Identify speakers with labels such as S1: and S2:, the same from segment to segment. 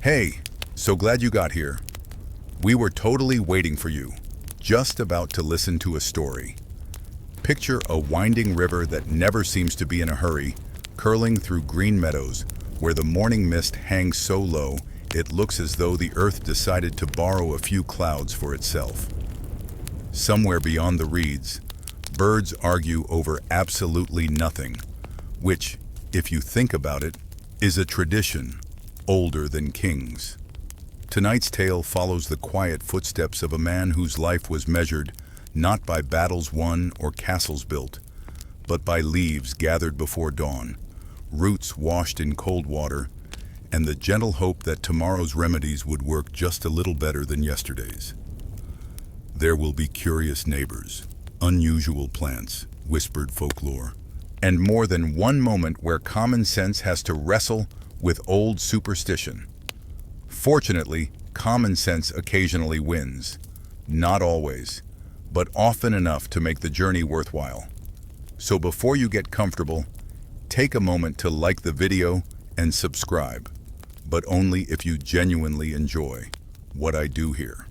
S1: Hey, so glad you got here. We were totally waiting for you, just about to listen to a story. Picture a winding river that never seems to be in a hurry, curling through green meadows, where the morning mist hangs so low it looks as though the earth decided to borrow a few clouds for itself. Somewhere beyond the reeds, birds argue over absolutely nothing, which, if you think about it, is a tradition older than kings. Tonight's tale follows the quiet footsteps of a man whose life was measured not by battles won or castles built, but by leaves gathered before dawn, roots washed in cold water, and the gentle hope that tomorrow's remedies would work just a little better than yesterday's. There will be curious neighbors, unusual plants, whispered folklore, and more than one moment where common sense has to wrestle with old superstition. Fortunately, common sense occasionally wins. Not always, but often enough to make the journey worthwhile. So before you get comfortable, take a moment to like the video and subscribe, but only if you genuinely enjoy what I do here.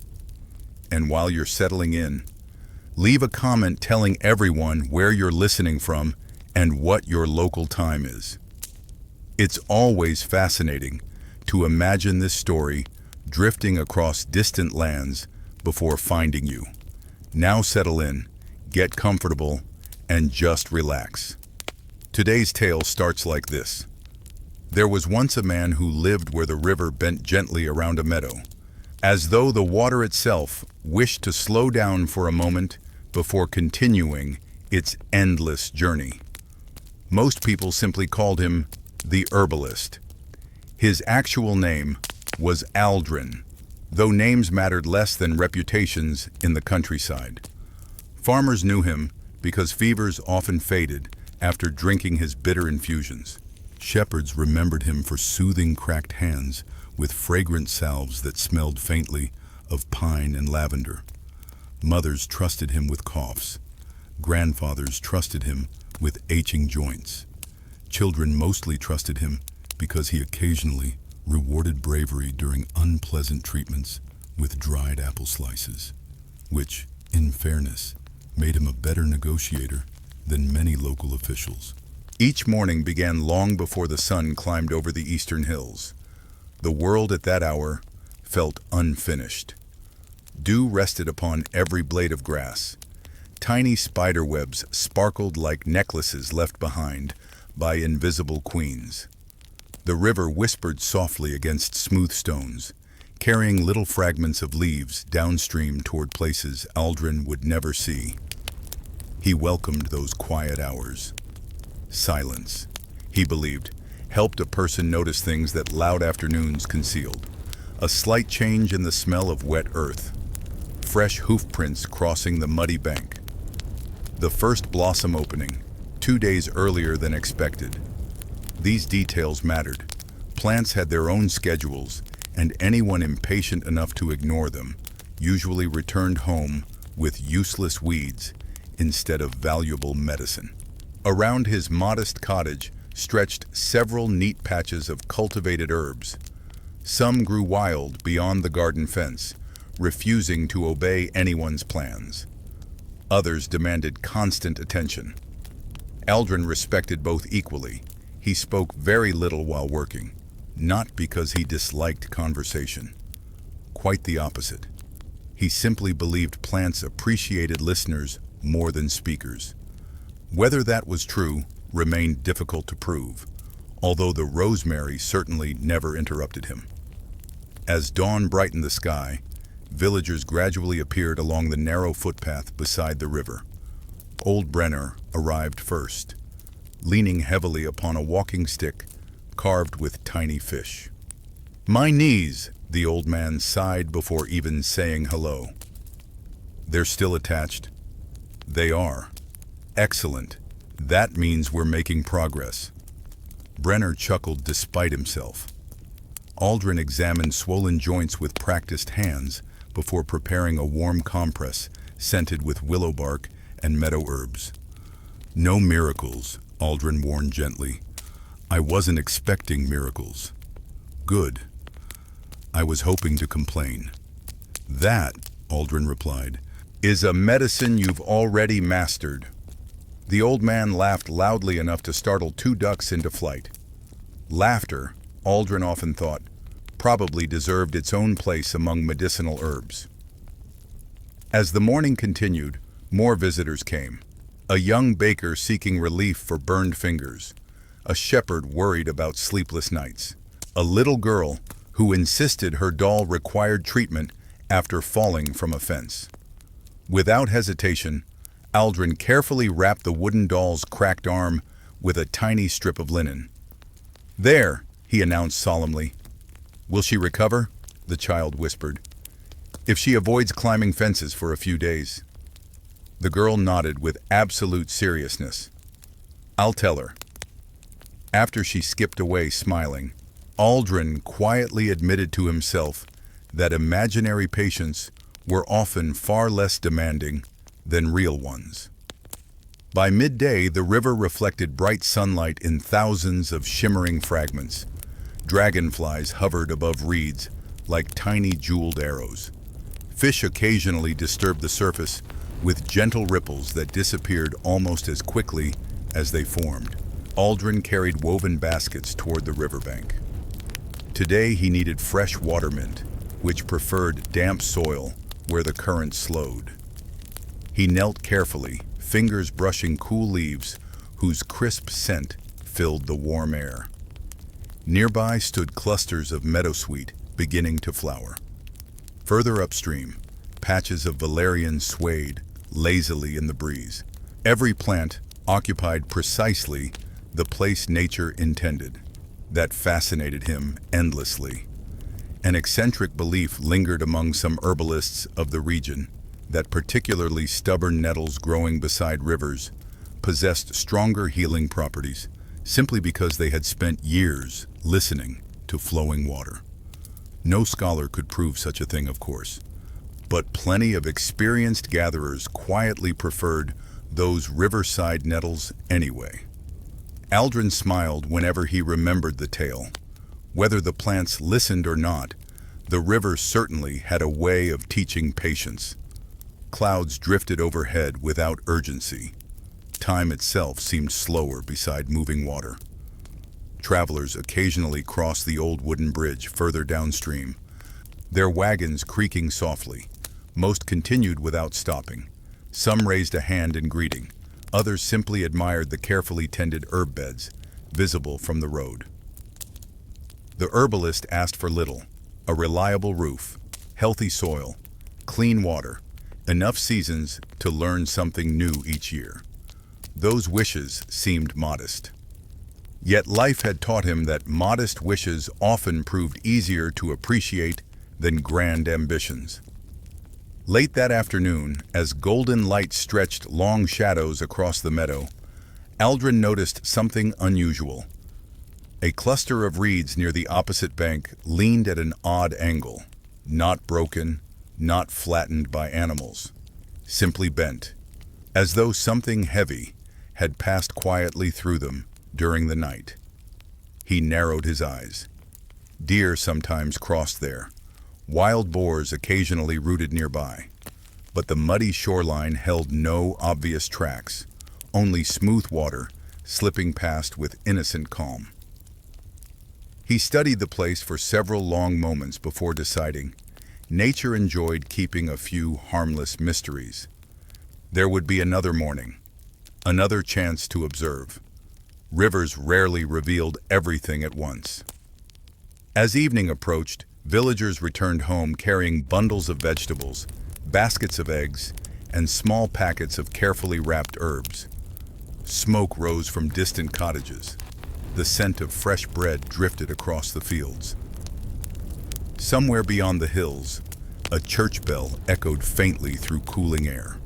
S1: And while you're settling in, leave a comment telling everyone where you're listening from and what your local time is. It's always fascinating to imagine this story drifting across distant lands before finding you. Now settle in, get comfortable, and just relax. Today's tale starts like this. There was once a man who lived where the river bent gently around a meadow, as though the water itself wished to slow down for a moment before continuing its endless journey. Most people simply called him the Herbalist. His actual name was Aldrin, though names mattered less than reputations in the countryside. Farmers knew him because fevers often faded after drinking his bitter infusions. Shepherds remembered him for soothing cracked hands with fragrant salves that smelled faintly of pine and lavender. Mothers trusted him with coughs. Grandfathers trusted him with aching joints. Children mostly trusted him because he occasionally rewarded bravery during unpleasant treatments with dried apple slices, which, in fairness, made him a better negotiator than many local officials. Each morning began long before the sun climbed over the eastern hills. The world at that hour felt unfinished. Dew rested upon every blade of grass. Tiny spider webs sparkled like necklaces left behind by invisible queens. The river whispered softly against smooth stones, carrying little fragments of leaves downstream toward places Aldrin would never see. He welcomed those quiet hours. Silence, he believed, helped a person notice things that loud afternoons concealed. A slight change in the smell of wet earth, fresh hoofprints crossing the muddy bank, the first blossom opening, 2 days earlier than expected. These details mattered. Plants had their own schedules, and anyone impatient enough to ignore them usually returned home with useless weeds instead of valuable medicine. Around his modest cottage stretched several neat patches of cultivated herbs. Some grew wild beyond the garden fence, refusing to obey anyone's plans. Others demanded constant attention. Aldrin respected both equally. He spoke very little while working, not because he disliked conversation. Quite the opposite. He simply believed plants appreciated listeners more than speakers. Whether that was true remained difficult to prove, although the rosemary certainly never interrupted him. As dawn brightened the sky, villagers gradually appeared along the narrow footpath beside the river. Old Brenner arrived first, leaning heavily upon a walking stick carved with tiny fish. "My knees," the old man sighed before even saying hello. "They're still attached?" "They are." "Excellent. That means we're making progress." Brenner chuckled despite himself. Aldrin examined swollen joints with practiced hands before preparing a warm compress scented with willow bark and meadow herbs. "No miracles," Aldrin warned gently. "I wasn't expecting miracles." "Good. I was hoping to complain. That, Aldrin replied, is a medicine you've already mastered. The old man laughed loudly enough to startle two ducks into flight. Laughter, Aldrin often thought, probably deserved its own place among medicinal herbs. As the morning continued, more visitors came. A young baker seeking relief for burned fingers, a shepherd worried about sleepless nights, a little girl who insisted her doll required treatment after falling from a fence. Without hesitation, Aldrin carefully wrapped the wooden doll's cracked arm with a tiny strip of linen. "There," he announced solemnly. "Will she recover?" the child whispered. "If she avoids climbing fences for a few days." The girl nodded with absolute seriousness. "I'll tell her." After she skipped away smiling, Aldrin quietly admitted to himself that imaginary patients were often far less demanding than real ones. By midday, the river reflected bright sunlight in thousands of shimmering fragments. Dragonflies hovered above reeds like tiny jeweled arrows. Fish occasionally disturbed the surface with gentle ripples that disappeared almost as quickly as they formed. Aldrin carried woven baskets toward the riverbank. Today he needed fresh water mint, which preferred damp soil where the current slowed. He knelt carefully, fingers brushing cool leaves whose crisp scent filled the warm air. Nearby stood clusters of meadowsweet beginning to flower. Further upstream, patches of valerian swayed lazily in the breeze. Every plant occupied precisely the place nature intended. That fascinated him endlessly. An eccentric belief lingered among some herbalists of the region that particularly stubborn nettles growing beside rivers possessed stronger healing properties simply because they had spent years listening to flowing water. No scholar could prove such a thing, of course, but plenty of experienced gatherers quietly preferred those riverside nettles anyway. Aldrin smiled whenever he remembered the tale. Whether the plants listened or not, the river certainly had a way of teaching patience. Clouds drifted overhead without urgency. Time itself seemed slower beside moving water. Travelers occasionally crossed the old wooden bridge further downstream, their wagons creaking softly. Most continued without stopping. Some raised a hand in greeting. Others simply admired the carefully tended herb beds, visible from the road. The herbalist asked for little: a reliable roof, healthy soil, clean water, enough seasons to learn something new each year. Those wishes seemed modest. Yet life had taught him that modest wishes often proved easier to appreciate than grand ambitions. Late that afternoon, as golden light stretched long shadows across the meadow, Aldrin noticed something unusual. A cluster of reeds near the opposite bank leaned at an odd angle, not broken, not flattened by animals, simply bent, as though something heavy had passed quietly through them during the night. He narrowed his eyes. Deer sometimes crossed there. Wild boars occasionally rooted nearby, but the muddy shoreline held no obvious tracks, only smooth water slipping past with innocent calm. He studied the place for several long moments before deciding nature enjoyed keeping a few harmless mysteries. There would be another morning, another chance to observe. Rivers rarely revealed everything at once. As evening approached, villagers returned home carrying bundles of vegetables, baskets of eggs, and small packets of carefully wrapped herbs. Smoke rose from distant cottages. The scent of fresh bread drifted across the fields. Somewhere beyond the hills, a church bell echoed faintly through cooling air.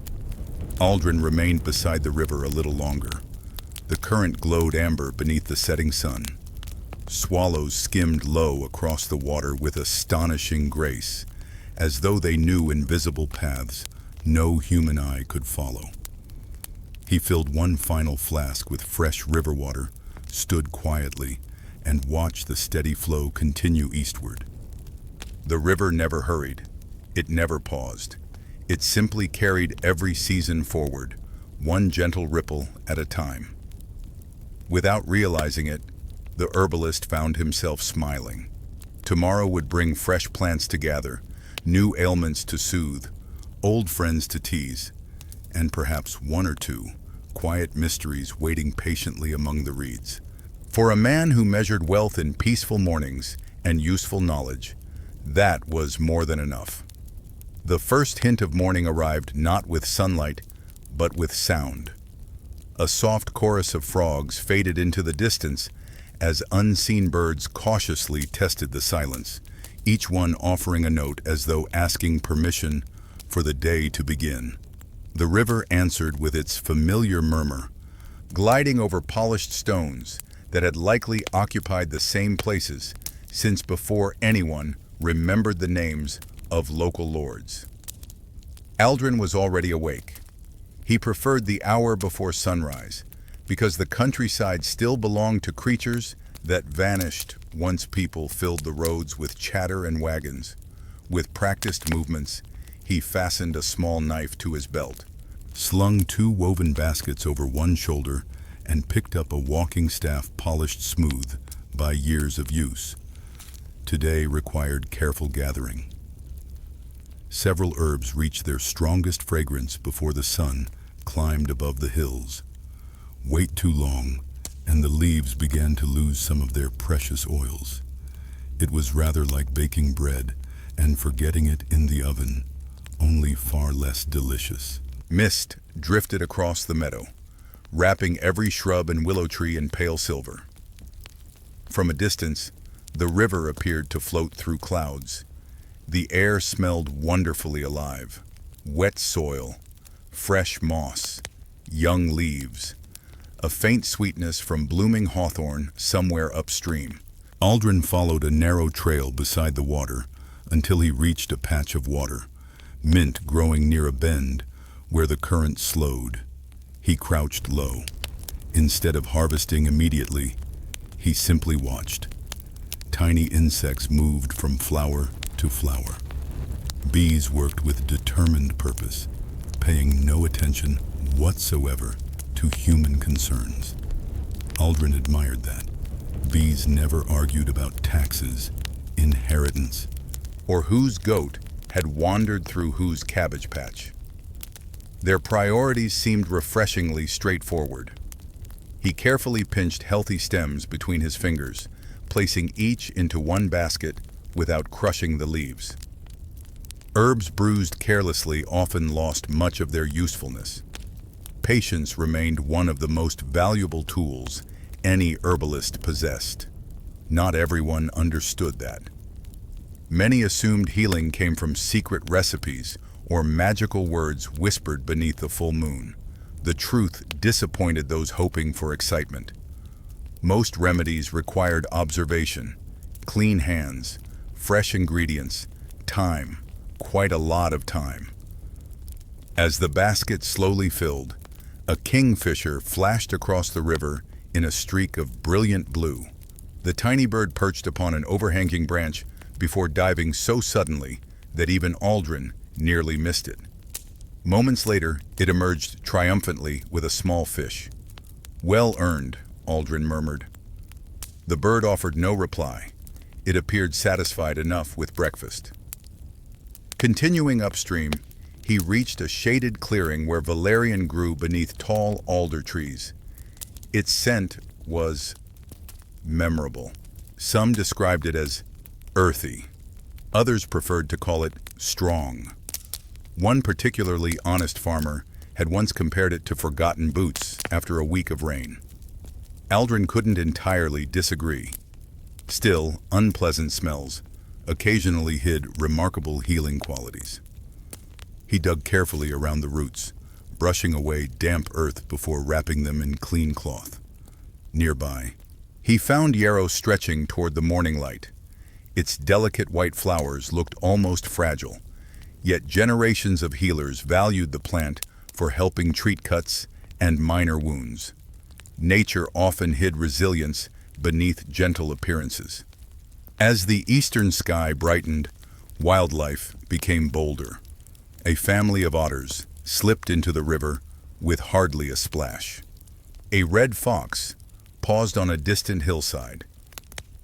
S1: Aldrin remained beside the river a little longer. The current glowed amber beneath the setting sun. Swallows skimmed low across the water with astonishing grace, as though they knew invisible paths no human eye could follow. He filled one final flask with fresh river water, stood quietly, and watched the steady flow continue eastward. The river never hurried. It never paused. It simply carried every season forward, one gentle ripple at a time. Without realizing it, the herbalist found himself smiling. Tomorrow would bring fresh plants to gather, new ailments to soothe, old friends to tease, and perhaps one or two quiet mysteries waiting patiently among the reeds. For a man who measured wealth in peaceful mornings and useful knowledge, that was more than enough. The first hint of morning arrived not with sunlight, but with sound. A soft chorus of frogs faded into the distance as unseen birds cautiously tested the silence, each one offering a note as though asking permission for the day to begin. The river answered with its familiar murmur, gliding over polished stones that had likely occupied the same places since before anyone remembered the names of local lords. Aldrin was already awake. He preferred the hour before sunrise, because the countryside still belonged to creatures that vanished once people filled the roads with chatter and wagons. With practiced movements, he fastened a small knife to his belt, slung 2 woven baskets over one shoulder, and picked up a walking staff polished smooth by years of use. Today required careful gathering. Several herbs reached their strongest fragrance before the sun climbed above the hills. Wait too long, and the leaves began to lose some of their precious oils. It was rather like baking bread and forgetting it in the oven, only far less delicious. Mist drifted across the meadow, wrapping every shrub and willow tree in pale silver. From a distance, the river appeared to float through clouds. The air smelled wonderfully alive. Wet soil, fresh moss, young leaves, a faint sweetness from blooming hawthorn somewhere upstream. Aldrin followed a narrow trail beside the water until he reached a patch of water, mint growing near a bend where the current slowed. He crouched low. Instead of harvesting immediately, he simply watched. Tiny insects moved from flower to flower. Bees worked with determined purpose, paying no attention whatsoever to human concerns. Aldrin admired that. Bees never argued about taxes, inheritance, or whose goat had wandered through whose cabbage patch. Their priorities seemed refreshingly straightforward. He carefully pinched healthy stems between his fingers, placing each into one basket without crushing the leaves. Herbs bruised carelessly often lost much of their usefulness. Patience remained one of the most valuable tools any herbalist possessed. Not everyone understood that. Many assumed healing came from secret recipes or magical words whispered beneath the full moon. The truth disappointed those hoping for excitement. Most remedies required observation, clean hands, fresh ingredients, time, quite a lot of time. As the basket slowly filled, a kingfisher flashed across the river in a streak of brilliant blue. The tiny bird perched upon an overhanging branch before diving so suddenly that even Aldrin nearly missed it. Moments later, it emerged triumphantly with a small fish. "Well earned," Aldrin murmured. The bird offered no reply. It appeared satisfied enough with breakfast. Continuing upstream, he reached a shaded clearing where valerian grew beneath tall alder trees. Its scent was memorable. Some described it as earthy. Others preferred to call it strong. One particularly honest farmer had once compared it to forgotten boots after a week of rain. Aldrin couldn't entirely disagree. Still, unpleasant smells occasionally hid remarkable healing qualities. He dug carefully around the roots, brushing away damp earth before wrapping them in clean cloth. Nearby, he found yarrow stretching toward the morning light. Its delicate white flowers looked almost fragile, yet generations of healers valued the plant for helping treat cuts and minor wounds. Nature often hid resilience beneath gentle appearances. As the eastern sky brightened, Wildlife became bolder. A family of otters slipped into the river with hardly a splash. A red fox paused on a distant hillside.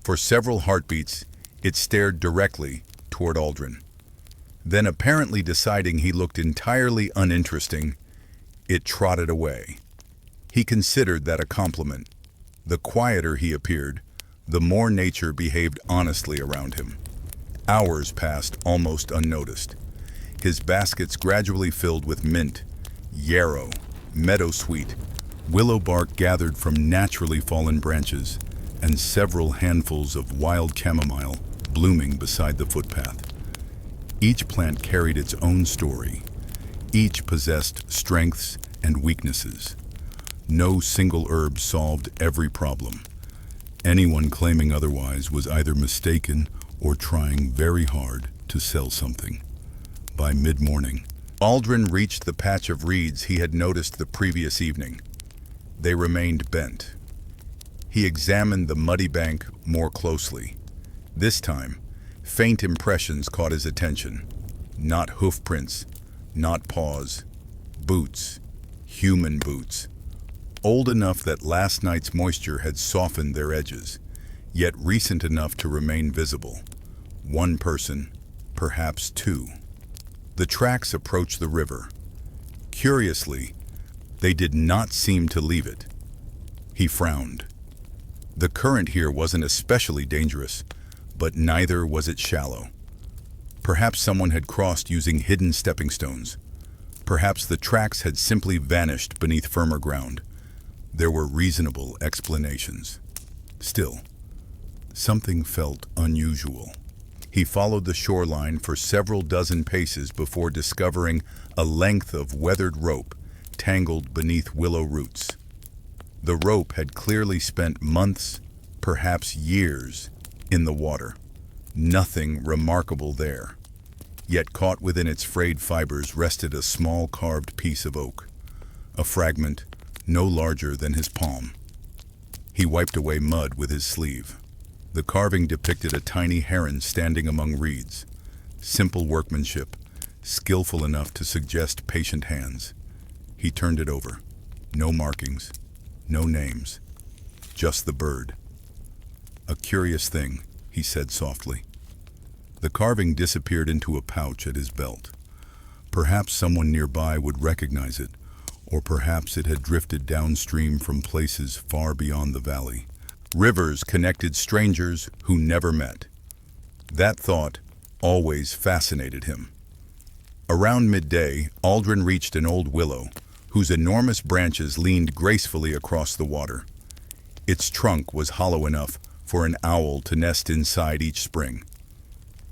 S1: For several heartbeats, it stared directly toward Aldrin. Then, apparently deciding he looked entirely uninteresting, it trotted away. He considered that a compliment. The quieter he appeared, the more nature behaved honestly around him. Hours passed almost unnoticed. His baskets gradually filled with mint, yarrow, meadowsweet, willow bark gathered from naturally fallen branches, and several handfuls of wild chamomile blooming beside the footpath. Each plant carried its own story. Each possessed strengths and weaknesses. No single herb solved every problem. Anyone claiming otherwise was either mistaken or trying very hard to sell something. By mid-morning, Aldrin reached the patch of reeds he had noticed the previous evening. They remained bent. He examined the muddy bank more closely. This time, faint impressions caught his attention. Not hoof prints, not paws. Boots. Human boots. Old enough that last night's moisture had softened their edges, yet recent enough to remain visible. One person, perhaps two. The tracks approached the river. Curiously, they did not seem to leave it. He frowned. The current here wasn't especially dangerous, but neither was it shallow. Perhaps someone had crossed using hidden stepping stones. Perhaps the tracks had simply vanished beneath firmer ground. There were reasonable explanations. Still, something felt unusual. He followed the shoreline for several dozen paces before discovering a length of weathered rope tangled beneath willow roots. The rope had clearly spent months, perhaps years, in the water. Nothing remarkable there. Yet caught within its frayed fibers rested a small carved piece of oak, a fragment no larger than his palm. He wiped away mud with his sleeve. The carving depicted a tiny heron standing among reeds. Simple workmanship, skillful enough to suggest patient hands. He turned it over. No markings, no names, just the bird. A curious thing, he said softly. The carving disappeared into a pouch at his belt. Perhaps someone nearby would recognize it, or perhaps it had drifted downstream from places far beyond the valley. Rivers connected strangers who never met. That thought always fascinated him. Around midday, Aldrin reached an old willow, whose enormous branches leaned gracefully across the water. Its trunk was hollow enough for an owl to nest inside each spring.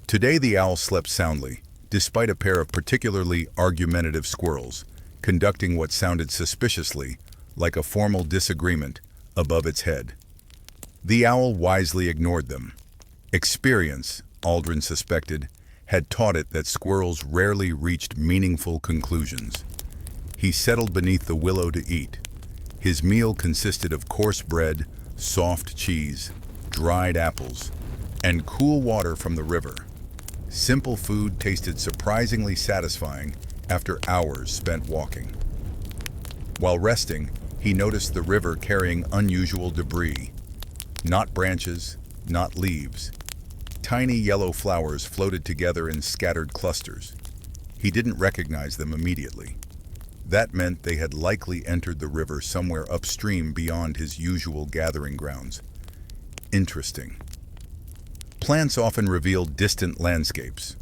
S1: Today the owl slept soundly, despite a pair of particularly argumentative squirrels, conducting what sounded suspiciously like a formal disagreement above its head. The owl wisely ignored them. Experience, Aldrin suspected, had taught it that squirrels rarely reached meaningful conclusions. He settled beneath the willow to eat. His meal consisted of coarse bread, soft cheese, dried apples, and cool water from the river. Simple food tasted surprisingly satisfying after hours spent walking. While resting, he noticed the river carrying unusual debris. Not branches, not leaves. Tiny yellow flowers floated together in scattered clusters. He didn't recognize them immediately. That meant they had likely entered the river somewhere upstream beyond his usual gathering grounds. Interesting. Plants often reveal distant landscapes.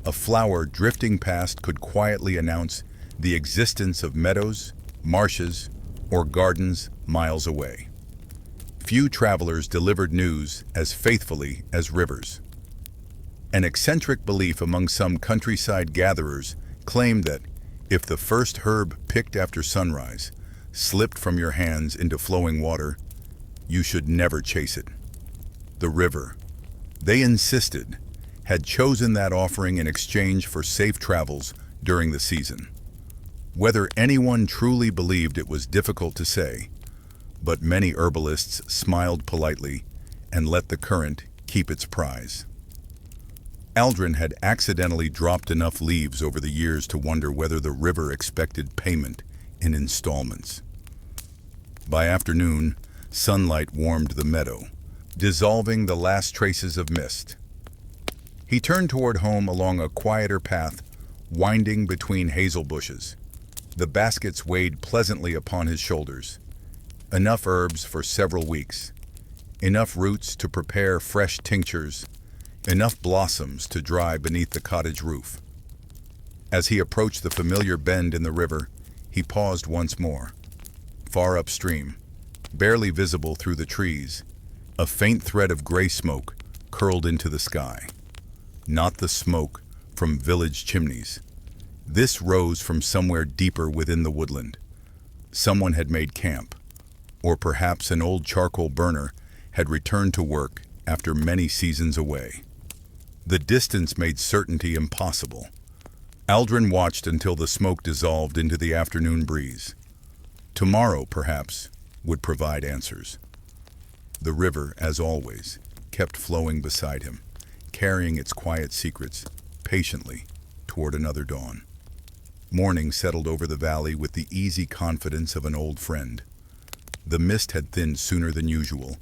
S1: A flower drifting past could quietly announce the existence of meadows, marshes, or gardens miles away. Few travelers delivered news as faithfully as rivers. An eccentric belief among some countryside gatherers claimed that if the first herb picked after sunrise slipped from your hands into flowing water, you should never chase it. The river, they insisted, had chosen that offering in exchange for safe travels during the season. Whether anyone truly believed it was difficult to say, but many herbalists smiled politely and let the current keep its prize. Aldrin had accidentally dropped enough leaves over the years to wonder whether the river expected payment in installments. By afternoon, sunlight warmed the meadow, dissolving the last traces of mist. He turned toward home along a quieter path, winding between hazel bushes. The baskets weighed pleasantly upon his shoulders. Enough herbs for several weeks. Enough roots to prepare fresh tinctures. Enough blossoms to dry beneath the cottage roof. As he approached the familiar bend in the river, he paused once more. Far upstream, barely visible through the trees, a faint thread of gray smoke curled into the sky. Not the smoke from village chimneys. This rose from somewhere deeper within the woodland. Someone had made camp, or perhaps an old charcoal burner had returned to work after many seasons away. The distance made certainty impossible. Aldrin watched until the smoke dissolved into the afternoon breeze. Tomorrow, perhaps, would provide answers. The river, as always, kept flowing beside him, carrying its quiet secrets patiently toward another dawn. Morning settled over the valley with the easy confidence of an old friend. The mist had thinned sooner than usual,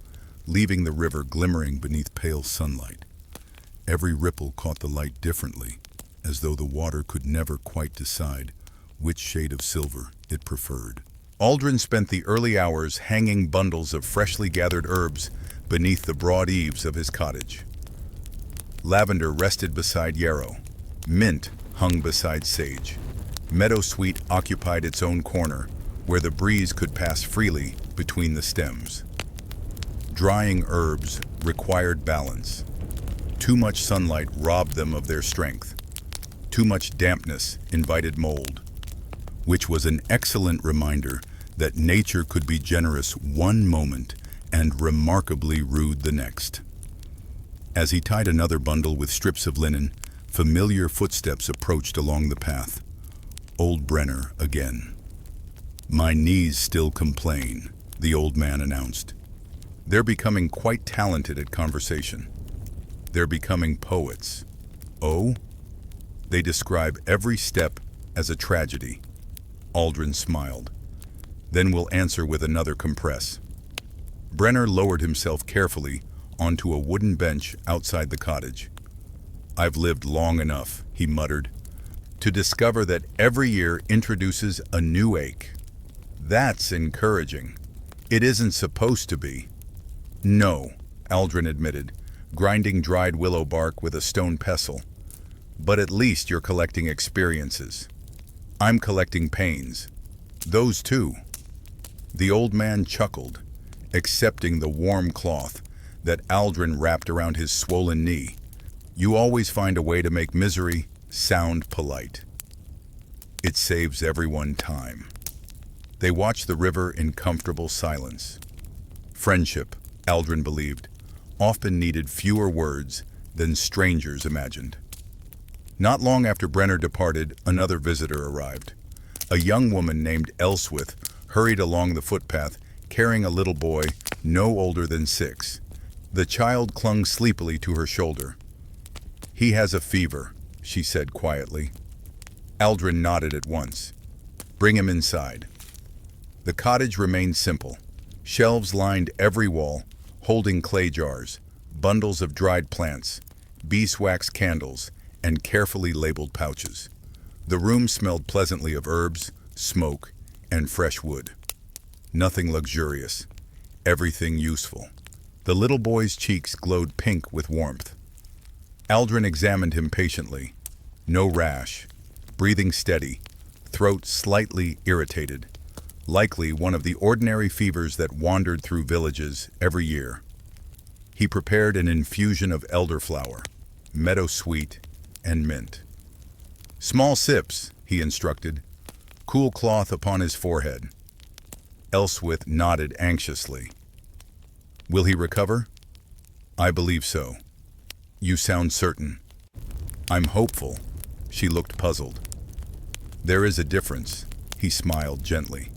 S1: leaving the river glimmering beneath pale sunlight. Every ripple caught the light differently, as though the water could never quite decide which shade of silver it preferred. Aldrin spent the early hours hanging bundles of freshly gathered herbs beneath the broad eaves of his cottage. Lavender rested beside yarrow. Mint hung beside sage. Meadowsweet occupied its own corner, where the breeze could pass freely between the stems. Drying herbs required balance. Too much sunlight robbed them of their strength. Too much dampness invited mold, which was an excellent reminder that nature could be generous one moment and remarkably rude the next. As he tied another bundle with strips of linen, familiar footsteps approached along the path. Old Brenner again. "My knees still complain," the old man announced. "They're becoming quite talented at conversation. They're becoming poets." "Oh?" "They describe every step as a tragedy." Aldrin smiled. "Then we'll answer with another compress." Brenner lowered himself carefully onto a wooden bench outside the cottage. "I've lived long enough," he muttered, "to discover that every year introduces a new ache. That's encouraging. It isn't supposed to be." "No," Aldrin admitted, grinding dried willow bark with a stone pestle. "But at least you're collecting experiences. I'm collecting pains. Those too." The old man chuckled, accepting the warm cloth that Aldrin wrapped around his swollen knee. "You always find a way to make misery sound polite. It saves everyone time." They watched the river in comfortable silence. Friendship, Aldrin believed, often needed fewer words than strangers imagined. Not long after Brenner departed, another visitor arrived. A young woman named Elswith hurried along the footpath, carrying a little boy no older than 6. The child clung sleepily to her shoulder. "He has a fever," she said quietly. Aldrin nodded at once. "Bring him inside." The cottage remained simple. Shelves lined every wall, holding clay jars, bundles of dried plants, beeswax candles, and carefully labeled pouches. The room smelled pleasantly of herbs, smoke, and fresh wood. Nothing luxurious, everything useful. The little boy's cheeks glowed pink with warmth. Aldrin examined him patiently. No rash, breathing steady, throat slightly irritated, likely one of the ordinary fevers that wandered through villages every year. He prepared an infusion of elderflower, meadowsweet, and mint. "Small sips," he instructed. "Cool cloth upon his forehead." Elswith nodded anxiously. "Will he recover?" "I believe so." "You sound certain." "I'm hopeful." She looked puzzled. "There is a difference," he smiled gently.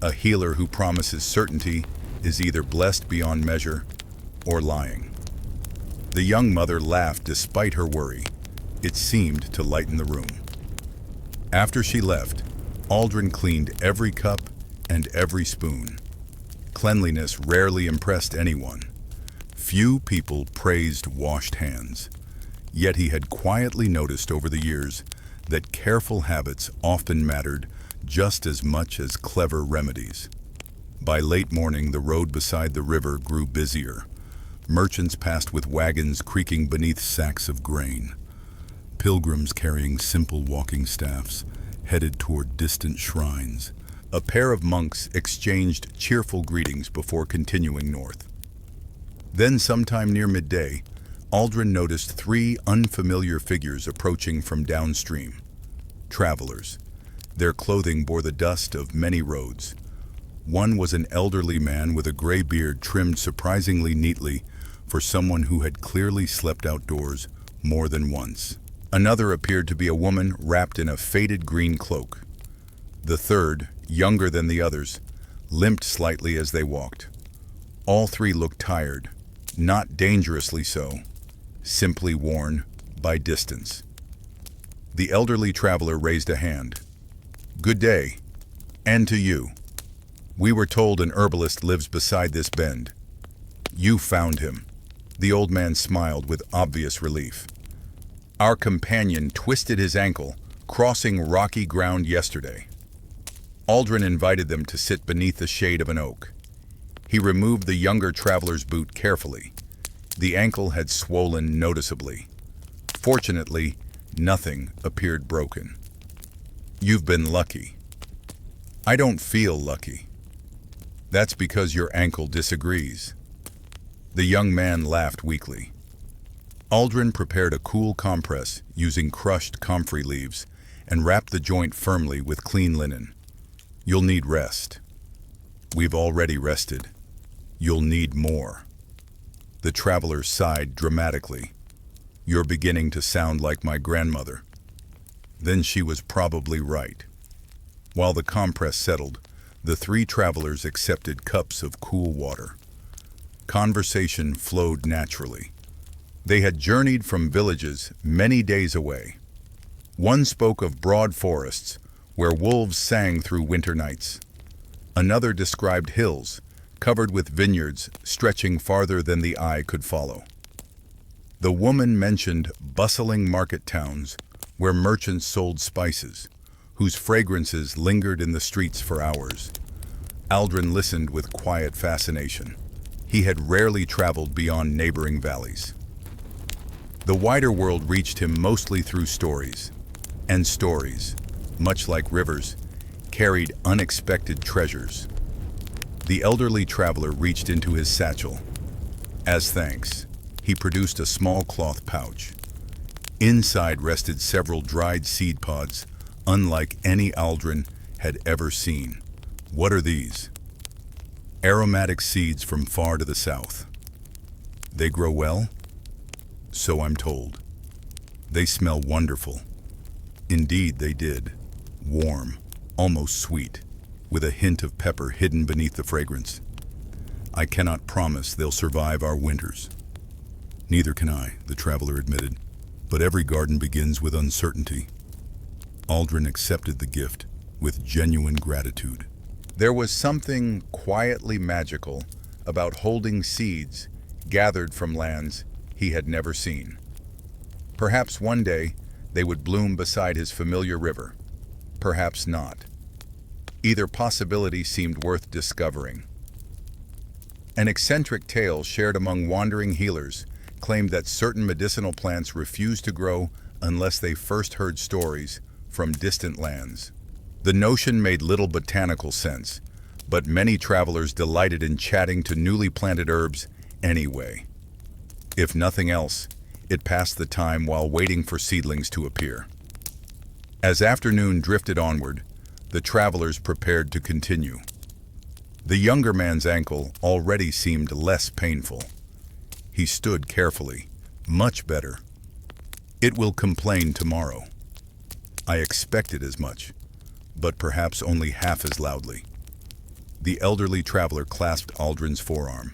S1: "A healer who promises certainty is either blessed beyond measure or lying." The young mother laughed despite her worry. It seemed to lighten the room. After she left, Aldrin cleaned every cup and every spoon. Cleanliness rarely impressed anyone. Few people praised washed hands. Yet he had quietly noticed over the years that careful habits often mattered just as much as clever remedies. By late morning, the road beside the river grew busier. Merchants passed with wagons creaking beneath sacks of grain. Pilgrims carrying simple walking staffs headed toward distant shrines. A pair of monks exchanged cheerful greetings before continuing north. Then, sometime near midday, Aldrin noticed three unfamiliar figures approaching from downstream. Travelers. Their clothing bore the dust of many roads. One was an elderly man with a gray beard trimmed surprisingly neatly for someone who had clearly slept outdoors more than once. Another appeared to be a woman wrapped in a faded green cloak. The third, younger than the others, limped slightly as they walked. All three looked tired, not dangerously so, simply worn by distance. The elderly traveler raised a hand. "Good day, and to you. We were told an herbalist lives beside this bend. You found him." The old man smiled with obvious relief. "Our companion twisted his ankle, crossing rocky ground yesterday." Aldrin invited them to sit beneath the shade of an oak. He removed the younger traveler's boot carefully. The ankle had swollen noticeably. Fortunately, nothing appeared broken. "You've been lucky." "I don't feel lucky." "That's because your ankle disagrees." The young man laughed weakly. Aldrin prepared a cool compress using crushed comfrey leaves and wrapped the joint firmly with clean linen. "You'll need rest." "We've already rested. You'll need more." The traveler sighed dramatically. "You're beginning to sound like my grandmother." Then she was probably right. While the compress settled, the three travelers accepted cups of cool water. Conversation flowed naturally. They had journeyed from villages many days away. One spoke of broad forests where wolves sang through winter nights. Another described hills covered with vineyards stretching farther than the eye could follow. The woman mentioned bustling market towns where merchants sold spices, whose fragrances lingered in the streets for hours. Aldrin listened with quiet fascination. He had rarely traveled beyond neighboring valleys. The wider world reached him mostly through stories, and stories, much like rivers, carried unexpected treasures. The elderly traveler reached into his satchel. As thanks, he produced a small cloth pouch. Inside rested several dried seed pods, unlike any Aldrin had ever seen. "What are these?" "Aromatic seeds from far to the south." "They grow well?" "So I'm told." "They smell wonderful." Indeed they did. Warm, almost sweet, with a hint of pepper hidden beneath the fragrance. "I cannot promise they'll survive our winters." "Neither can I," the traveler admitted. "But every garden begins with uncertainty." Aldrin accepted the gift with genuine gratitude. There was something quietly magical about holding seeds gathered from lands he had never seen. Perhaps one day they would bloom beside his familiar river. Perhaps not. Either possibility seemed worth discovering. An eccentric tale shared among wandering healers claimed that certain medicinal plants refused to grow unless they first heard stories from distant lands. The notion made little botanical sense, but many travelers delighted in chatting to newly planted herbs anyway. If nothing else, it passed the time while waiting for seedlings to appear. As afternoon drifted onward, the travelers prepared to continue. The younger man's ankle already seemed less painful. He stood carefully, much better. "It will complain tomorrow." I expected as much, but perhaps only half as loudly. The elderly traveler clasped Aldrin's forearm.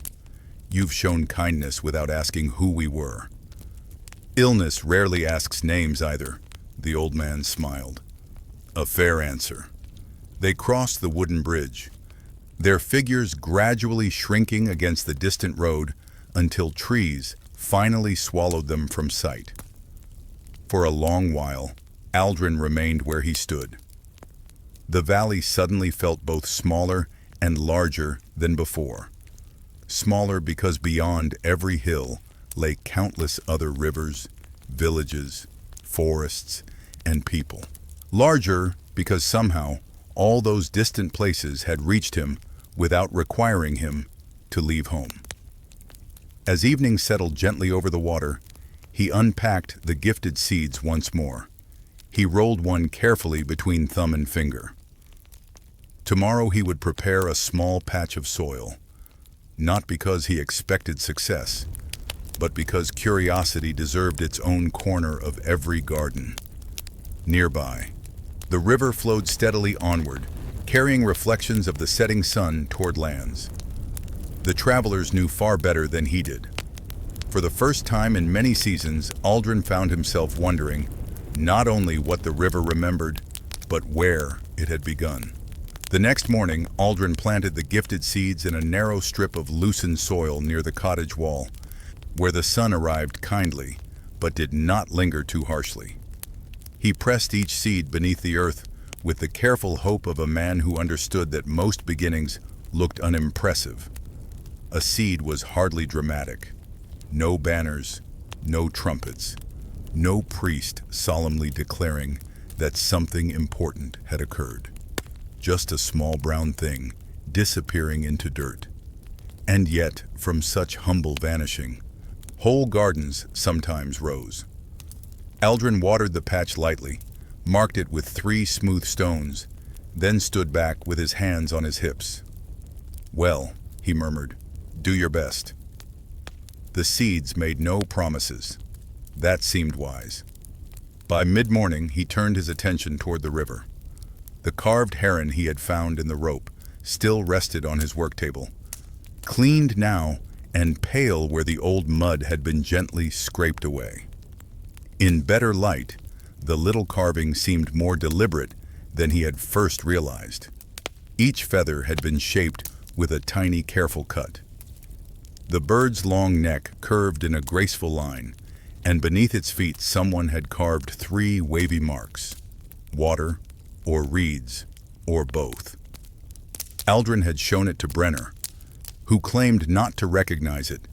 S1: You've shown kindness without asking who we were. Illness rarely asks names either, the old man smiled. A fair answer. They crossed the wooden bridge, their figures gradually shrinking against the distant road until trees finally swallowed them from sight. For a long while, Aldrin remained where he stood. The valley suddenly felt both smaller and larger than before. Smaller because beyond every hill lay countless other rivers, villages, forests, and people. Larger because somehow all those distant places had reached him without requiring him to leave home. As evening settled gently over the water, he unpacked the gifted seeds once more. He rolled one carefully between thumb and finger. Tomorrow he would prepare a small patch of soil, not because he expected success, but because curiosity deserved its own corner of every garden. Nearby, the river flowed steadily onward, carrying reflections of the setting sun toward lands. The travelers knew far better than he did. For the first time in many seasons, Aldrin found himself wondering not only what the river remembered, but where it had begun. The next morning, Aldrin planted the gifted seeds in a narrow strip of loosened soil near the cottage wall, where the sun arrived kindly, but did not linger too harshly. He pressed each seed beneath the earth with the careful hope of a man who understood that most beginnings looked unimpressive. A seed was hardly dramatic. No banners, no trumpets, no priest solemnly declaring that something important had occurred. Just a small brown thing disappearing into dirt. And yet, from such humble vanishing, whole gardens sometimes rose. Aldrin watered the patch lightly, marked it with 3 smooth stones, then stood back with his hands on his hips. "Well," he murmured, "do your best." The seeds made no promises. That seemed wise. By mid-morning, he turned his attention toward the river. The carved heron he had found in the rope still rested on his work table, cleaned now and pale where the old mud had been gently scraped away. In better light, the little carving seemed more deliberate than he had first realized. Each feather had been shaped with a tiny, careful cut. The bird's long neck curved in a graceful line, and beneath its feet someone had carved 3 wavy marks: water, or reeds, or both. Aldrin had shown it to Brenner, who claimed not to recognize it,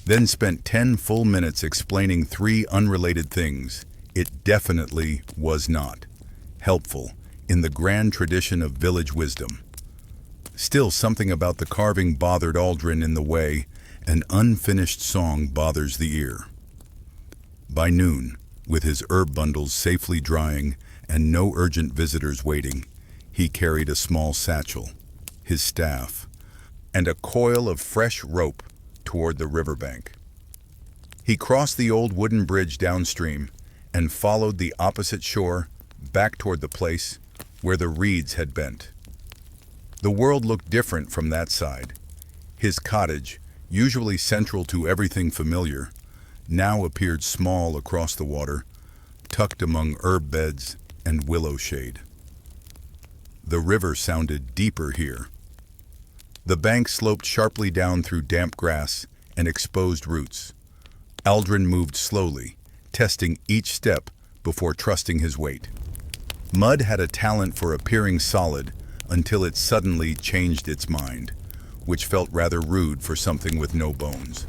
S1: then spent 10 full minutes explaining 3 unrelated things. It definitely was not helpful in the grand tradition of village wisdom. Still, something about the carving bothered Aldrin in the way an unfinished song bothers the ear. By noon, with his herb bundles safely drying and no urgent visitors waiting, he carried a small satchel, his staff, and a coil of fresh rope toward the riverbank. He crossed the old wooden bridge downstream and followed the opposite shore back toward the place where the reeds had bent. The world looked different from that side. His cottage, usually central to everything familiar, now appeared small across the water, tucked among herb beds and willow shade. The river sounded deeper here. The bank sloped sharply down through damp grass and exposed roots. Aldrin moved slowly, testing each step before trusting his weight. Mud had a talent for appearing solid until it suddenly changed its mind, which felt rather rude for something with no bones.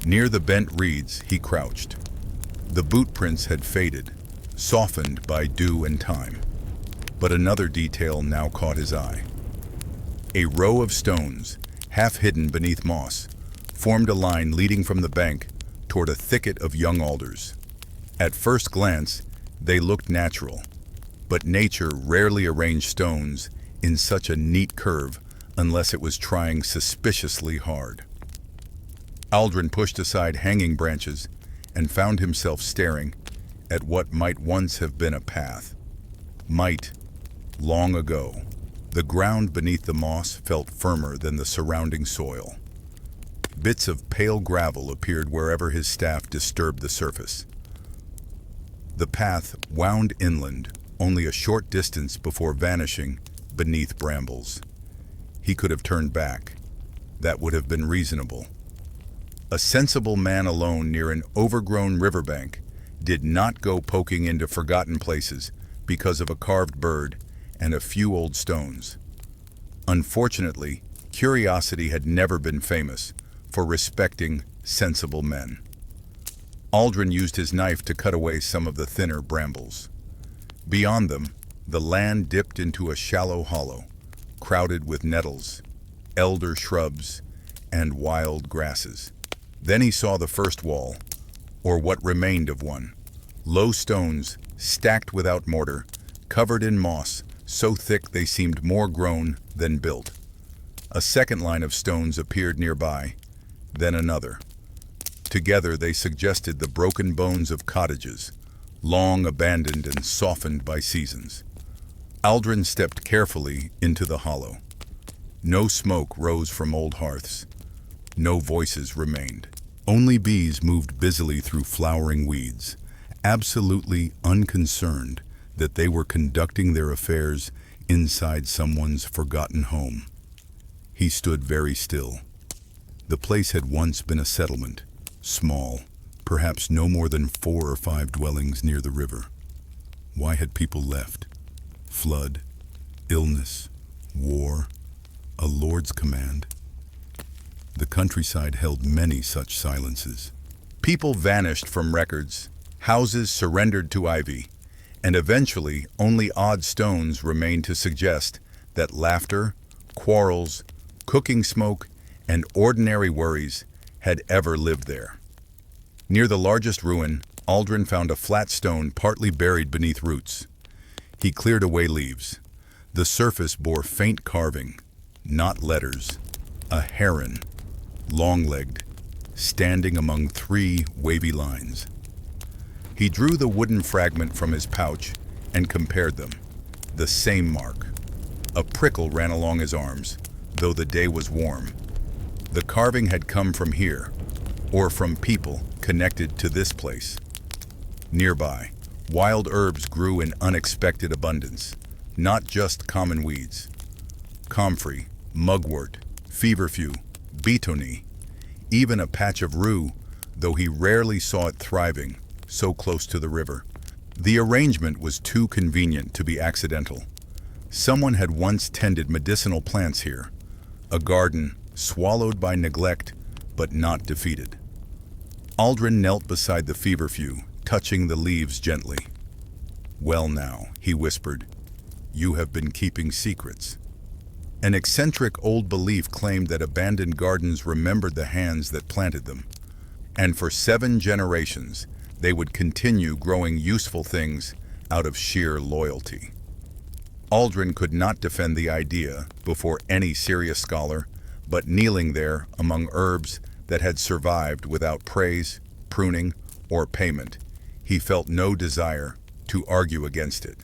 S1: Near the bent reeds, he crouched. The boot prints had faded, softened by dew and time. But another detail now caught his eye. A row of stones, half hidden beneath moss, formed a line leading from the bank toward a thicket of young alders. At first glance, they looked natural, but nature rarely arranged stones in such a neat curve unless it was trying suspiciously hard. Aldrin pushed aside hanging branches and found himself staring at what might once have been a path. Long ago, the ground beneath the moss felt firmer than the surrounding soil. Bits of pale gravel appeared wherever his staff disturbed the surface. The path wound inland, only a short distance before vanishing beneath brambles. He could have turned back. That would have been reasonable. A sensible man alone near an overgrown riverbank did not go poking into forgotten places because of a carved bird and a few old stones. Unfortunately, curiosity had never been famous for respecting sensible men. Aldrin used his knife to cut away some of the thinner brambles. Beyond them, the land dipped into a shallow hollow, crowded with nettles, elder shrubs, and wild grasses. Then he saw the first wall, or what remained of one. Low stones, stacked without mortar, covered in moss, so thick they seemed more grown than built. A second line of stones appeared nearby, then another. Together they suggested the broken bones of cottages, long abandoned and softened by seasons. Aldrin stepped carefully into the hollow. No smoke rose from old hearths. No voices remained. Only bees moved busily through flowering weeds, absolutely unconcerned that they were conducting their affairs inside someone's forgotten home. He stood very still. The place had once been a settlement, small, perhaps no more than 4 or 5 dwellings near the river. Why had people left? Flood, illness, war, a lord's command. The countryside held many such silences. People vanished from records, houses surrendered to ivy, and eventually only odd stones remained to suggest that laughter, quarrels, cooking smoke, and ordinary worries had ever lived there. Near the largest ruin, Aldrin found a flat stone partly buried beneath roots. He cleared away leaves. The surface bore faint carving, not letters. A heron, long-legged, standing among 3 wavy lines. He drew the wooden fragment from his pouch and compared them. The same mark. A prickle ran along his arms, though the day was warm. The carving had come from here, or from people connected to this place. Nearby, wild herbs grew in unexpected abundance, not just common weeds. Comfrey, mugwort, feverfew, betony, even a patch of rue, though he rarely saw it thriving, so close to the river. The arrangement was too convenient to be accidental. Someone had once tended medicinal plants here, a garden swallowed by neglect, but not defeated. Aldrin knelt beside the feverfew, touching the leaves gently. "Well now," he whispered, "you have been keeping secrets." An eccentric old belief claimed that abandoned gardens remembered the hands that planted them, and for 7 generations they would continue growing useful things out of sheer loyalty. Aldrin could not defend the idea before any serious scholar, but kneeling there among herbs that had survived without praise, pruning, or payment, he felt no desire to argue against it.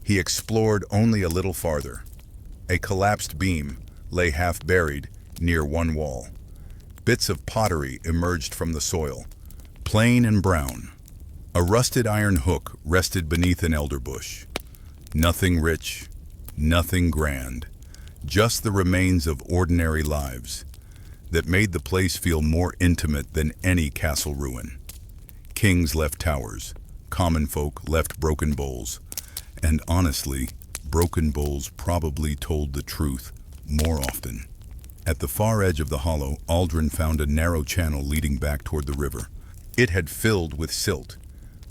S1: He explored only a little farther. A collapsed beam lay half buried near one wall. Bits of pottery emerged from the soil, plain and brown. A rusted iron hook rested beneath an elder bush. Nothing rich, nothing grand, just the remains of ordinary lives that made the place feel more intimate than any castle ruin. Kings left towers, common folk left broken bowls, and honestly, broken bowls probably told the truth more often. At the far edge of the hollow, Aldrin found a narrow channel leading back toward the river. It had filled with silt,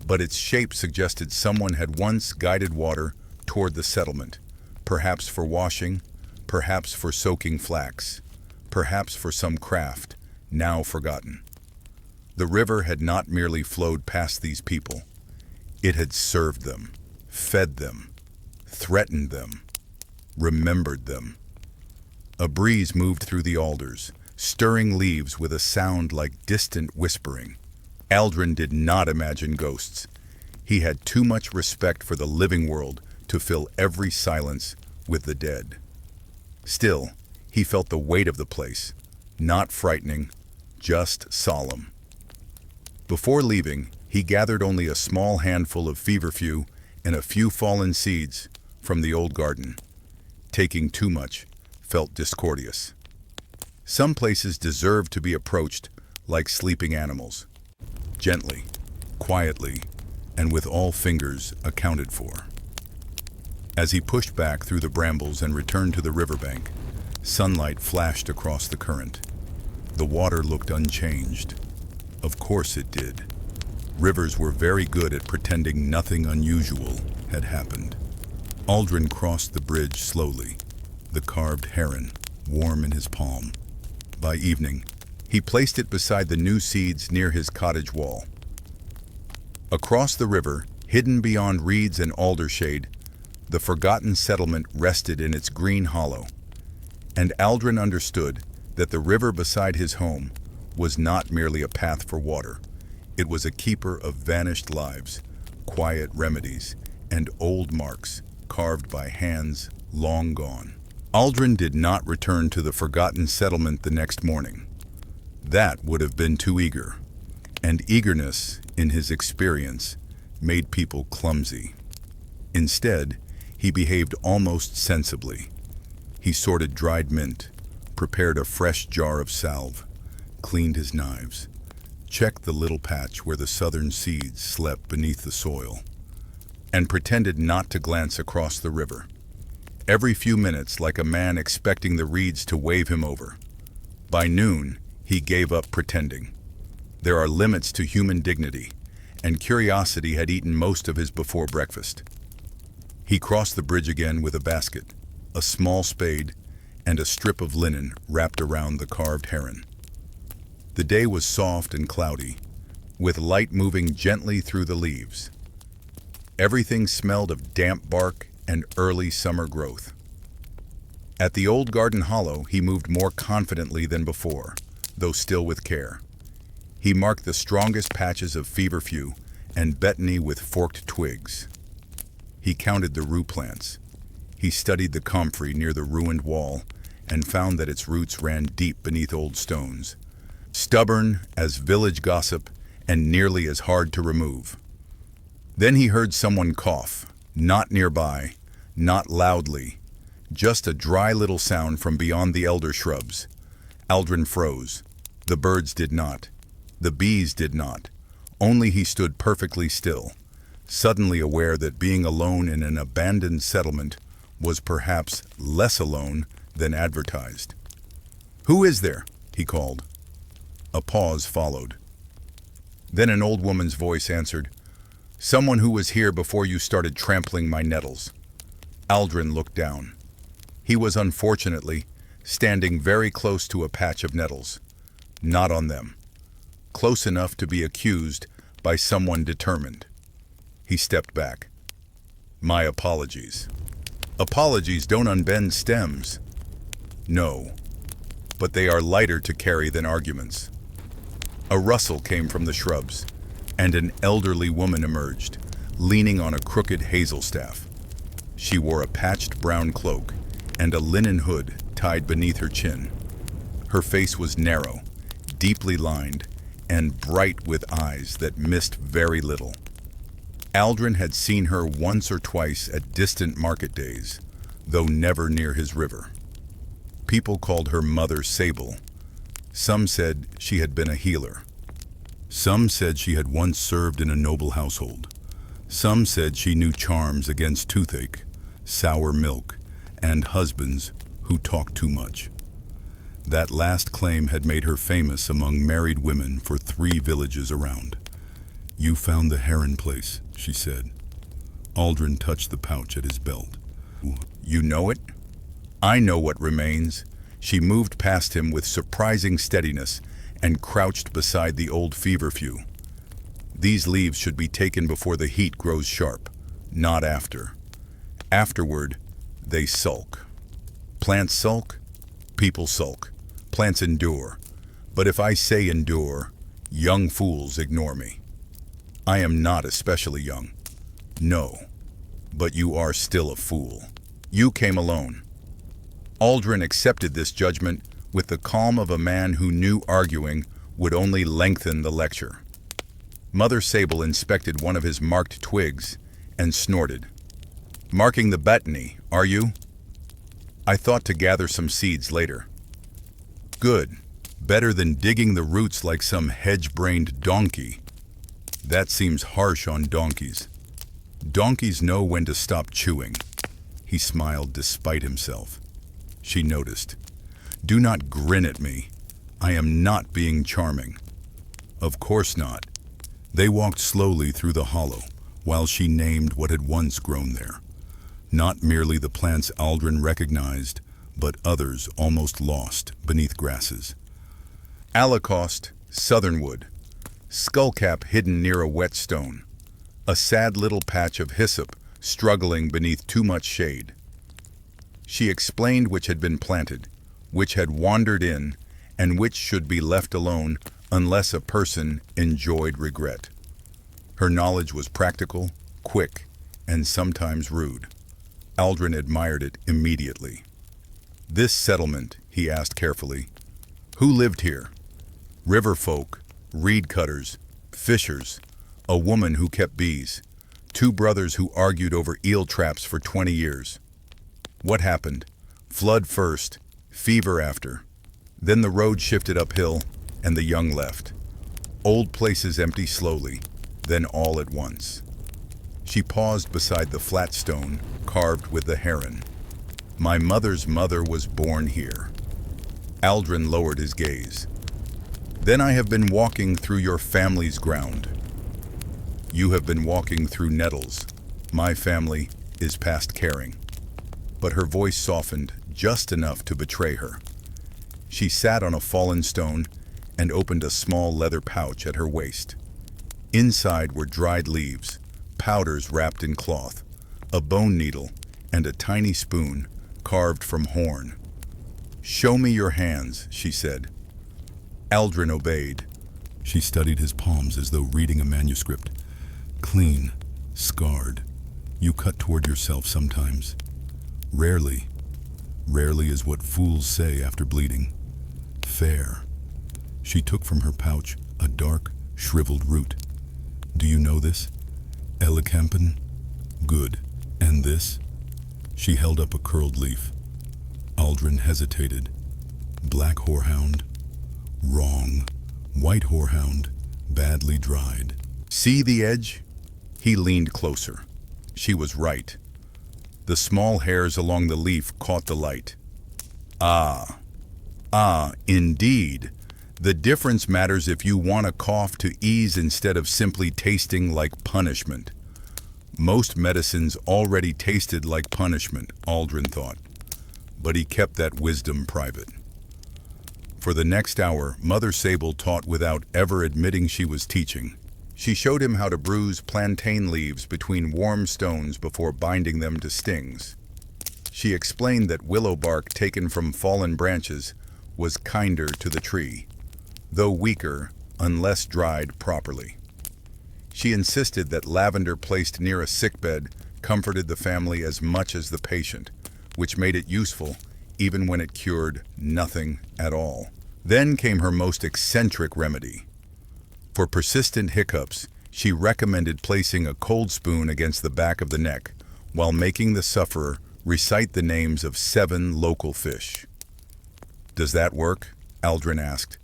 S1: but its shape suggested someone had once guided water toward the settlement, perhaps for washing, perhaps for soaking flax, perhaps for some craft now forgotten. The river had not merely flowed past these people. It had served them, fed them, threatened them, remembered them. A breeze moved through the alders, stirring leaves with a sound like distant whispering. Aldrin did not imagine ghosts. He had too much respect for the living world to fill every silence with the dead. Still, he felt the weight of the place, Not frightening, just solemn. Before leaving, he gathered only a small handful of feverfew and a few fallen seeds from the old garden. Taking too much felt discourteous. Some places deserve to be approached like sleeping animals, gently, quietly, and with all fingers accounted for. As he pushed back through the brambles and returned to the riverbank, sunlight flashed across the current. The water looked unchanged. Of course it did. Rivers were very good at pretending nothing unusual had happened. Aldrin crossed the bridge slowly, the carved heron warm in his palm. By evening, he placed it beside the new seeds near his cottage wall. Across the river, hidden beyond reeds and alder shade, the forgotten settlement rested in its green hollow, and Aldrin understood that the river beside his home was not merely a path for water. It was a keeper of vanished lives, quiet remedies, and old marks carved by hands long gone. Aldrin did not return to the forgotten settlement the next morning. That would have been too eager, and eagerness, in his experience, made people clumsy. Instead, he behaved almost sensibly. He sorted dried mint, prepared a fresh jar of salve, cleaned his knives, checked the little patch where the southern seeds slept beneath the soil, and pretended not to glance across the river. Every few minutes, like a man expecting the reeds to wave him over. By noon, he gave up pretending. There are limits to human dignity, and curiosity had eaten most of his before breakfast. He crossed the bridge again with a basket, a small spade, and a strip of linen wrapped around the carved heron. The day was soft and cloudy, with light moving gently through the leaves. Everything smelled of damp bark and early summer growth. At the old garden hollow, he moved more confidently than before, though still with care. He marked the strongest patches of feverfew and betony with forked twigs. He counted the rue plants. He studied the comfrey near the ruined wall and found that its roots ran deep beneath old stones, stubborn as village gossip and nearly as hard to remove. Then he heard someone cough, not nearby, not loudly, just a dry little sound from beyond the elder shrubs. Aldrin froze. The birds did not. The bees did not. Only he stood perfectly still, suddenly aware that being alone in an abandoned settlement was perhaps less alone than advertised. "Who is there?" he called. A pause followed. Then an old woman's voice answered, "Someone who was here before you started trampling my nettles." Aldrin looked down. He was unfortunately standing very close to a patch of nettles. Not on them. Close enough to be accused by someone determined. He stepped back. "My apologies." "Apologies don't unbend stems." "No, but they are lighter to carry than arguments." A rustle came from the shrubs, and an elderly woman emerged, leaning on a crooked hazel staff. She wore a patched brown cloak and a linen hood tied beneath her chin. Her face was narrow, deeply lined, and bright with eyes that missed very little. Aldrin had seen her once or twice at distant market days, though never near his river. People called her Mother Sable. Some said she had been a healer. Some said she had once served in a noble household. Some said she knew charms against toothache, sour milk, and husbands who talked too much. That last claim had made her famous among married women for 3 villages around. "You found the heron place," she said. Aldrin touched the pouch at his belt. "You know it?" "I know what remains." She moved past him with surprising steadiness and crouched beside the old feverfew. "These leaves should be taken before the heat grows sharp, not after. Afterward, they sulk. Plants sulk, people sulk. Plants endure. But if I say endure, young fools ignore me. I am not especially young. No, but you are still a fool. You came alone." Aldrin accepted this judgment with the calm of a man who knew arguing would only lengthen the lecture. Mother Sable inspected one of his marked twigs and snorted. "Marking the botany, are you?" "I thought to gather some seeds later." "Good. Better than digging the roots like some hedge-brained donkey." "That seems harsh on donkeys." "Donkeys know when to stop chewing." He smiled despite himself. She noticed. "Do not grin at me. I am not being charming." "Of course not." They walked slowly through the hollow, while she named what had once grown there. Not merely the plants Aldrin recognized, but others almost lost beneath grasses. Alacost, southernwood, skullcap hidden near a wet stone, a sad little patch of hyssop struggling beneath too much shade. She explained which had been planted, which had wandered in, and which should be left alone unless a person enjoyed regret. Her knowledge was practical, quick, and sometimes rude. Aldrin admired it immediately. "This settlement," he asked carefully, "who lived here?" "River folk, reed cutters, fishers, a woman who kept bees, 2 brothers who argued over eel traps for 20 years. What happened? Flood first, fever after. Then the road shifted uphill, and the young left. Old places empty slowly, then all at once." She paused beside the flat stone carved with the heron. "My mother's mother was born here." Aldrin lowered his gaze. "Then I have been walking through your family's ground." "You have been walking through nettles. My family is past caring." But her voice softened just enough to betray her. She sat on a fallen stone and opened a small leather pouch at her waist. Inside were dried leaves, powders wrapped in cloth, a bone needle, and a tiny spoon carved from horn. "Show me your hands," she said. Aldrin obeyed. She studied his palms as though reading a manuscript. "Clean, scarred. You cut toward yourself sometimes. Rarely. Rarely is what fools say after bleeding. Fair." She took from her pouch a dark, shriveled root. "Do you know this? Elecampane? Good. And this?" She held up a curled leaf. Aldrin hesitated. "Black horehound? Wrong. White horehound, badly dried." "See the edge?" He leaned closer. She was right. The small hairs along the leaf caught the light. Ah, indeed. The difference matters if you want a cough to ease instead of simply tasting like punishment. Most medicines already tasted like punishment, Aldrin thought. But he kept that wisdom private. For the next hour, Mother Sable taught without ever admitting she was teaching. She showed him how to bruise plantain leaves between warm stones before binding them to stings. She explained that willow bark taken from fallen branches was kinder to the tree, though weaker unless dried properly. She insisted that lavender placed near a sickbed comforted the family as much as the patient, which made it useful even when it cured nothing at all. Then came her most eccentric remedy. For persistent hiccups, she recommended placing a cold spoon against the back of the neck while making the sufferer recite the names of 7 local fish. "Does that work?" Aldrin asked.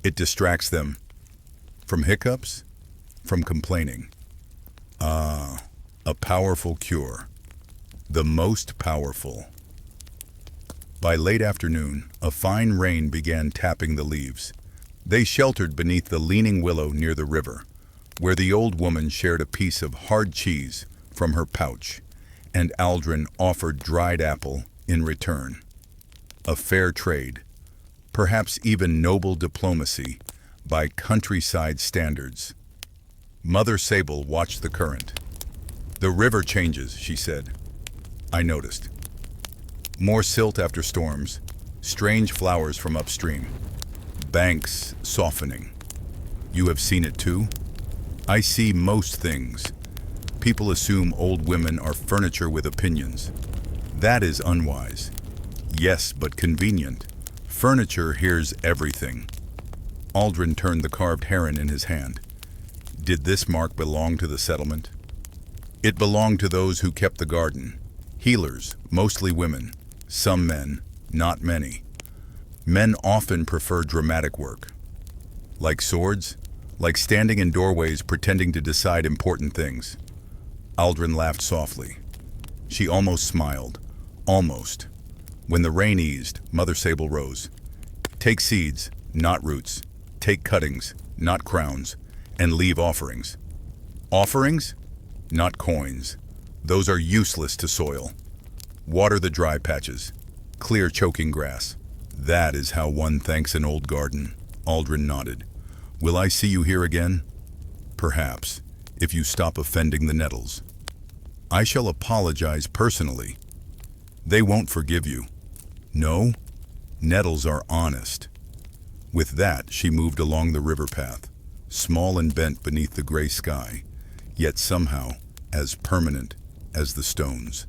S1: "It distracts them." "From hiccups?" "From complaining." "Ah, a powerful cure. The most powerful." By late afternoon, a fine rain began tapping the leaves. They sheltered beneath the leaning willow near the river, where the old woman shared a piece of hard cheese from her pouch, and Aldrin offered dried apple in return. A fair trade, perhaps even noble diplomacy by countryside standards. Mother Sable watched the current. "The river changes," she said. I noticed. More silt after storms, strange flowers from upstream, banks softening. You have seen it too? I see most things. People assume old women are furniture with opinions. That is unwise. Yes, but convenient. Furniture here's everything. Aldrin turned the carved heron in his hand. Did this mark belong to the settlement? It belonged to those who kept the garden. Healers, mostly women. Some men, not many. Men often prefer dramatic work. Like swords? Like standing in doorways pretending to decide important things. Aldrin laughed softly. She almost smiled. Almost. When the rain eased, Mother Sable rose. Take seeds, not roots. Take cuttings, not crowns. And leave offerings. Offerings? Not coins. Those are useless to soil. Water the dry patches. Clear choking grass. That is how one thanks an old garden. Aldrin nodded. Will I see you here again? Perhaps, if you stop offending the nettles. I shall apologize personally. They won't forgive you. No, nettles are honest. With that, she moved along the river path, small and bent beneath the gray sky, yet somehow as permanent as the stones.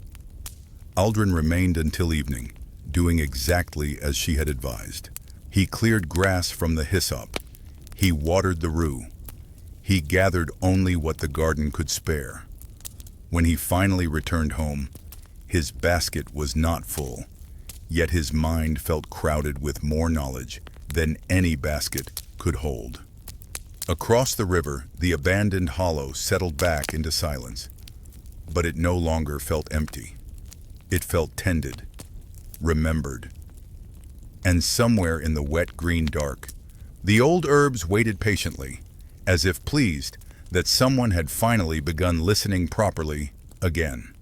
S1: Aldrin remained until evening, doing exactly as she had advised. He cleared grass from the hyssop. He watered the rue. He gathered only what the garden could spare. When he finally returned home, his basket was not full, yet his mind felt crowded with more knowledge than any basket could hold. Across the river, the abandoned hollow settled back into silence, but it no longer felt empty. It felt tended, remembered. And somewhere in the wet green dark, the old herbs waited patiently, as if pleased that someone had finally begun listening properly again.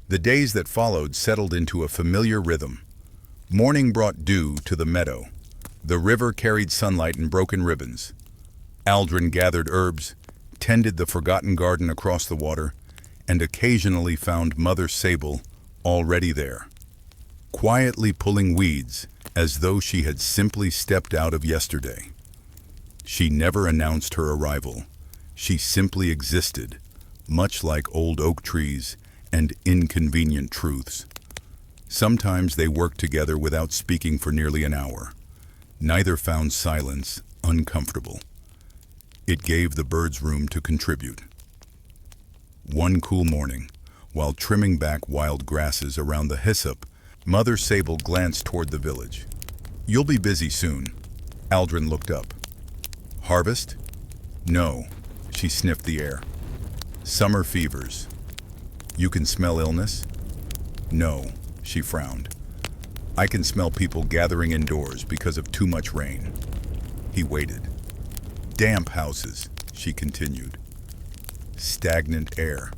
S1: The days that followed settled into a familiar rhythm. Morning brought dew to the meadow. The river carried sunlight in broken ribbons. Aldrin gathered herbs, tended the forgotten garden across the water, and occasionally found Mother Sable already there, quietly pulling weeds as though she had simply stepped out of yesterday. She never announced her arrival. She simply existed, much like old oak trees and inconvenient truths. Sometimes they worked together without speaking for nearly an hour. Neither found silence uncomfortable. It gave the birds room to contribute. One cool morning, while trimming back wild grasses around the hyssop, Mother Sable glanced toward the village. You'll be busy soon. Aldrin looked up. Harvest? No. She sniffed the air. Summer fevers. You can smell illness? No. She frowned. I can smell people gathering indoors because of too much rain. He waited. Damp houses, she continued. Stagnant air.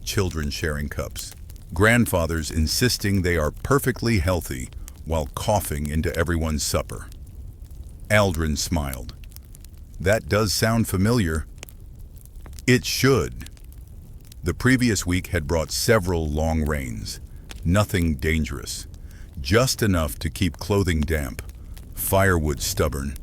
S1: Children sharing cups. Grandfathers insisting they are perfectly healthy while coughing into everyone's supper. Aldrin smiled. That does sound familiar. It should. The previous week had brought several long rains. Nothing dangerous. Just enough to keep clothing damp, firewood stubborn,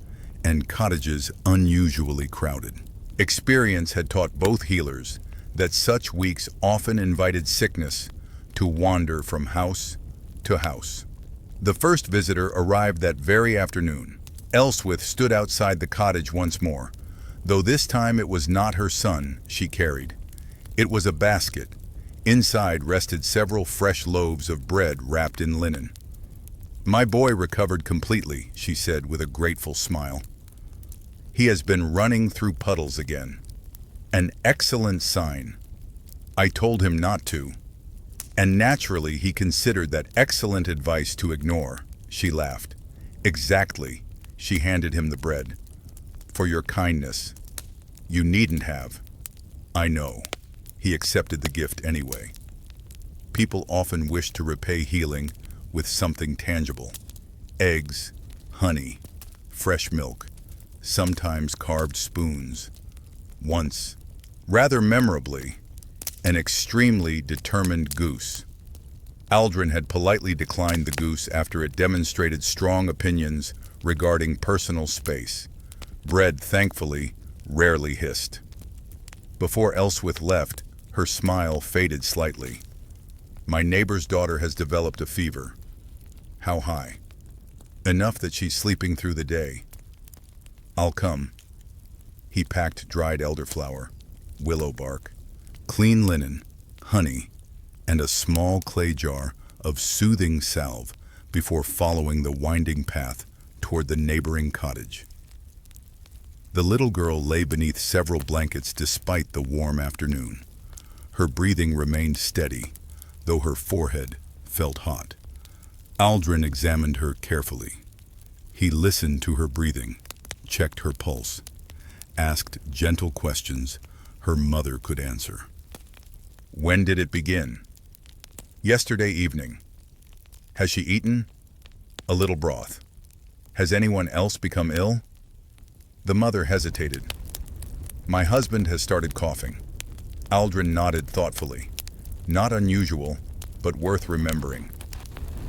S1: and cottages unusually crowded. Experience had taught both healers that such weeks often invited sickness to wander from house to house. The first visitor arrived that very afternoon. Elswith stood outside the cottage once more, though this time it was not her son she carried. It was a basket. Inside rested several fresh loaves of bread wrapped in linen. My boy recovered completely, she said with a grateful smile. He has been running through puddles again. An excellent sign. I told him not to. And naturally he considered that excellent advice to ignore. She laughed. Exactly. She handed him the bread. For your kindness. You needn't have. I know. He accepted the gift anyway. People often wish to repay healing with something tangible. Eggs, honey, fresh milk, sometimes carved spoons. Once, rather memorably, an extremely determined goose. Aldrin had politely declined the goose after it demonstrated strong opinions regarding personal space. Bread, thankfully, rarely hissed. Before Elswith left, her smile faded slightly. My neighbor's daughter has developed a fever. How high? Enough that she's sleeping through the day. I'll come. He packed dried elderflower, willow bark, clean linen, honey, and a small clay jar of soothing salve before following the winding path toward the neighboring cottage. The little girl lay beneath several blankets despite the warm afternoon. Her breathing remained steady, though her forehead felt hot. Aldrin examined her carefully. He listened to her breathing, checked her pulse, asked gentle questions her mother could answer. When did it begin? Yesterday evening. Has she eaten? A little broth. Has anyone else become ill? The mother hesitated. My husband has started coughing. Aldrin nodded thoughtfully. Not unusual, but worth remembering.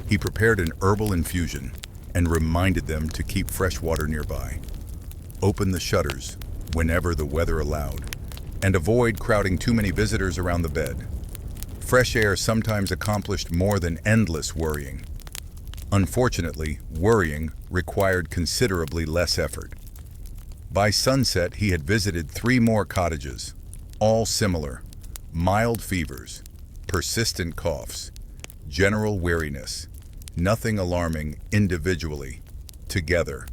S1: He prepared an herbal infusion and reminded them to keep fresh water nearby. Open the shutters whenever the weather allowed, and avoid crowding too many visitors around the bed. Fresh air sometimes accomplished more than endless worrying. Unfortunately, worrying required considerably less effort. By sunset, he had visited 3 more cottages, all similar: mild fevers, persistent coughs, general weariness. Nothing alarming individually. Together,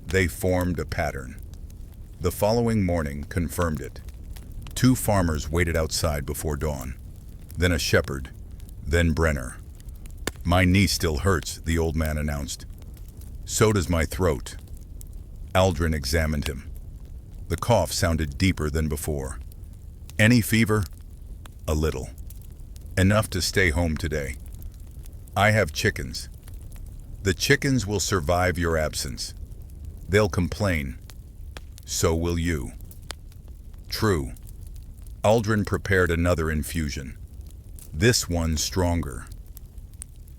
S1: they formed a pattern. The following morning confirmed it. 2 farmers waited outside before dawn, then a shepherd, then Brenner. My knee still hurts, the old man announced. So does my throat. Aldrin examined him. The cough sounded deeper than before. Any fever? A little. Enough to stay home today. I have chickens. The chickens will survive your absence. They'll complain. So will you. True. Aldrin prepared another infusion. This one stronger.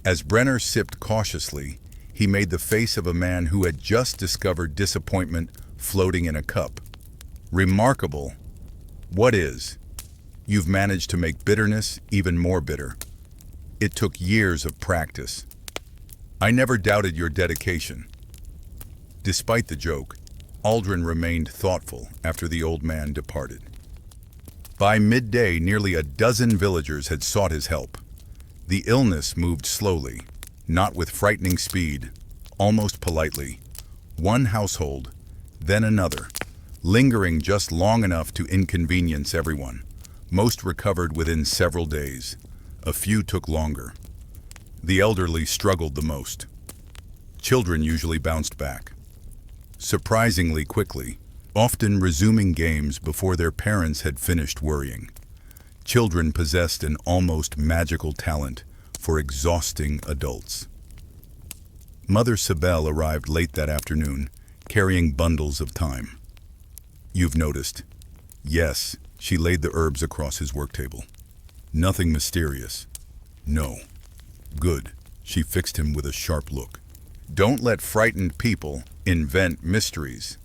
S1: As Brenner sipped cautiously, he made the face of a man who had just discovered disappointment floating in a cup. Remarkable. What is? You've managed to make bitterness even more bitter. It took years of practice. I never doubted your dedication. Despite the joke, Aldrin remained thoughtful after the old man departed. By midday, nearly a dozen villagers had sought his help. The illness moved slowly, not with frightening speed, almost politely. One household, then another, lingering just long enough to inconvenience everyone. Most recovered within several days. A few took longer. The elderly struggled the most. Children usually bounced back, surprisingly quickly, often resuming games before their parents had finished worrying. Children possessed an almost magical talent for exhausting adults. Mother Sibel arrived late that afternoon, carrying bundles of thyme. You've noticed. Yes, she laid the herbs across his work table. Nothing mysterious. No. Good. She fixed him with a sharp look. Don't let frightened people invent mysteries.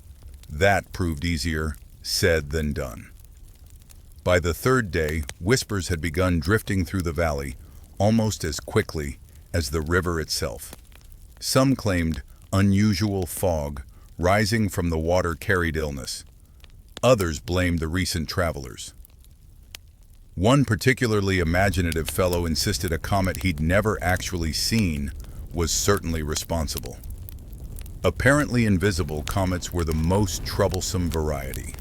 S1: That proved easier said than done. By the 3rd day, whispers had begun drifting through the valley almost as quickly as the river itself. Some claimed unusual fog rising from the water carried illness. Others blamed the recent travelers. One particularly imaginative fellow insisted a comet he'd never actually seen was certainly responsible. Apparently invisible comets were the most troublesome variety.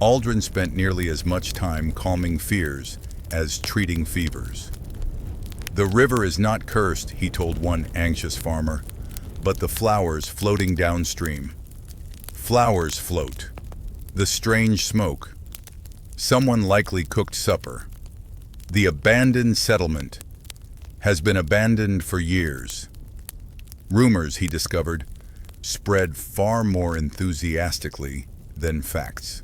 S1: Aldrin spent nearly as much time calming fears as treating fevers. The river is not cursed, he told one anxious farmer, but the flowers floating downstream. Flowers float. The strange smoke. Someone likely cooked supper. The abandoned settlement has been abandoned for years. Rumors, he discovered, spread far more enthusiastically than facts.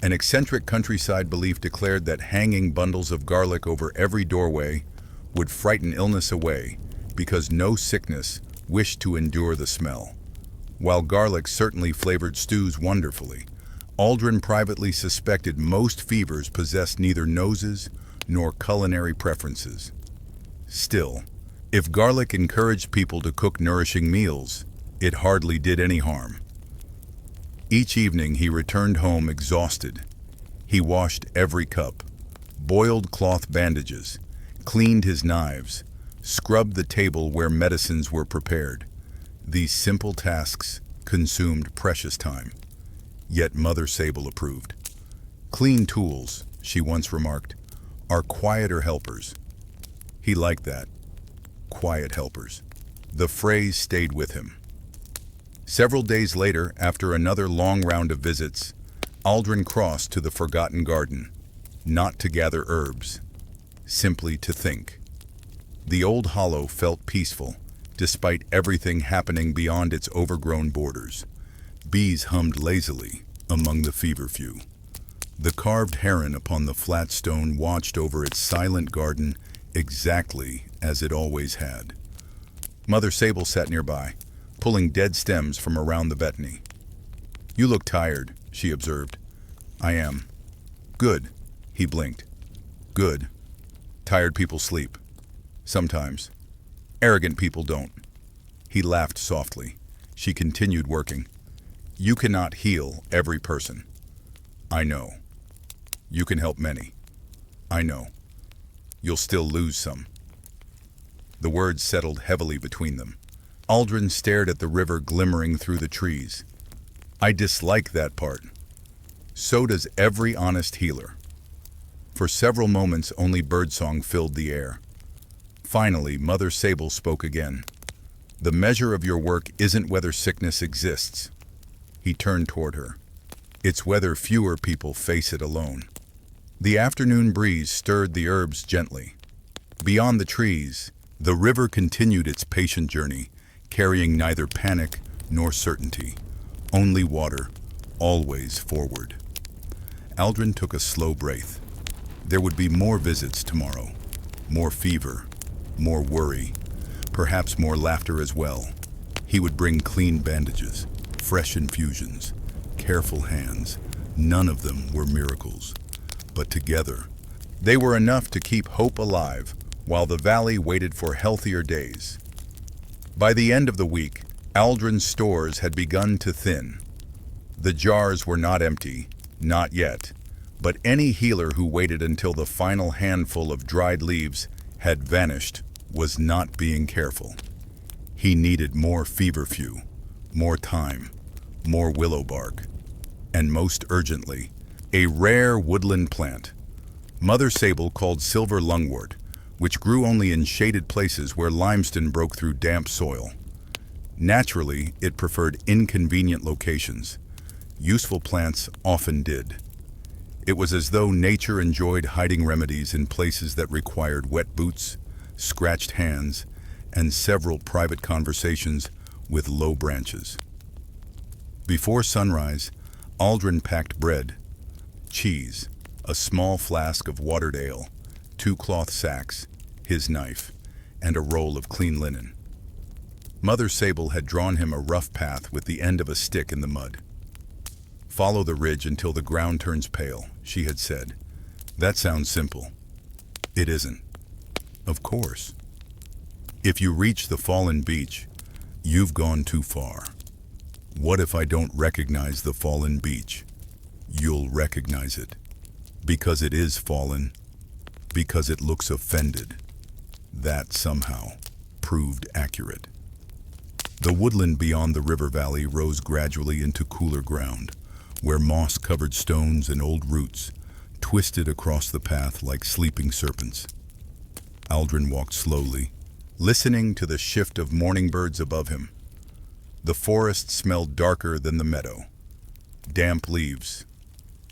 S1: An eccentric countryside belief declared that hanging bundles of garlic over every doorway would frighten illness away because no sickness wished to endure the smell. While garlic certainly flavored stews wonderfully, Aldrin privately suspected most fevers possessed neither noses nor culinary preferences. Still, If garlic encouraged people to cook nourishing meals, it hardly did any harm. Each evening he returned home exhausted. He washed every cup, boiled cloth bandages, cleaned his knives, scrubbed the table where medicines were prepared. These simple tasks consumed precious time. Yet Mother Sable approved. "Clean tools," she once remarked, "are quieter helpers." He liked that. Quiet helpers. The phrase stayed with him. Several days later, after another long round of visits, Aldrin crossed to the forgotten garden, not to gather herbs, simply to think. The old hollow felt peaceful, despite everything happening beyond its overgrown borders. Bees hummed lazily among the feverfew. The carved heron upon the flat stone watched over its silent garden exactly as it always had. Mother Sable sat nearby, pulling dead stems from around the betony. "You look tired," she observed. "I am." "Good," he blinked. "Good. Tired people sleep. Sometimes. Arrogant people don't." He laughed softly. She continued working. "You cannot heal every person." "I know." "You can help many." "I know." "You'll still lose some." The words settled heavily between them. Aldrin stared at the river glimmering through the trees. "I dislike that part." So does every honest healer. For several moments only birdsong filled the air. Finally, Mother Sable spoke again. "The measure of your work isn't whether sickness exists." He turned toward her. "It's whether fewer people face it alone." The afternoon breeze stirred the herbs gently. Beyond the trees, the river continued its patient journey, carrying neither panic nor certainty, only water, always forward. Aldrin took a slow breath. There would be more visits tomorrow, more fever, more worry, perhaps more laughter as well. He would bring clean bandages, fresh infusions, careful hands. None of them were miracles, but together, they were enough to keep hope alive while the valley waited for healthier days. By the end of the week, Aldrin's stores had begun to thin. The jars were not empty, not yet, but any healer who waited until the final handful of dried leaves had vanished was not being careful. He needed more feverfew, more time, more willow bark, and most urgently, a rare woodland plant. Mother Sable called silver lungwort, which grew only in shaded places where limestone broke through damp soil. Naturally, it preferred inconvenient locations. Useful plants often did. It was as though nature enjoyed hiding remedies in places that required wet boots, scratched hands, and several private conversations with low branches. Before sunrise, Aldrin packed bread, cheese, a small flask of watered ale, 2 cloth sacks, his knife, and a roll of clean linen. Mother Sable had drawn him a rough path with the end of a stick in the mud. "Follow the ridge until the ground turns pale," she had said. "That sounds simple." It isn't. Of course. If you reach the fallen beach, you've gone too far. What if I don't recognize the fallen beach? You'll recognize it. Because it is fallen. Because it looks offended. That somehow proved accurate. The woodland beyond the river valley rose gradually into cooler ground, where moss-covered stones and old roots twisted across the path like sleeping serpents. Aldrin walked slowly, listening to the shift of morning birds above him. The forest smelled darker than the meadow. Damp leaves,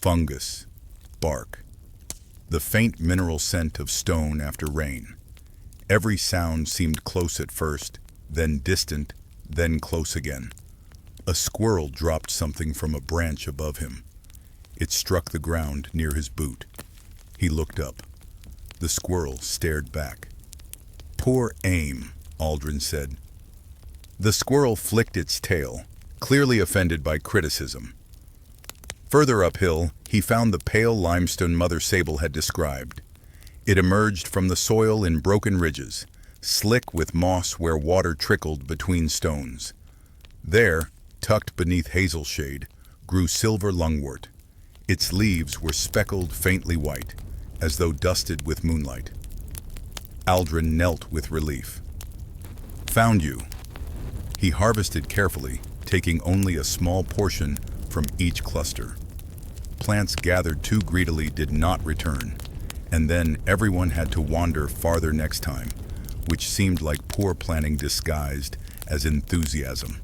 S1: fungus, bark. The faint mineral scent of stone after rain. Every sound seemed close at first, then distant, then close again. A squirrel dropped something from a branch above him. It struck the ground near his boot. He looked up. The squirrel stared back. "Poor aim," Aldrin said. The squirrel flicked its tail, clearly offended by criticism. Further uphill, he found the pale limestone Mother Sable had described. It emerged from the soil in broken ridges, slick with moss where water trickled between stones. There, tucked beneath hazel shade, grew silver lungwort. Its leaves were speckled faintly white, as though dusted with moonlight. Aldrin knelt with relief. "Found you." He harvested carefully, taking only a small portion from each cluster. Plants gathered too greedily did not return, and then everyone had to wander farther next time, which seemed like poor planning disguised as enthusiasm.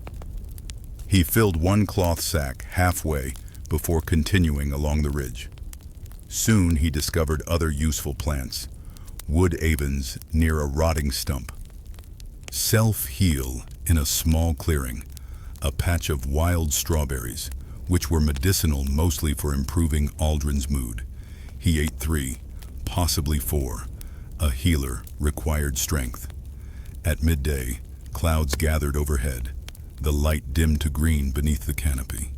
S1: He filled one cloth sack halfway before continuing along the ridge. Soon he discovered other useful plants, wood avens near a rotting stump. Self-heal in a small clearing, a patch of wild strawberries, which were medicinal mostly for improving Aldrin's mood. He ate 3, possibly 4. A healer required strength. At midday, clouds gathered overhead, the light dimmed to green beneath the canopy.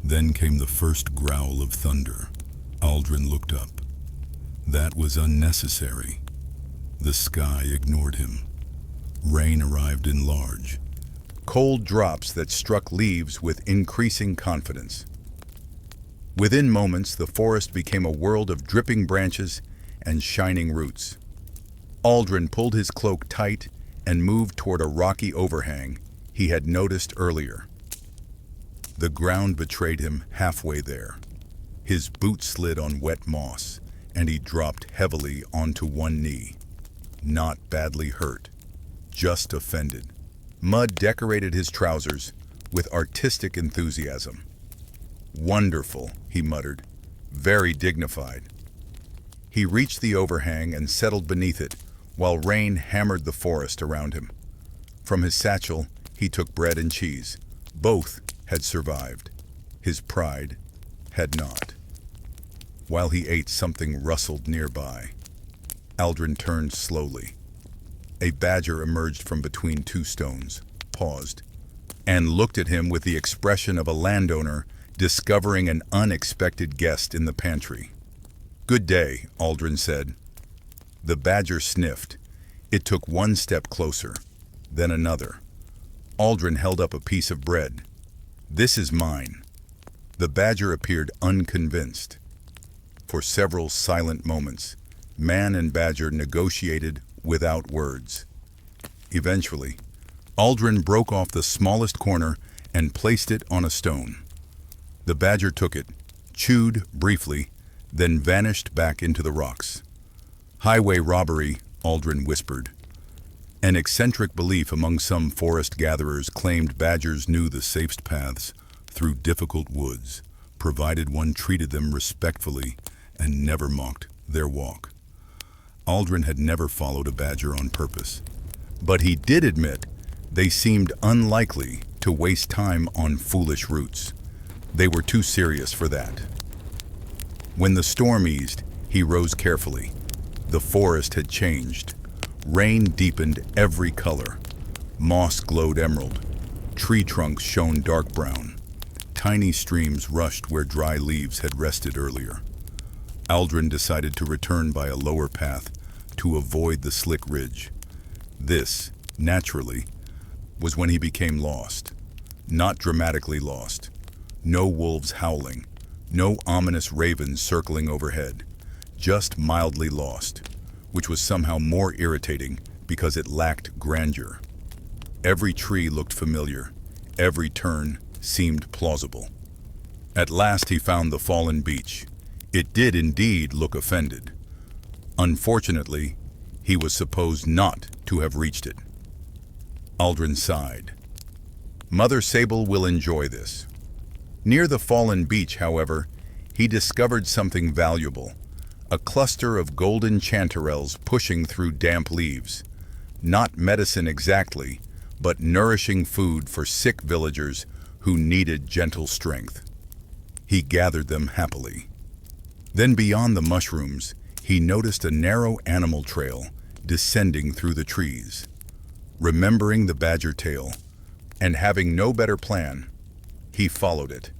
S1: Then came the first growl of thunder. Aldrin looked up. That was unnecessary. The sky ignored him. Rain arrived in large, cold drops that struck leaves with increasing confidence. Within moments, the forest became a world of dripping branches and shining roots. Aldrin pulled his cloak tight and moved toward a rocky overhang he had noticed earlier. The ground betrayed him halfway there. His boot slid on wet moss, and he dropped heavily onto one knee. Not badly hurt, just offended. Mud decorated his trousers with artistic enthusiasm. "Wonderful," he muttered, "very dignified." He reached the overhang and settled beneath it, while rain hammered the forest around him. From his satchel, he took bread and cheese. Both had survived. His pride had not. While he ate, something rustled nearby. Aldrin turned slowly. A badger emerged from between 2 stones, paused, and looked at him with the expression of a landowner discovering an unexpected guest in the pantry. "Good day," Aldrin said. The badger sniffed. It took one step closer, then another. Aldrin held up a piece of bread. "This is mine." The badger appeared unconvinced. For several silent moments, man and badger negotiated without words. Eventually, Aldrin broke off the smallest corner and placed it on a stone. The badger took it, chewed briefly, then vanished back into the rocks. "Highway robbery," Aldrin whispered. An eccentric belief among some forest gatherers claimed badgers knew the safest paths through difficult woods, provided one treated them respectfully and never mocked their walk. Aldrin had never followed a badger on purpose, but he did admit they seemed unlikely to waste time on foolish routes. They were too serious for that. When the storm eased, he rose carefully. The forest had changed. Rain deepened every color. Moss glowed emerald. Tree trunks shone dark brown. Tiny streams rushed where dry leaves had rested earlier. Aldrin decided to return by a lower path to avoid the slick ridge. This, naturally, was when he became lost. Not dramatically lost. No wolves howling. No ominous ravens circling overhead. Just mildly lost, which was somehow more irritating because it lacked grandeur. Every tree looked familiar. Every turn seemed plausible. At last he found the fallen beach. It did indeed look offended. Unfortunately, he was supposed not to have reached it. Aldrin sighed. Mother Sable will enjoy this. Near the fallen beach, however, he discovered something valuable. A cluster of golden chanterelles pushing through damp leaves. Not medicine exactly, but nourishing food for sick villagers who needed gentle strength. He gathered them happily. Then beyond the mushrooms, he noticed a narrow animal trail descending through the trees. Remembering the badger tale, and having no better plan, he followed it.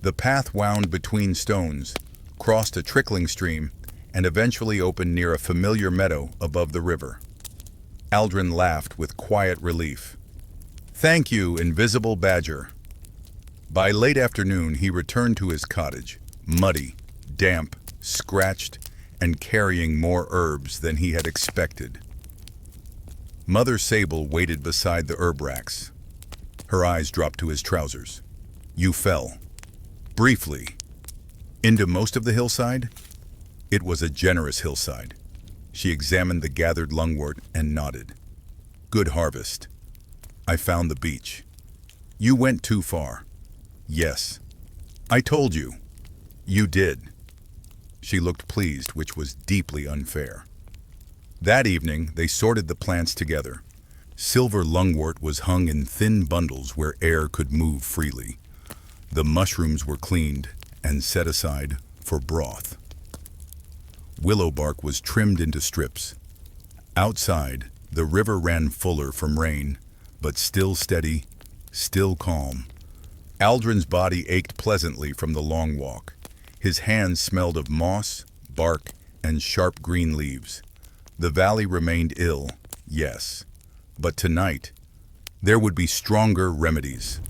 S1: The path wound between stones, crossed a trickling stream, and eventually opened near a familiar meadow above the river. Aldrin laughed with quiet relief. "Thank you, invisible badger." By late afternoon, he returned to his cottage, muddy, damp, scratched, and carrying more herbs than he had expected. Mother Sable waited beside the herb racks. Her eyes dropped to his trousers. "You fell. Briefly. Into most of the hillside?" It was a generous hillside. She examined the gathered lungwort and nodded. "Good harvest. I found the beach." "You went too far." "Yes. I told you." "You did." She looked pleased, which was deeply unfair. That evening, they sorted the plants together. Silver lungwort was hung in thin bundles where air could move freely. The mushrooms were cleaned and set aside for broth. Willow bark was trimmed into strips. Outside, the river ran fuller from rain, but still steady, still calm. Aldrin's body ached pleasantly from the long walk. His hands smelled of moss, bark, and sharp green leaves. The valley remained ill, yes, but tonight there would be stronger remedies.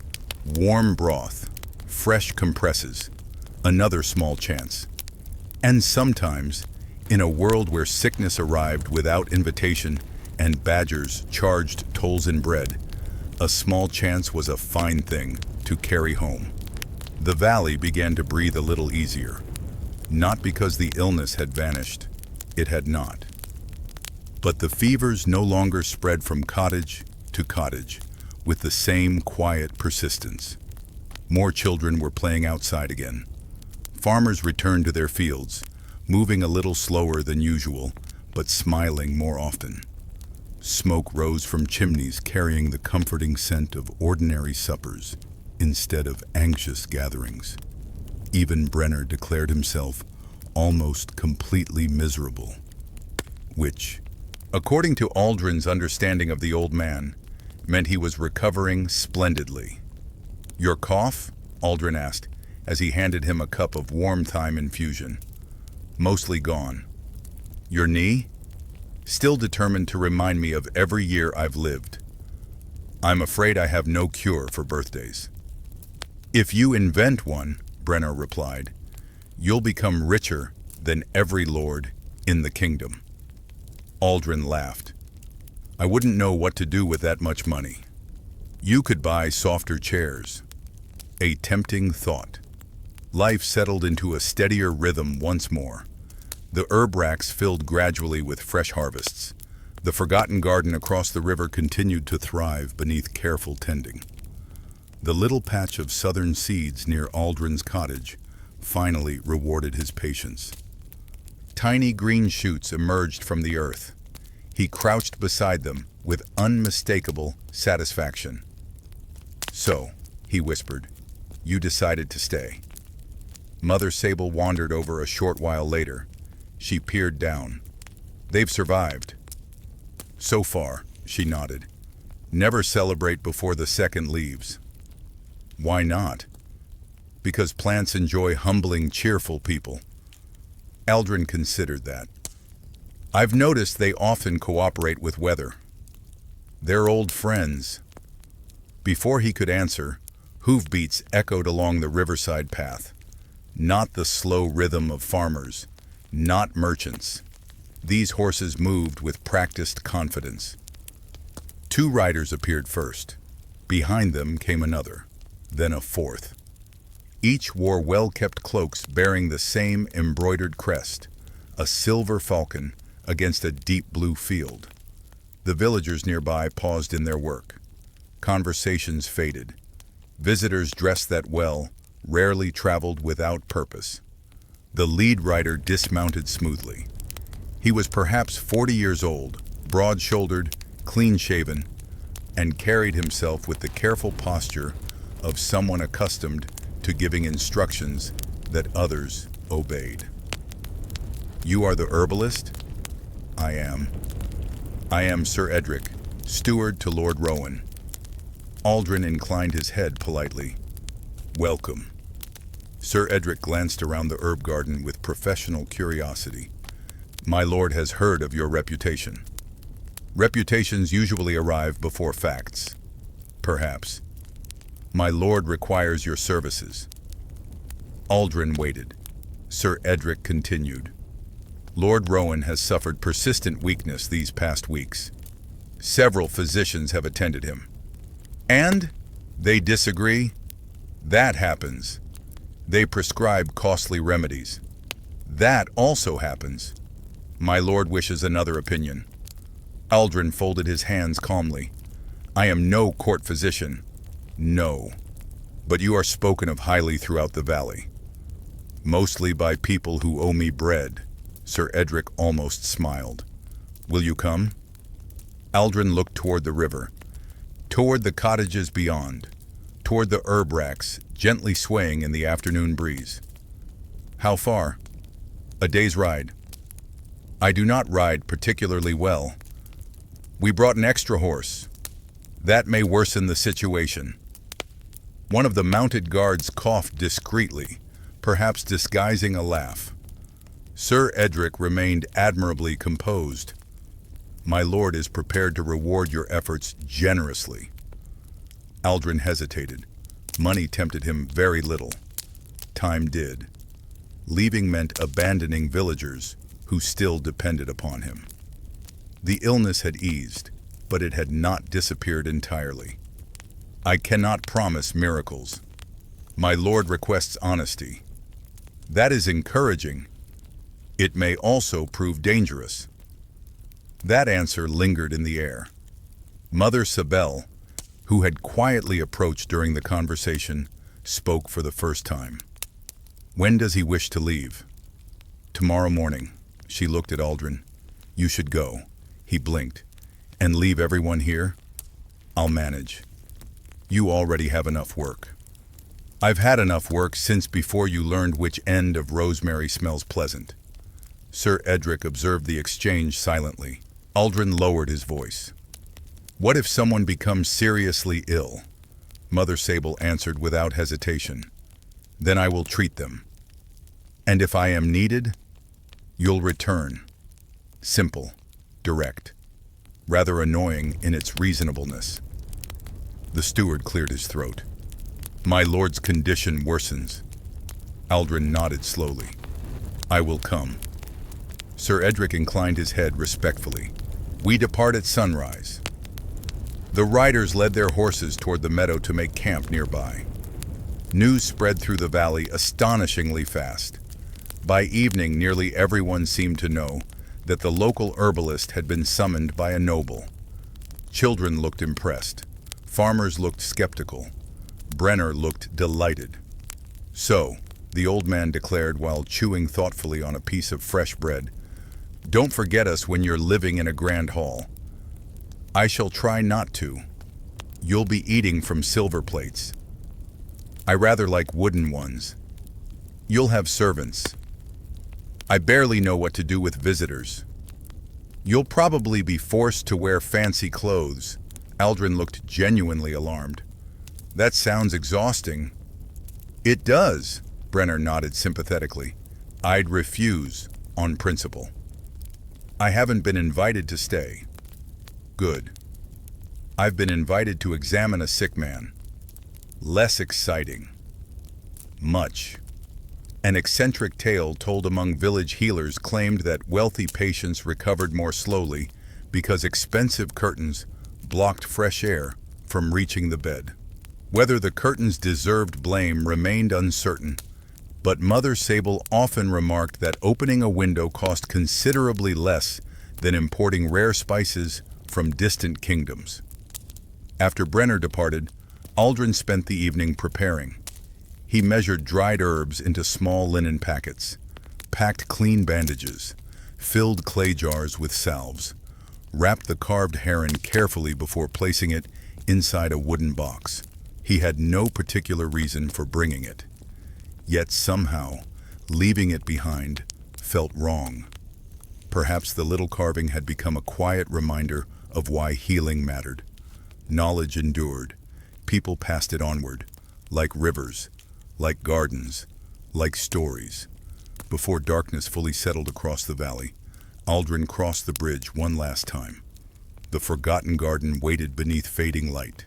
S1: Warm broth, fresh compresses, another small chance. And sometimes, in a world where sickness arrived without invitation and badgers charged tolls in bread, a small chance was a fine thing to carry home. The valley began to breathe a little easier. Not because the illness had vanished, it had not. But the fevers no longer spread from cottage to cottage with the same quiet persistence. More children were playing outside again. Farmers returned to their fields, moving a little slower than usual, but smiling more often. Smoke rose from chimneys carrying the comforting scent of ordinary suppers instead of anxious gatherings. Even Brenner declared himself almost completely miserable, which, according to Aldrin's understanding of the old man, meant he was recovering splendidly. "Your cough?" Aldrin asked, as he handed him a cup of warm thyme infusion. "Mostly gone." "Your knee?" "Still determined to remind me of every year I've lived. I'm afraid I have no cure for birthdays." "If you invent one," Brenner replied, "you'll become richer than every lord in the kingdom." Aldrin laughed. "I wouldn't know what to do with that much money." "You could buy softer chairs." A tempting thought. Life settled into a steadier rhythm once more. The herb racks filled gradually with fresh harvests. The forgotten garden across the river continued to thrive beneath careful tending. The little patch of southern seeds near Aldrin's cottage finally rewarded his patience. Tiny green shoots emerged from the earth. He crouched beside them with unmistakable satisfaction. "So," he whispered, "you decided to stay." Mother Sable wandered over a short while later. She peered down. "They've survived." "So far," she nodded. "Never celebrate before the second leaves." "Why not?" "Because plants enjoy humbling, cheerful people." Aldrin considered that. "I've noticed they often cooperate with weather. They're old friends." Before he could answer, hoofbeats echoed along the riverside path. Not the slow rhythm of farmers, not merchants. These horses moved with practiced confidence. Two riders appeared first. Behind them came another, then a fourth. Each wore well-kept cloaks bearing the same embroidered crest, a silver falcon against a deep blue field. The villagers nearby paused in their work. Conversations faded. Visitors dressed that well rarely traveled without purpose. The lead rider dismounted smoothly. He was perhaps 40 years old, broad-shouldered, clean-shaven, and carried himself with the careful posture of someone accustomed to giving instructions that others obeyed. "You are the herbalist?" "I am." "I am Sir Edric, steward to Lord Rowan." Aldrin inclined his head politely. "Welcome." Sir Edric glanced around the herb garden with professional curiosity. My lord has heard of your reputation. Reputations usually arrive before facts. Perhaps. My lord requires your services. Aldrin waited. Sir Edric continued. Lord Rowan has suffered persistent weakness these past weeks. Several physicians have attended him. And they disagree. That happens. They prescribe costly remedies. That also happens. My lord wishes another opinion. Aldrin folded his hands calmly. I am no court physician. No. But you are spoken of highly throughout the valley. Mostly by people who owe me bread. Sir Edric almost smiled. Will you come? Aldrin looked toward the river, toward the cottages beyond, toward the herb racks gently swaying in the afternoon breeze. How far? A day's ride. I do not ride particularly well. We brought an extra horse. That may worsen the situation. One of the mounted guards coughed discreetly, perhaps disguising a laugh. Sir Edric remained admirably composed. My lord is prepared to reward your efforts generously. Aldrin hesitated. Money tempted him very little. Time did. Leaving meant abandoning villagers who still depended upon him. The illness had eased, but it had not disappeared entirely. I cannot promise miracles. My lord requests honesty. That is encouraging. It may also prove dangerous. That answer lingered in the air. Mother Sabelle, who had quietly approached during the conversation, spoke for the first time. When does he wish to leave? Tomorrow morning. She looked at Aldrin. You should go. He blinked. And leave everyone here? I'll manage. You already have enough work. I've had enough work since before you learned which end of rosemary smells pleasant. Sir Edric observed the exchange silently. Aldrin lowered his voice. What if someone becomes seriously ill? Mother Sable answered without hesitation. Then I will treat them. And if I am needed, you'll return. Simple, direct, rather annoying in its reasonableness. The steward cleared his throat. My lord's condition worsens. Aldrin nodded slowly. I will come. Sir Edric inclined his head respectfully. We depart at sunrise. The riders led their horses toward the meadow to make camp nearby. News spread through the valley astonishingly fast. By evening, nearly everyone seemed to know that the local herbalist had been summoned by a noble. Children looked impressed. Farmers looked skeptical. Brenner looked delighted. So, the old man declared while chewing thoughtfully on a piece of fresh bread, don't forget us when you're living in a grand hall. I shall try not to. You'll be eating from silver plates. I rather like wooden ones. You'll have servants. I barely know what to do with visitors. You'll probably be forced to wear fancy clothes. Aldrin looked genuinely alarmed. That sounds exhausting. It does, Brenner nodded sympathetically. I'd refuse, on principle. I haven't been invited to stay. Good. I've been invited to examine a sick man. Less exciting. Much. An eccentric tale told among village healers claimed that wealthy patients recovered more slowly because expensive curtains blocked fresh air from reaching the bed. Whether the curtains deserved blame remained uncertain, but Mother Sable often remarked that opening a window cost considerably less than importing rare spices from distant kingdoms. After Brenner departed, Aldrin spent the evening preparing. He measured dried herbs into small linen packets, packed clean bandages, filled clay jars with salves, wrapped the carved heron carefully before placing it inside a wooden box. He had no particular reason for bringing it. Yet somehow, leaving it behind felt wrong. Perhaps the little carving had become a quiet reminder of why healing mattered. Knowledge endured. People passed it onward, like rivers, like gardens, like stories. Before darkness fully settled across the valley, Aldrin crossed the bridge one last time. The forgotten garden waited beneath fading light.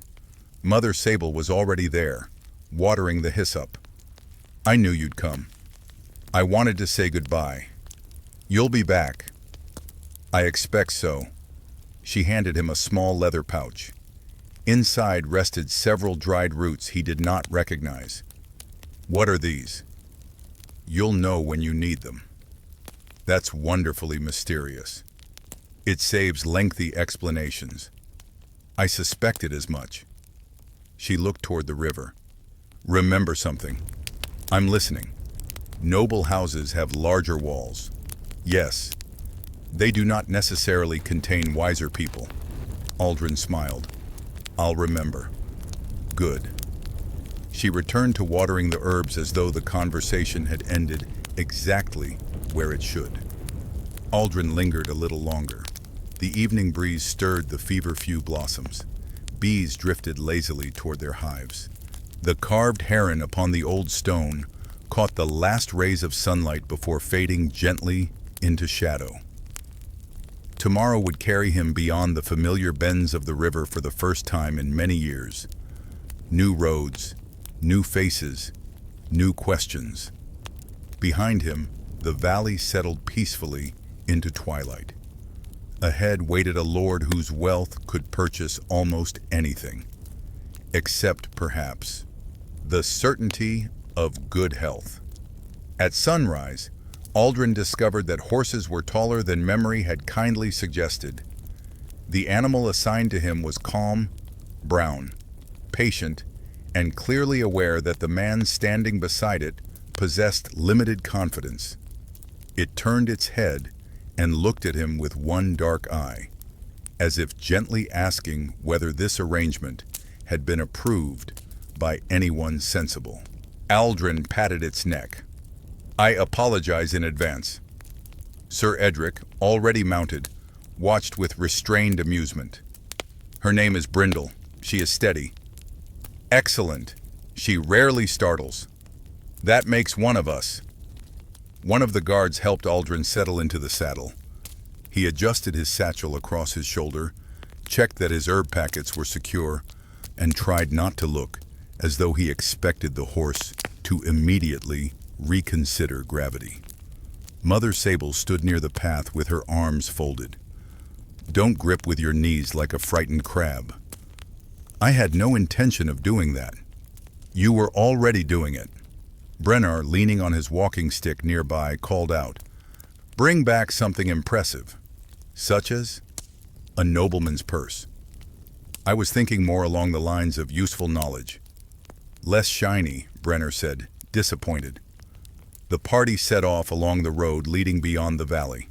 S1: Mother Sable was already there, watering the hyssop. I knew you'd come. I wanted to say goodbye. You'll be back. I expect so. She handed him a small leather pouch. Inside rested several dried roots he did not recognize. What are these? You'll know when you need them. That's wonderfully mysterious. It saves lengthy explanations. I suspected as much. She looked toward the river. Remember something. I'm listening. Noble houses have larger walls. Yes, they do not necessarily contain wiser people. Aldrin smiled. I'll remember. Good. She returned to watering the herbs as though the conversation had ended exactly where it should. Aldrin lingered a little longer. The evening breeze stirred the fever-few blossoms. Bees drifted lazily toward their hives. The carved heron upon the old stone caught the last rays of sunlight before fading gently into shadow. Tomorrow would carry him beyond the familiar bends of the river for the first time in many years. New roads, new faces, new questions. Behind him, the valley settled peacefully into twilight. Ahead waited a lord whose wealth could purchase almost anything, except, perhaps, the certainty of good health. At sunrise, Aldrin discovered that horses were taller than memory had kindly suggested. The animal assigned to him was calm, brown, patient, and clearly aware that the man standing beside it possessed limited confidence. It turned its head and looked at him with one dark eye, as if gently asking whether this arrangement had been approved by anyone sensible. Aldrin patted its neck. I apologize in advance. Sir Edric, already mounted, watched with restrained amusement. Her name is Brindle. She is steady. Excellent. She rarely startles. That makes one of us. One of the guards helped Aldrin settle into the saddle. He adjusted his satchel across his shoulder, checked that his herb packets were secure, and tried not to look as though he expected the horse to immediately reconsider gravity. Mother Sable stood near the path with her arms folded. Don't grip with your knees like a frightened crab. I had no intention of doing that. You were already doing it. Brennar, leaning on his walking stick nearby, called out, Bring back something impressive, such as a nobleman's purse. I was thinking more along the lines of useful knowledge. Less shiny, Brennar said, disappointed. The party set off along the road leading beyond the valley.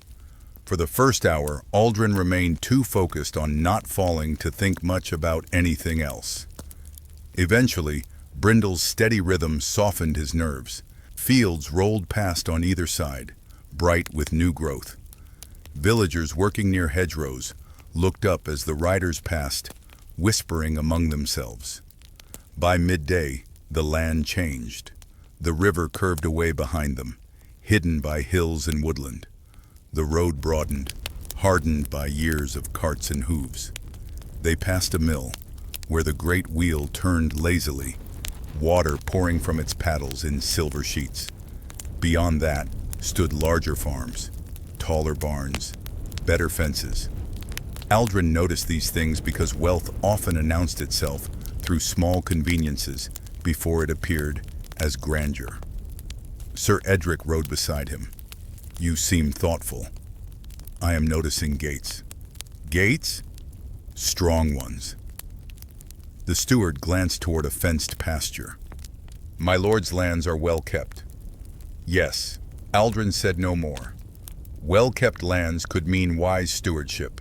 S1: For the first hour, Aldrin remained too focused on not falling to think much about anything else. Eventually, Brindle's steady rhythm softened his nerves. Fields rolled past on either side, bright with new growth. Villagers working near hedgerows looked up as the riders passed, whispering among themselves. By midday, the land changed. The river curved away behind them, hidden by hills and woodland. The road broadened, hardened by years of carts and hooves. They passed a mill, where the great wheel turned lazily, water pouring from its paddles in silver sheets. Beyond that stood larger farms, taller barns, better fences. Aldrin noticed these things because wealth often announced itself through small conveniences before it appeared as grandeur. Sir Edric rode beside him. You seem thoughtful. I am noticing gates. Gates? Strong ones. The steward glanced toward a fenced pasture. My lord's lands are well kept. Yes, Aldrin said no more. Well-kept lands could mean wise stewardship.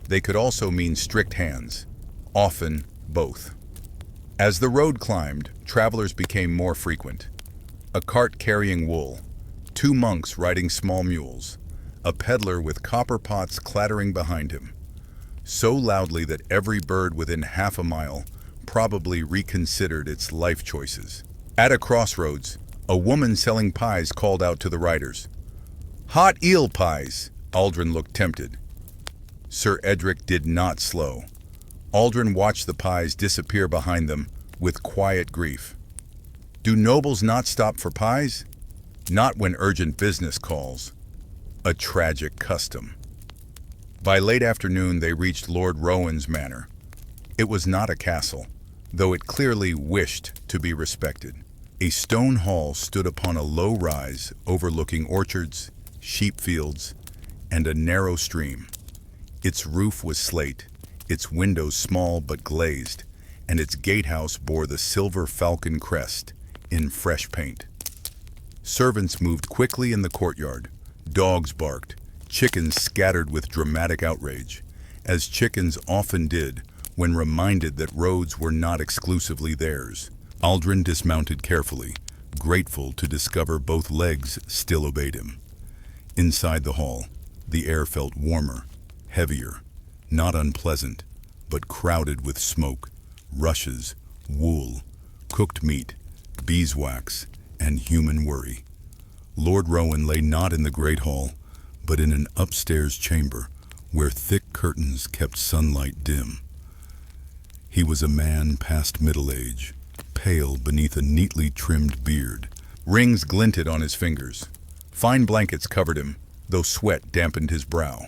S1: They could also mean strict hands, often both. As the road climbed, travelers became more frequent. A cart carrying wool, 2 monks riding small mules, a peddler with copper pots clattering behind him, so loudly that every bird within half a mile probably reconsidered its life choices. At a crossroads, a woman selling pies called out to the riders, Hot eel pies, Aldrin looked tempted. Sir Edric did not slow. Aldrin watched the pies disappear behind them with quiet grief. Do nobles not stop for pies? Not when urgent business calls. A tragic custom. By late afternoon, they reached Lord Rowan's manor. It was not a castle, though it clearly wished to be respected. A stone hall stood upon a low rise overlooking orchards, sheep fields, and a narrow stream. Its roof was slate, its windows small but glazed, and its gatehouse bore the silver falcon crest in fresh paint. Servants moved quickly in the courtyard. Dogs barked, chickens scattered with dramatic outrage, as chickens often did when reminded that roads were not exclusively theirs. Aldrin dismounted carefully, grateful to discover both legs still obeyed him. Inside the hall, the air felt warmer, heavier, not unpleasant, but crowded with smoke, rushes, wool, cooked meat, beeswax, and human worry. Lord Rowan lay not in the great hall, but in an upstairs chamber where thick curtains kept sunlight dim. He was a man past middle age, pale beneath a neatly trimmed beard. Rings glinted on his fingers. Fine blankets covered him, though sweat dampened his brow.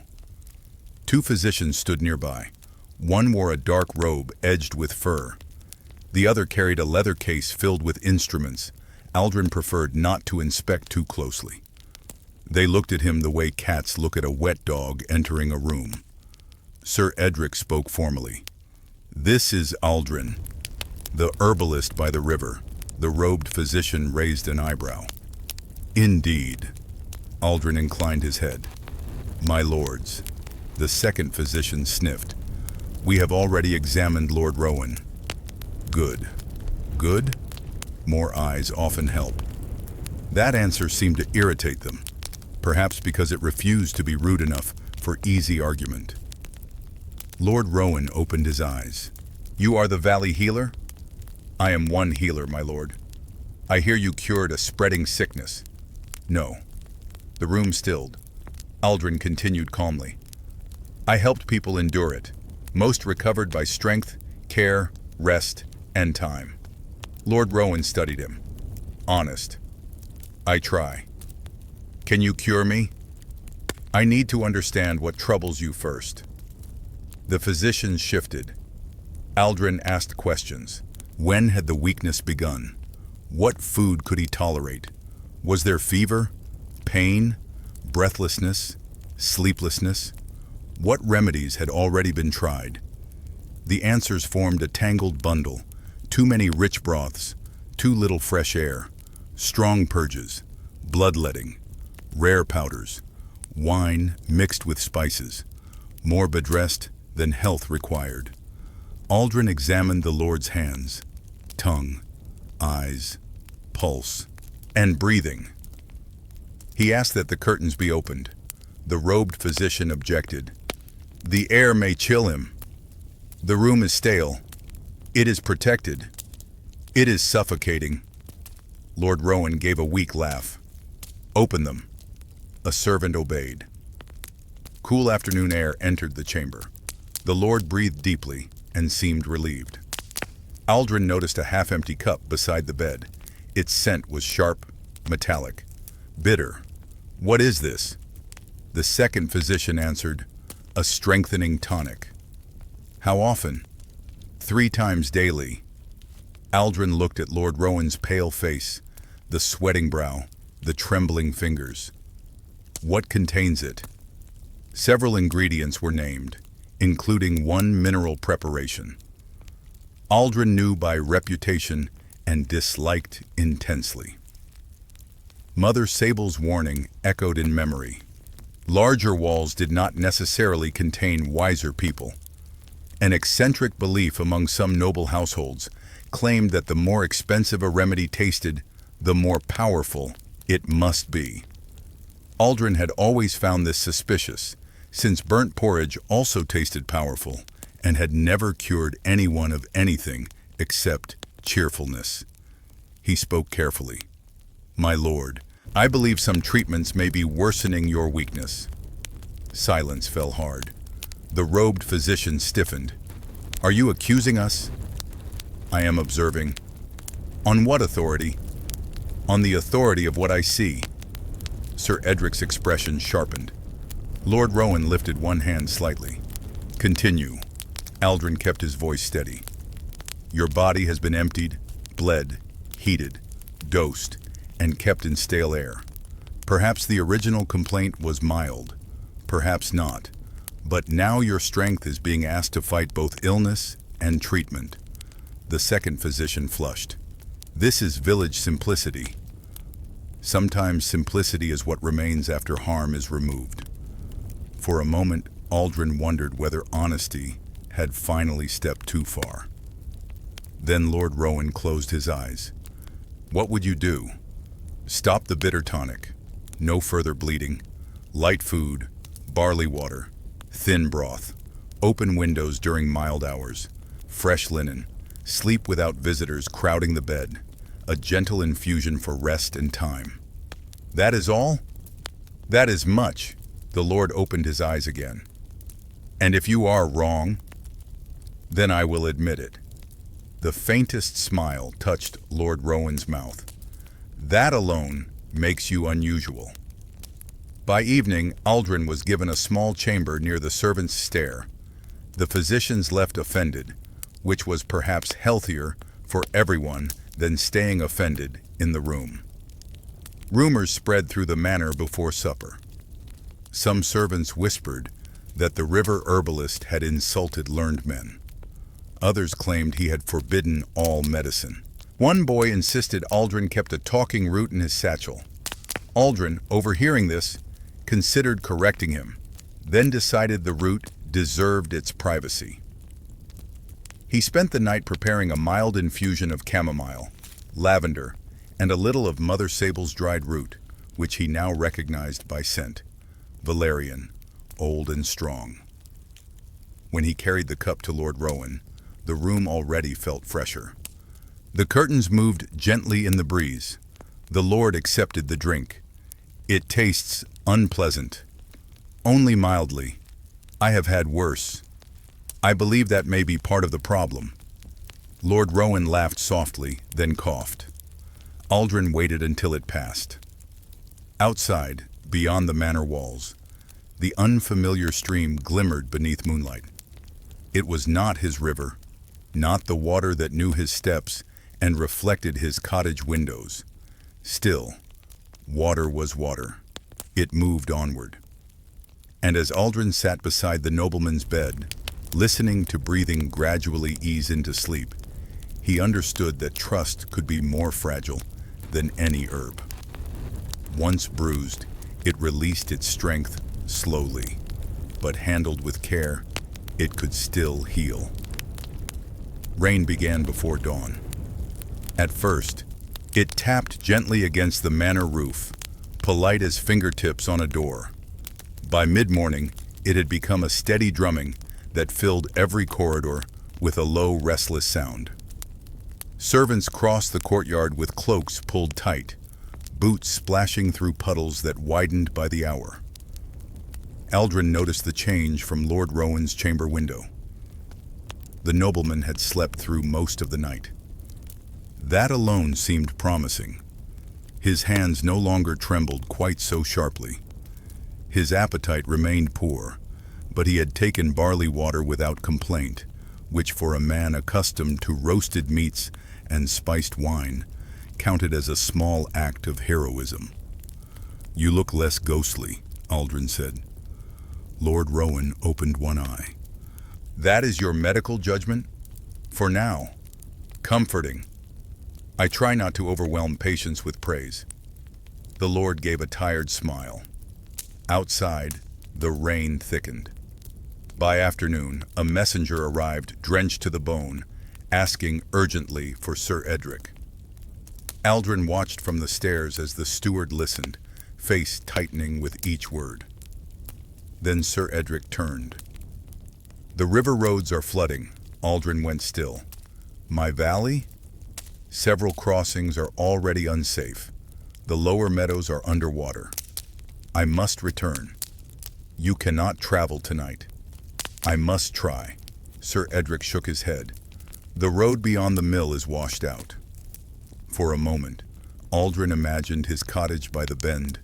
S1: Two physicians stood nearby. One wore a dark robe edged with fur. The other carried a leather case filled with instruments Aldrin preferred not to inspect too closely. They looked at him the way cats look at a wet dog entering a room. Sir Edric spoke formally. "This is Aldrin, the herbalist by the river." The robed physician raised an eyebrow. "Indeed." Aldrin inclined his head. "My lords." The second physician sniffed. "We have already examined Lord Rowan." "Good." "Good?" More eyes often help. That answer seemed to irritate them, perhaps because it refused to be rude enough for easy argument. Lord Rowan opened his eyes. "You are the valley healer?" "I am one healer, my lord." "I hear you cured a spreading sickness." "No." The room stilled. Aldrin continued calmly. "I helped people endure it. Most recovered by strength, care, rest, and time." Lord Rowan studied him. "Honest." "I try." "Can you cure me?" "I need to understand what troubles you first." The physicians shifted. Aldrin asked questions. When had the weakness begun? What food could he tolerate? Was there fever, pain, breathlessness, sleeplessness? What remedies had already been tried? The answers formed a tangled bundle. Too many rich broths, too little fresh air, strong purges, bloodletting, rare powders, wine mixed with spices, more bedressed than health required. Aldrin examined the Lord's hands, tongue, eyes, pulse, and breathing. He asked that the curtains be opened. The robed physician objected. "The air may chill him. The room is stale. It is protected. It is suffocating." Lord Rowan gave a weak laugh. "Open them." A servant obeyed. Cool afternoon air entered the chamber. The Lord breathed deeply and seemed relieved. Aldrin noticed a half-empty cup beside the bed. Its scent was sharp, metallic, bitter. "What is this?" The second physician answered, "A strengthening tonic." "How often?" "3 times daily." Aldrin looked at Lord Rowan's pale face, the sweating brow, the trembling fingers. "What contains it?" Several ingredients were named, including one mineral preparation. Aldrin knew by reputation and disliked intensely. Mother Sable's warning echoed in memory. Larger walls did not necessarily contain wiser people. An eccentric belief among some noble households claimed that the more expensive a remedy tasted, the more powerful it must be. Aldrin had always found this suspicious, since burnt porridge also tasted powerful and had never cured anyone of anything except cheerfulness. He spoke carefully. "My lord, I believe some treatments may be worsening your weakness." Silence fell hard. The robed physician stiffened. "Are you accusing us?" "I am observing." "On what authority?" "On the authority of what I see." Sir Edric's expression sharpened. Lord Rowan lifted one hand slightly. "Continue." Aldrin kept his voice steady. "Your body has been emptied, bled, heated, dosed, and kept in stale air. Perhaps the original complaint was mild, perhaps not, but now your strength is being asked to fight both illness and treatment." The second physician flushed. "This is village simplicity." Sometimes simplicity is what remains after harm is removed. For a moment, Aldrin wondered whether honesty had finally stepped too far. Then Lord Rowan closed his eyes. "What would you do?" "Stop the bitter tonic. No further bleeding. Light food, barley water, thin broth, open windows during mild hours, fresh linen, sleep without visitors crowding the bed, a gentle infusion for rest and time." "That is all?" "That is much." The Lord opened his eyes again. "And if you are wrong, then I will admit it." The faintest smile touched Lord Rowan's mouth. "That alone makes you unusual." By evening, Aldrin was given a small chamber near the servants' stair. The physicians left offended, which was perhaps healthier for everyone than staying offended in the room. Rumors spread through the manor before supper. Some servants whispered that the river herbalist had insulted learned men. Others claimed he had forbidden all medicine. One boy insisted Aldrin kept a talking root in his satchel. Aldrin, overhearing this, considered correcting him, then decided the root deserved its privacy. He spent the night preparing a mild infusion of chamomile, lavender, and a little of Mother Sable's dried root, which he now recognized by scent. Valerian, old and strong. When he carried the cup to Lord Rowan, the room already felt fresher. The curtains moved gently in the breeze. The Lord accepted the drink. "It tastes unpleasant." "Only mildly. I have had worse. I believe that may be part of the problem." Lord Rowan laughed softly, then coughed. Aldrin waited until it passed. Outside, beyond the manor walls, the unfamiliar stream glimmered beneath moonlight. It was not his river, not the water that knew his steps and reflected his cottage windows. Still, water was water. It moved onward. And as Aldrin sat beside the nobleman's bed, listening to breathing gradually ease into sleep, he understood that trust could be more fragile than any herb. Once bruised, it released its strength slowly, but handled with care, it could still heal. Rain began before dawn. At first, it tapped gently against the manor roof, polite as fingertips on a door. By mid-morning, it had become a steady drumming that filled every corridor with a low, restless sound. Servants crossed the courtyard with cloaks pulled tight, boots splashing through puddles that widened by the hour. Aldrin noticed the change from Lord Rowan's chamber window. The nobleman had slept through most of the night. That alone seemed promising. His hands no longer trembled quite so sharply. His appetite remained poor, but he had taken barley water without complaint, which for a man accustomed to roasted meats and spiced wine counted as a small act of heroism. "You look less ghostly," Aldrin said. Lord Rowan opened one eye. "That is your medical judgment? For now. Comforting. I try not to overwhelm patients with praise." The Lord gave a tired smile. Outside, the rain thickened. By afternoon, a messenger arrived drenched to the bone, asking urgently for Sir Edric. Aldrin watched from the stairs as the steward listened, face tightening with each word. Then Sir Edric turned. "The river roads are flooding." Aldrin went still. "My valley? Several crossings are already unsafe. The lower meadows are underwater. I must return." You cannot travel tonight. I must try. Sir Edric shook his head. The road beyond the mill is washed out. For a moment, Aldrin imagined his cottage by the bend,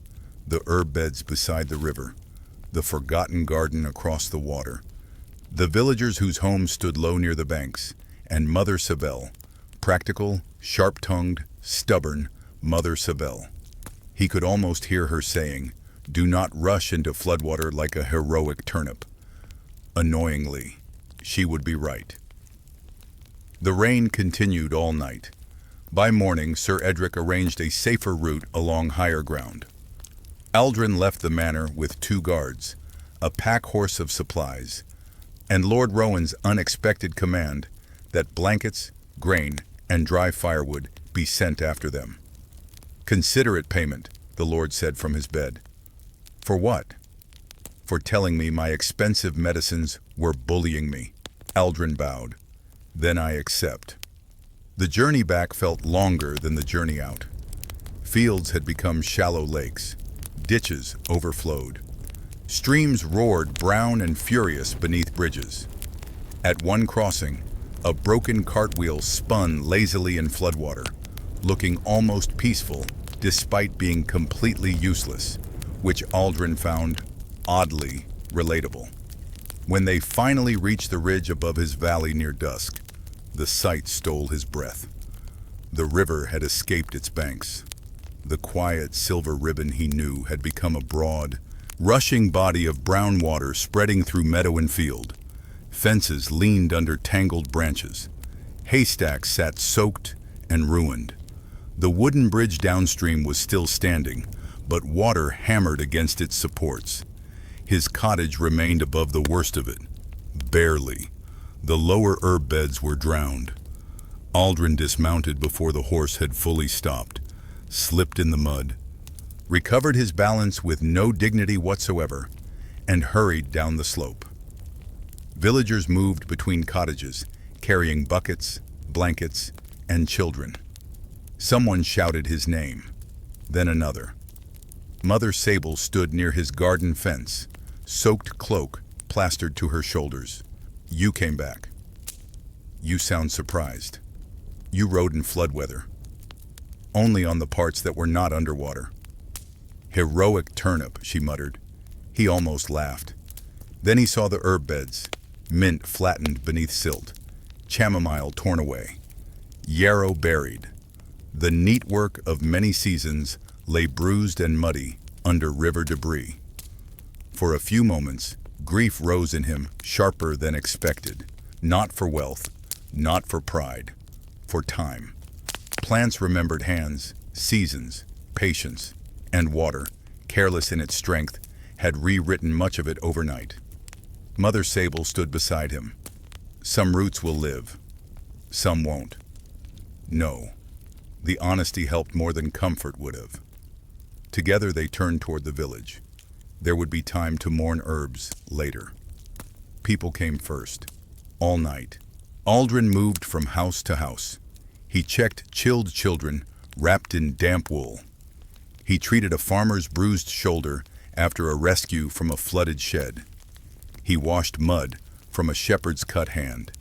S1: the herb beds beside the river, the forgotten garden across the water, the villagers whose homes stood low near the banks, and Mother Savelle, practical, sharp-tongued, stubborn Mother Savelle. He could almost hear her saying, "Do not rush into floodwater like a heroic turnip." Annoyingly, she would be right. The rain continued all night. By morning, Sir Edric arranged a safer route along higher ground. Aldrin left the manor with 2 guards, a pack horse of supplies, and Lord Rowan's unexpected command that blankets, grain, and dry firewood be sent after them. "Considerate payment," the Lord said from his bed. "For what?" "For telling me my expensive medicines were bullying me." Aldrin bowed. "Then I accept." The journey back felt longer than the journey out. Fields had become shallow lakes. Ditches overflowed. Streams roared brown and furious beneath bridges. At one crossing, a broken cartwheel spun lazily in floodwater, looking almost peaceful despite being completely useless, which Aldrin found oddly relatable. When they finally reached the ridge above his valley near dusk, the sight stole his breath. The river had escaped its banks. The quiet silver ribbon he knew had become a broad, rushing body of brown water spreading through meadow and field. Fences leaned under tangled branches. Haystacks sat soaked and ruined. The wooden bridge downstream was still standing, but water hammered against its supports. His cottage remained above the worst of it. Barely. The lower herb beds were drowned. Aldrin dismounted before the horse had fully stopped, slipped in the mud, recovered his balance with no dignity whatsoever, and hurried down the slope. Villagers moved between cottages, carrying buckets, blankets, and children. Someone shouted his name, then another. Mother Sable stood near his garden fence, soaked cloak plastered to her shoulders. "You came back. You sound surprised. You rode in flood weather. Only on the parts that were not underwater." "Heroic turnip," she muttered. He almost laughed. Then he saw the herb beds, mint flattened beneath silt, chamomile torn away, yarrow buried. The neat work of many seasons lay bruised and muddy under river debris. For a few moments, grief rose in him sharper than expected, not for wealth, not for pride, for time. Plants remembered hands, seasons, patience, and water, careless in its strength, had rewritten much of it overnight. Mother Sable stood beside him. "Some roots will live. Some won't." No. The honesty helped more than comfort would have. Together they turned toward the village. There would be time to mourn herbs later. People came first. All night, Aldrin moved from house to house. He checked chilled children wrapped in damp wool. He treated a farmer's bruised shoulder after a rescue from a flooded shed. He washed mud from a shepherd's cut hand.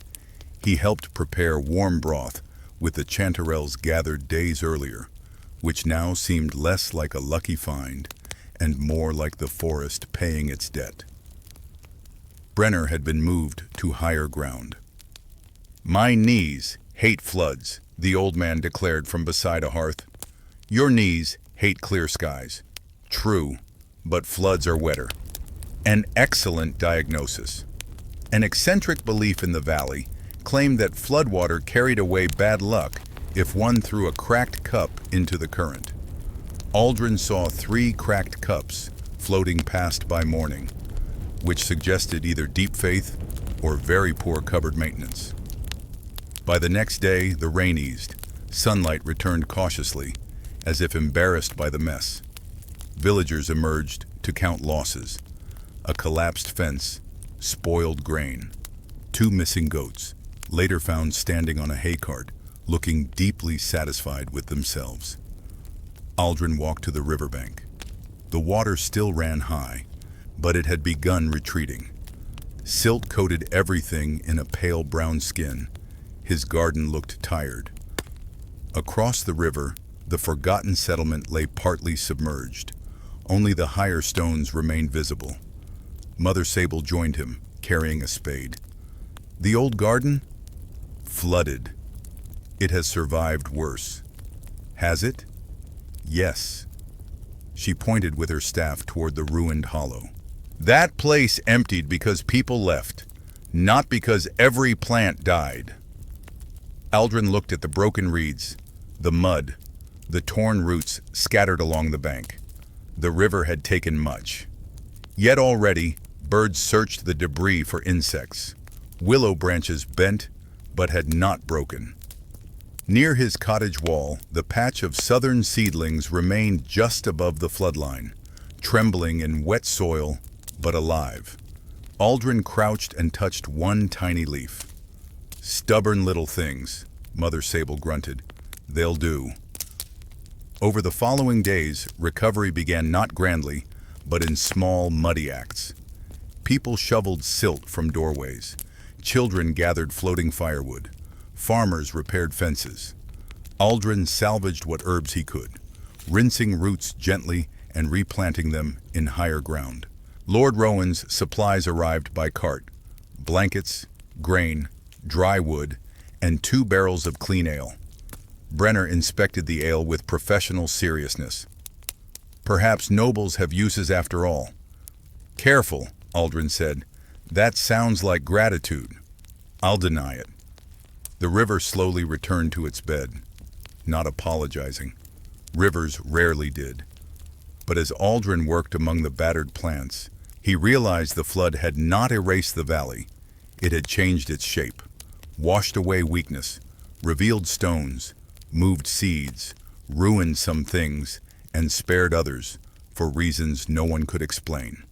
S1: He helped prepare warm broth with the chanterelles gathered days earlier, which now seemed less like a lucky find and more like the forest paying its debt. Brenner had been moved to higher ground. "My knees hate floods," the old man declared from beside a hearth. "Your knees hate clear skies." "True, but floods are wetter." An excellent diagnosis. An eccentric belief in the valley claimed that floodwater carried away bad luck if one threw a cracked cup into the current. Aldrin saw 3 cracked cups floating past by morning, which suggested either deep faith or very poor cupboard maintenance. By the next day, the rain eased. Sunlight returned cautiously, as if embarrassed by the mess. Villagers emerged to count losses. A collapsed fence, spoiled grain, 2 missing goats, later found standing on a hay cart, looking deeply satisfied with themselves. Aldrin walked to the riverbank. The water still ran high, but it had begun retreating. Silt coated everything in a pale brown skin. His garden looked tired. Across the river, the forgotten settlement lay partly submerged. Only the higher stones remained visible. Mother Sable joined him, carrying a spade. The old garden? Flooded. It has survived worse. Has it? Yes. She pointed with her staff toward the ruined hollow. That place emptied because people left, not because every plant died. Aldrin looked at the broken reeds, the mud, the torn roots scattered along the bank. The river had taken much. Yet already, birds searched the debris for insects. Willow branches bent, but had not broken. Near his cottage wall, the patch of southern seedlings remained just above the floodline, trembling in wet soil, but alive. Aldrin crouched and touched one tiny leaf. Stubborn little things, Mother Sable grunted. They'll do. Over the following days, recovery began not grandly, but in small, muddy acts. People shoveled silt from doorways. Children gathered floating firewood. Farmers repaired fences. Aldrin salvaged what herbs he could, rinsing roots gently and replanting them in higher ground. Lord Rowan's supplies arrived by cart: blankets, grain, dry wood, and 2 barrels of clean ale. Brenner inspected the ale with professional seriousness. Perhaps nobles have uses after all. Careful, Aldrin said. That sounds like gratitude. I'll deny it. The river slowly returned to its bed, not apologizing. Rivers rarely did. But as Aldrin worked among the battered plants, he realized the flood had not erased the valley. It had changed its shape, washed away weakness, revealed stones, moved seeds, ruined some things, and spared others for reasons no one could explain.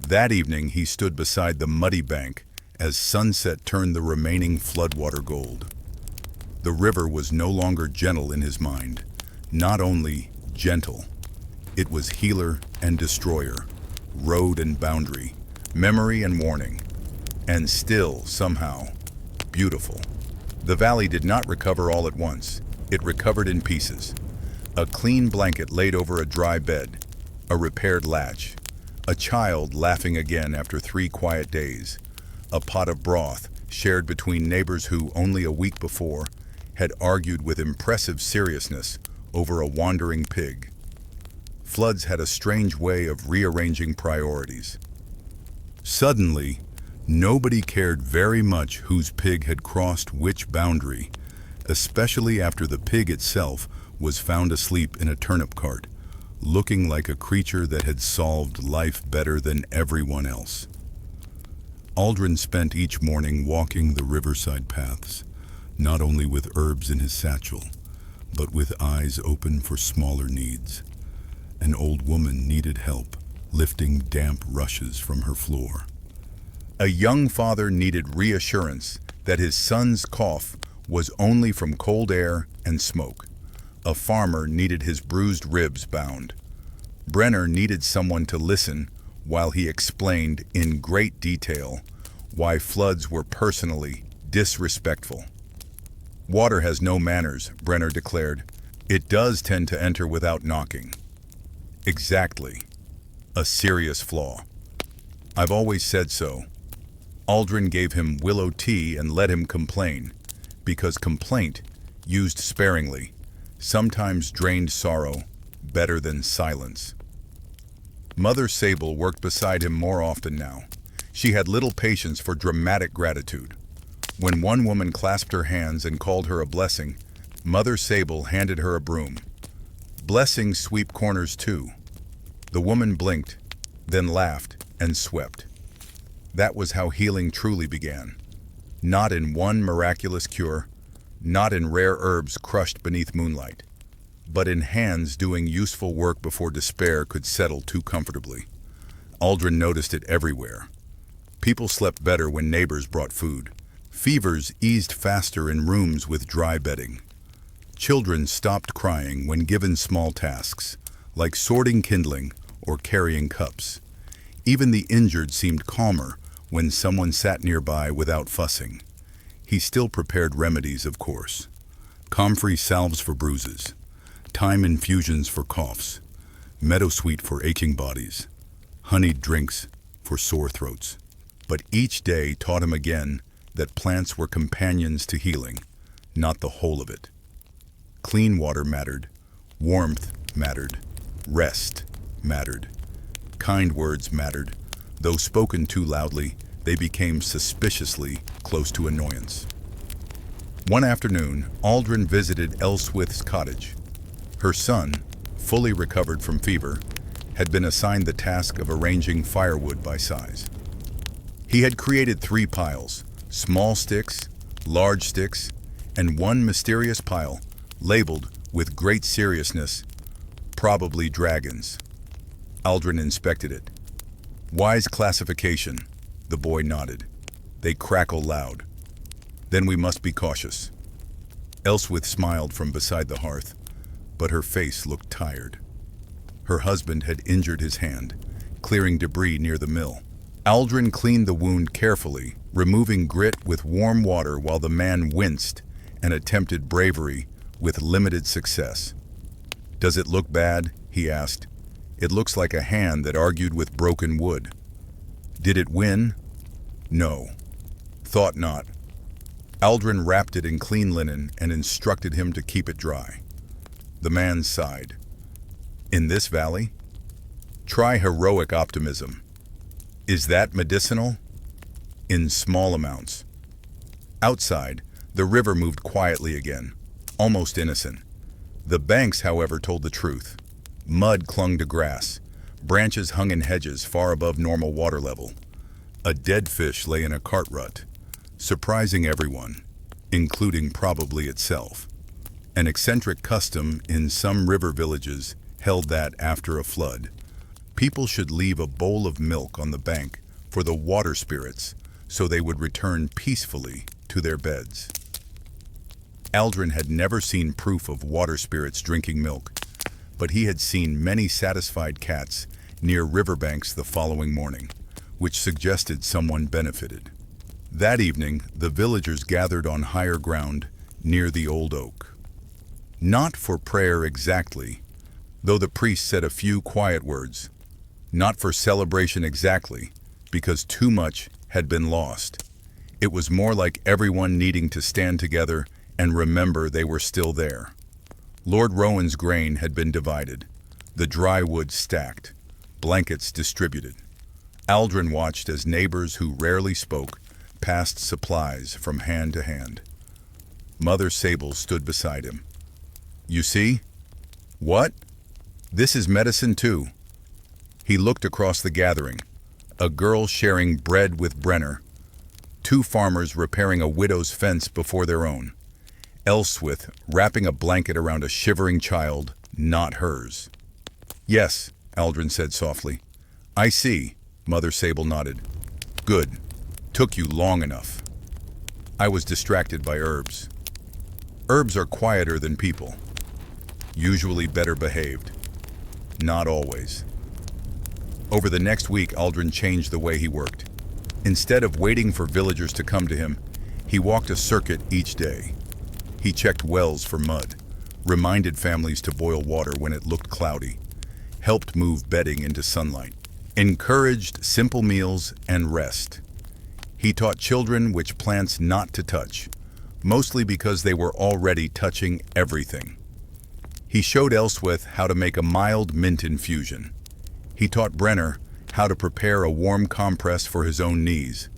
S1: That evening he stood beside the muddy bank as sunset turned the remaining floodwater gold. The river was no longer gentle in his mind. Not only gentle, it was healer and destroyer, road and boundary, memory and warning, and still, somehow, beautiful. The valley did not recover all at once. It recovered in pieces. A clean blanket laid over a dry bed, a repaired latch, a child laughing again after 3 quiet days, a pot of broth shared between neighbors who, only a week before, had argued with impressive seriousness over a wandering pig. Floods had a strange way of rearranging priorities. Suddenly, nobody cared very much whose pig had crossed which boundary, especially after the pig itself was found asleep in a turnip cart, looking like a creature that had solved life better than everyone else. Aldrin spent each morning walking the riverside paths, not only with herbs in his satchel, but with eyes open for smaller needs. An old woman needed help lifting damp rushes from her floor. A young father needed reassurance that his son's cough was only from cold air and smoke. A farmer needed his bruised ribs bound. Brenner needed someone to listen while he explained in great detail why floods were personally disrespectful. Water has no manners, Brenner declared. It does tend to enter without knocking. Exactly. A serious flaw. I've always said so. Aldrin gave him willow tea and let him complain, because complaint, used sparingly, sometimes drained sorrow better than silence. Mother Sable worked beside him more often now. She had little patience for dramatic gratitude. When one woman clasped her hands and called her a blessing, Mother Sable handed her a broom. Blessings sweep corners too. The woman blinked, then laughed and swept. That was how healing truly began. Not in one miraculous cure, not in rare herbs crushed beneath moonlight, but in hands doing useful work before despair could settle too comfortably. Aldrin noticed it everywhere. People slept better when neighbors brought food. Fevers eased faster in rooms with dry bedding. Children stopped crying when given small tasks, like sorting kindling or carrying cups. Even the injured seemed calmer when someone sat nearby without fussing. He still prepared remedies, of course. Comfrey salves for bruises, thyme infusions for coughs, meadowsweet for aching bodies, honeyed drinks for sore throats. But each day taught him again that plants were companions to healing, not the whole of it. Clean water mattered, warmth mattered, rest mattered. Kind words mattered. Though spoken too loudly, they became suspiciously close to annoyance. One afternoon, Aldrin visited Elswith's cottage. Her son, fully recovered from fever, had been assigned the task of arranging firewood by size. He had created 3 piles, small sticks, large sticks, and one mysterious pile, labeled with great seriousness, probably dragons. Aldrin inspected it. Wise classification, the boy nodded. They crackle loud. Then we must be cautious. Elswith smiled from beside the hearth, but her face looked tired. Her husband had injured his hand, clearing debris near the mill. Aldrin cleaned the wound carefully, removing grit with warm water while the man winced and attempted bravery with limited success. "Does it look bad?" he asked. "It looks like a hand that argued with broken wood." "Did it win?" "No. Thought not." Aldrin wrapped it in clean linen and instructed him to keep it dry. The man sighed. "In this valley? Try heroic optimism. Is that medicinal?" "In small amounts." Outside, the river moved quietly again, almost innocent. The banks, however, told the truth. Mud clung to grass. Branches hung in hedges far above normal water level. A dead fish lay in a cart rut, surprising everyone, including probably itself. An eccentric custom in some river villages held that after a flood, people should leave a bowl of milk on the bank for the water spirits so they would return peacefully to their beds. Aldrin had never seen proof of water spirits drinking milk, but he had seen many satisfied cats near riverbanks the following morning, which suggested someone benefited. That evening, the villagers gathered on higher ground near the old oak. Not for prayer exactly, though the priest said a few quiet words. Not for celebration exactly, because too much had been lost. It was more like everyone needing to stand together and remember they were still there. Lord Rowan's grain had been divided, the dry wood stacked, blankets distributed. Aldrin watched as neighbors who rarely spoke passed supplies from hand to hand. Mother Sable stood beside him. "You see?" "What?" "This is medicine too." He looked across the gathering. A girl sharing bread with Brenner. 2 farmers repairing a widow's fence before their own. Elswith wrapping a blanket around a shivering child, not hers. "Yes," Aldrin said softly. "I see," Mother Sable nodded. "Good. Took you long enough." "I was distracted by herbs." "Herbs are quieter than people. Usually better behaved. Not always." Over the next week, Aldrin changed the way he worked. Instead of waiting for villagers to come to him, he walked a circuit each day. He checked wells for mud, reminded families to boil water when it looked cloudy, helped move bedding into sunlight, encouraged simple meals and rest. He taught children which plants not to touch, mostly because they were already touching everything. He showed Elswith how to make a mild mint infusion. He taught Brenner how to prepare a warm compress for his own knees,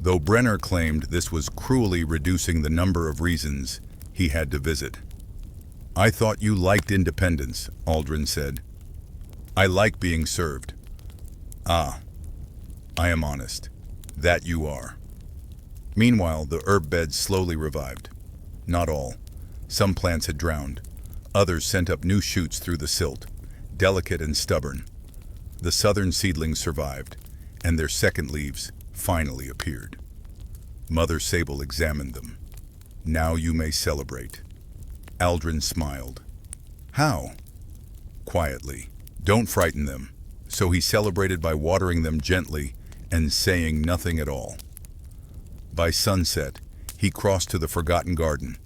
S1: though Brenner claimed this was cruelly reducing the number of reasons he had to visit. "I thought you liked independence," Aldrin said. "I like being served." "Ah, I am honest. That you are." Meanwhile, the herb beds slowly revived. Not all. Some plants had drowned. Others sent up new shoots through the silt, delicate and stubborn. The southern seedlings survived, and their second leaves finally appeared. Mother Sable examined them. "Now you may celebrate." Aldrin smiled. "How?" "Quietly. Don't frighten them. so he celebrated by watering them gently and saying nothing at all. By sunset, he crossed to the forgotten garden.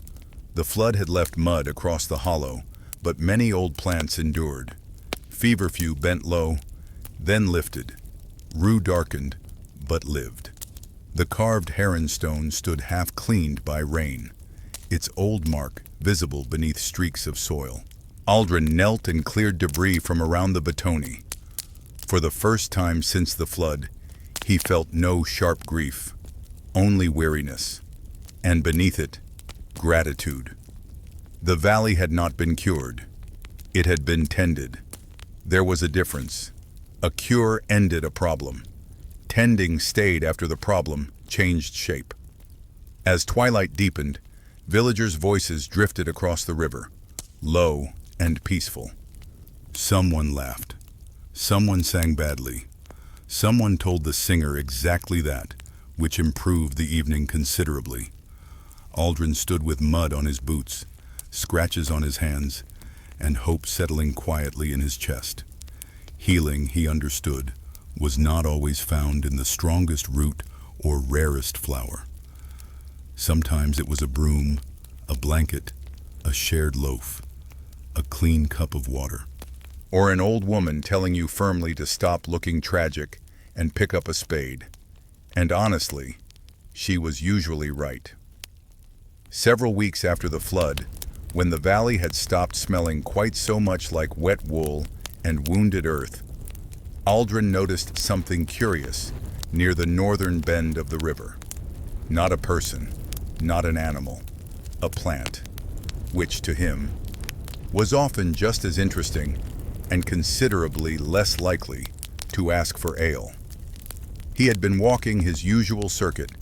S1: The flood had left mud across the hollow, but many old plants endured. Feverfew bent low, then lifted. Rue darkened, but lived. The carved heron stone stood half-cleaned by rain, its old mark visible beneath streaks of soil. Aldrin knelt and cleared debris from around the batoni. For the first time since the flood, he felt no sharp grief, only weariness, and beneath it, gratitude. The valley had not been cured. It had been tended. There was a difference. A cure ended a problem. Tending stayed after the problem changed shape. As twilight deepened, villagers' voices drifted across the river, low and peaceful. Someone laughed. Someone sang badly. Someone told the singer exactly that, which improved the evening considerably. Aldrin stood with mud on his boots, scratches on his hands, and hope settling quietly in his chest. Healing, he understood, was not always found in the strongest root or rarest flower. Sometimes it was a broom, a blanket, a shared loaf, a clean cup of water. Or an old woman telling you firmly to stop looking tragic and pick up a spade. And honestly, she was usually right. Several weeks after the flood, when the valley had stopped smelling quite so much like wet wool and wounded earth, Aldrin noticed something curious near the northern bend of the river. Not a person, not an animal, a plant, which to him was often just as interesting and considerably less likely to ask for ale. He had been walking his usual circuit,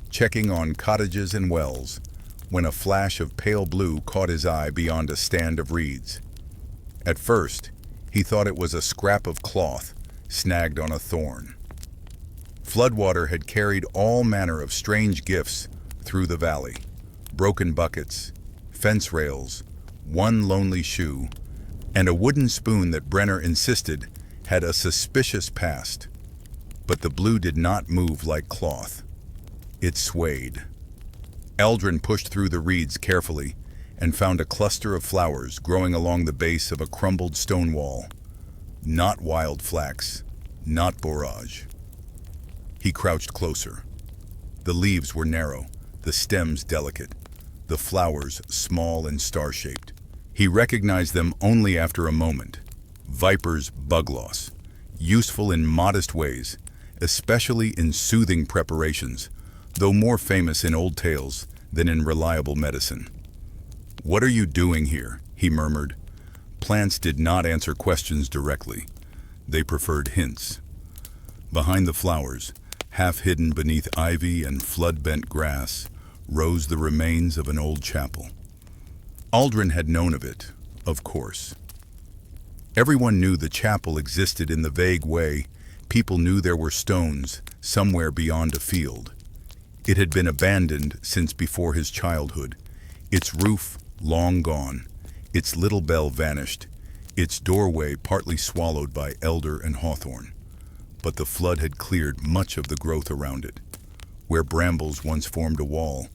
S1: checking on cottages and wells, when a flash of pale blue caught his eye beyond a stand of reeds. At first, he thought it was a scrap of cloth snagged on a thorn. Floodwater had carried all manner of strange gifts through the valley. Broken buckets, fence rails, one lonely shoe, and a wooden spoon that Brenner insisted had a suspicious past. But the blue did not move like cloth. It swayed. Aldrin pushed through the reeds carefully and found a cluster of flowers growing along the base of a crumbled stone wall. Not wild flax, not borage. He crouched closer. The leaves were narrow, the stems delicate, the flowers small and star-shaped. He recognized them only after a moment. Viper's bugloss, useful in modest ways, especially in soothing preparations, though more famous in old tales than in reliable medicine. "What are you doing here?" he murmured. Plants did not answer questions directly. They preferred hints. Behind the flowers, half hidden beneath ivy and flood-bent grass, rose the remains of an old chapel. Aldrin had known of it, of course. Everyone knew the chapel existed in the vague way people knew there were stones somewhere beyond a field. It had been abandoned since before his childhood, its roof long gone, its little bell vanished, its doorway partly swallowed by elder and hawthorn. But the flood had cleared much of the growth around it. Where brambles once formed a wall,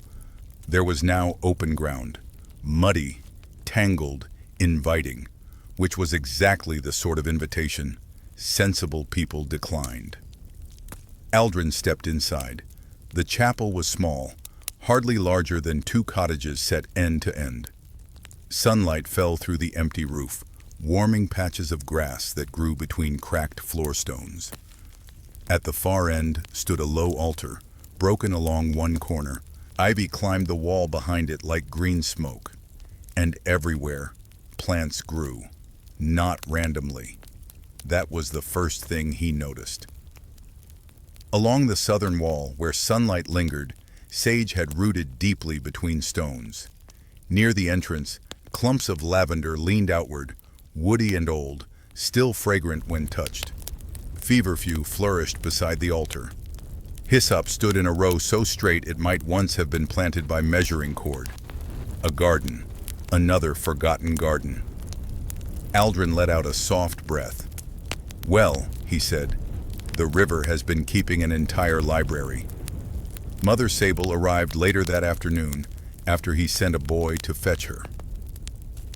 S1: there was now open ground, muddy, tangled, inviting, which was exactly the sort of invitation sensible people declined. Aldrin stepped inside. The chapel was small, hardly larger than 2 cottages set end to end. Sunlight fell through the empty roof, warming patches of grass that grew between cracked floor stones. At the far end stood a low altar, broken along one corner. Ivy climbed the wall behind it like green smoke. And everywhere, plants grew, not randomly. That was the first thing he noticed. Along the southern wall, where sunlight lingered, sage had rooted deeply between stones. Near the entrance, clumps of lavender leaned outward, woody and old, still fragrant when touched. Feverfew flourished beside the altar. Hyssop stood in a row so straight it might once have been planted by measuring cord. A garden, another forgotten garden. Aldrin let out a soft breath. Well, he said. "The river has been keeping an entire library." Mother Sable arrived later that afternoon after he sent a boy to fetch her.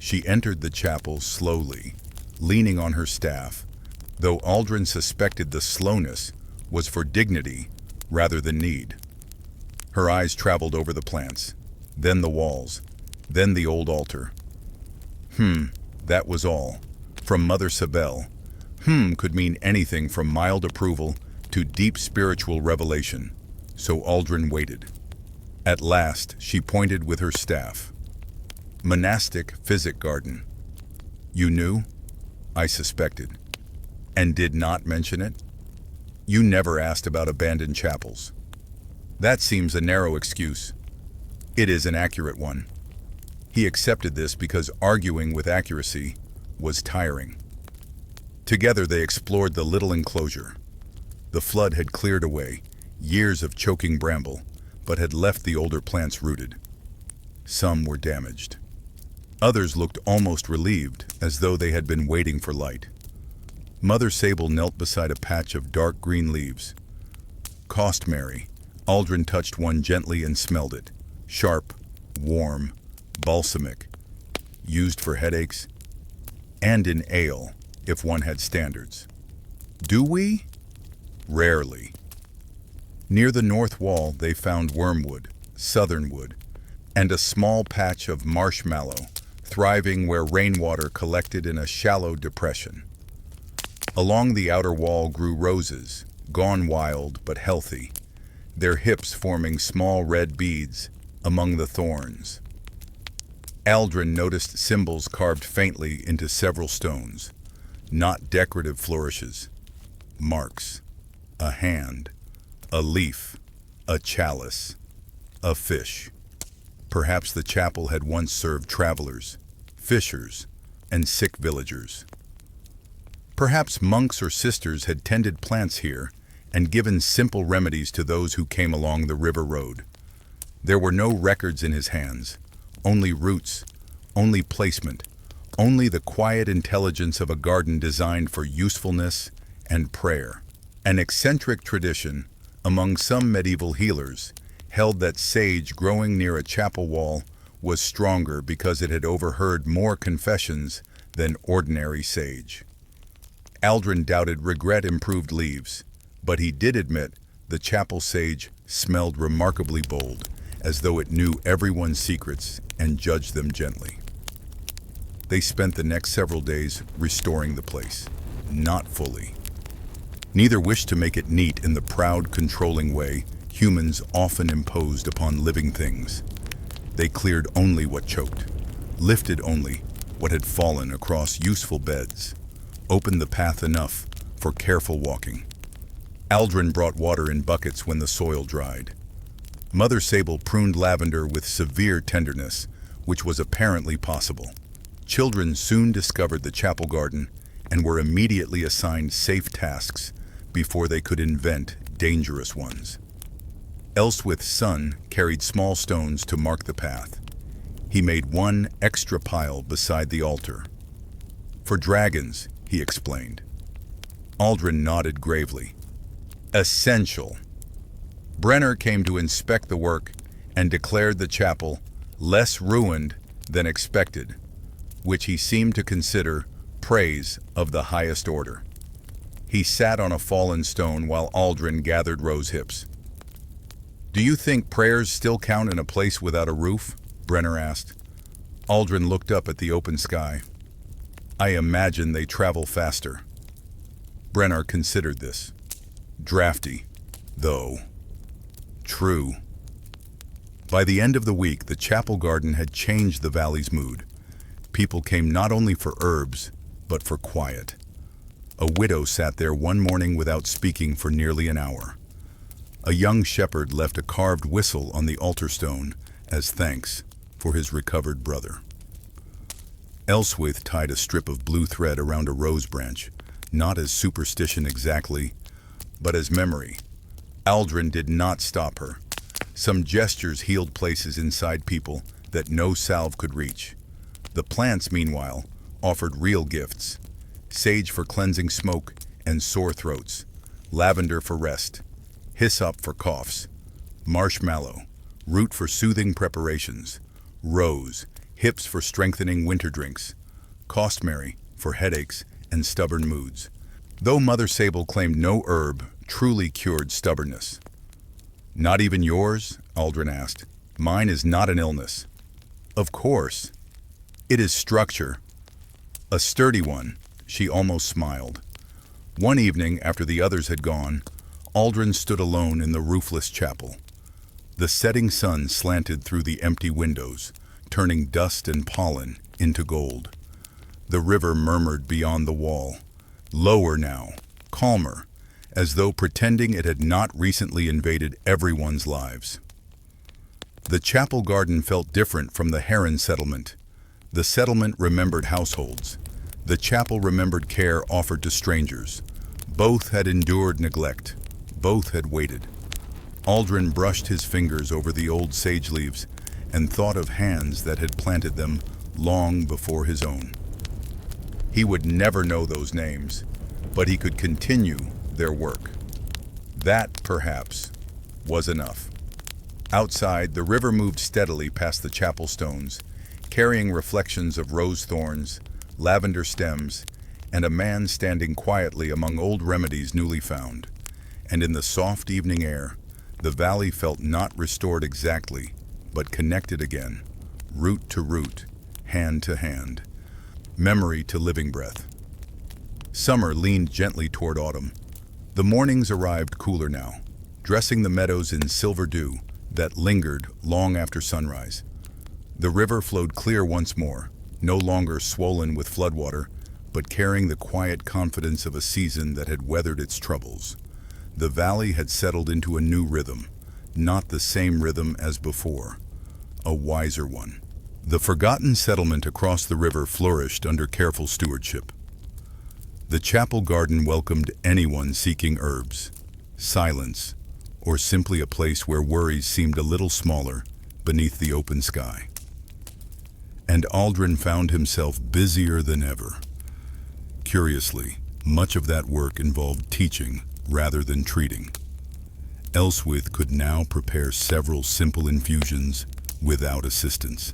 S1: She entered the chapel slowly, leaning on her staff, though Aldrin suspected the slowness was for dignity rather than need. Her eyes traveled over the plants, then the walls, then the old altar. That was all. From Mother Sable, could mean anything from mild approval to deep spiritual revelation, so Aldrin waited. At last, she pointed with her staff. "Monastic Physic Garden." "You knew?" I suspected. "And did not mention it?" "You never asked about abandoned chapels." "That seems a narrow excuse." "It is an accurate one." He accepted this because arguing with accuracy was tiring. Together they explored the little enclosure. The flood had cleared away years of choking bramble, but had left the older plants rooted. Some were damaged. Others looked almost relieved, as though they had been waiting for light. Mother Sable knelt beside a patch of dark green leaves. "Cost Mary." Aldrin touched one gently and smelled it. Sharp, warm, balsamic. Used for headaches. And in ale, if one had standards. "Do we?" "Rarely." Near the north wall they found wormwood, southernwood, and a small patch of marshmallow, thriving where rainwater collected in a shallow depression. Along the outer wall grew roses, gone wild but healthy, their hips forming small red beads among the thorns. Aldrin noticed symbols carved faintly into several stones, not decorative flourishes. Marks. A hand. A leaf. A chalice. A fish. Perhaps the chapel had once served travelers, fishers, and sick villagers. Perhaps monks or sisters had tended plants here and given simple remedies to those who came along the river road. There were no records in his hands, only roots, only placement, only the quiet intelligence of a garden designed for usefulness and prayer. An eccentric tradition among some medieval healers held that sage growing near a chapel wall was stronger because it had overheard more confessions than ordinary sage. Aldrin doubted regret improved leaves, but he did admit the chapel sage smelled remarkably bold, as though it knew everyone's secrets and judged them gently. They spent the next several days restoring the place, not fully. Neither wished to make it neat in the proud, controlling way humans often imposed upon living things. They cleared only what choked, lifted only what had fallen across useful beds, opened the path enough for careful walking. Aldrin brought water in buckets when the soil dried. Mother Sable pruned lavender with severe tenderness, which was apparently possible. Children soon discovered the chapel garden and were immediately assigned safe tasks before they could invent dangerous ones. Elswith's son carried small stones to mark the path. He made one extra pile beside the altar. "For dragons," he explained. Aldrin nodded gravely. "Essential." Brenner came to inspect the work and declared the chapel less ruined than expected, which he seemed to consider praise of the highest order. He sat on a fallen stone while Aldrin gathered rose hips. "Do you think prayers still count in a place without a roof?" Brenner asked. Aldrin looked up at the open sky. "I imagine they travel faster." Brenner considered this. "Drafty, though." "True." By the end of the week, the chapel garden had changed the valley's mood. People came not only for herbs, but for quiet. A widow sat there one morning without speaking for nearly an hour. A young shepherd left a carved whistle on the altar stone as thanks for his recovered brother. Elswith tied a strip of blue thread around a rose branch, not as superstition exactly, but as memory. Aldrin did not stop her. Some gestures healed places inside people that no salve could reach. The plants, meanwhile, offered real gifts: sage for cleansing smoke and sore throats, lavender for rest, hyssop for coughs, marshmallow, root for soothing preparations, rose, hips for strengthening winter drinks, costmary for headaches and stubborn moods. Though Mother Sable claimed no herb truly cured stubbornness. "Not even yours?" Aldrin asked. "Mine is not an illness." "Of course. It is structure. A sturdy one," she almost smiled. One evening, after the others had gone, Aldrin stood alone in the roofless chapel. The setting sun slanted through the empty windows, turning dust and pollen into gold. The river murmured beyond the wall, lower now, calmer, as though pretending it had not recently invaded everyone's lives. The chapel garden felt different from the Heron settlement. The settlement remembered households. The chapel remembered care offered to strangers. Both had endured neglect. Both had waited. Aldrin brushed his fingers over the old sage leaves and thought of hands that had planted them long before his own. He would never know those names, but he could continue their work. That, perhaps, was enough. Outside, the river moved steadily past the chapel stones, carrying reflections of rose thorns, lavender stems, and a man standing quietly among old remedies newly found. And in the soft evening air, the valley felt not restored exactly, but connected again, root to root, hand to hand, memory to living breath. Summer leaned gently toward autumn. The mornings arrived cooler now, dressing the meadows in silver dew that lingered long after sunrise. The river flowed clear once more, no longer swollen with floodwater, but carrying the quiet confidence of a season that had weathered its troubles. The valley had settled into a new rhythm, not the same rhythm as before, a wiser one. The forgotten settlement across the river flourished under careful stewardship. The chapel garden welcomed anyone seeking herbs, silence, or simply a place where worries seemed a little smaller beneath the open sky. And Aldrin found himself busier than ever. Curiously, much of that work involved teaching rather than treating. Elswith could now prepare several simple infusions without assistance.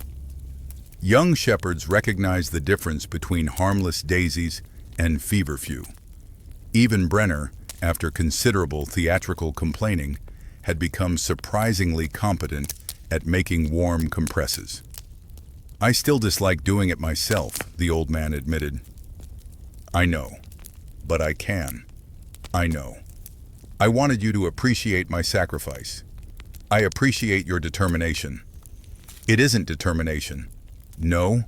S1: Young shepherds recognized the difference between harmless daisies and feverfew. Even Brenner, after considerable theatrical complaining, had become surprisingly competent at making warm compresses. "I still dislike doing it myself," the old man admitted. "I know, but I can. I know. I wanted you to appreciate my sacrifice. I appreciate your determination." "It isn't determination. No,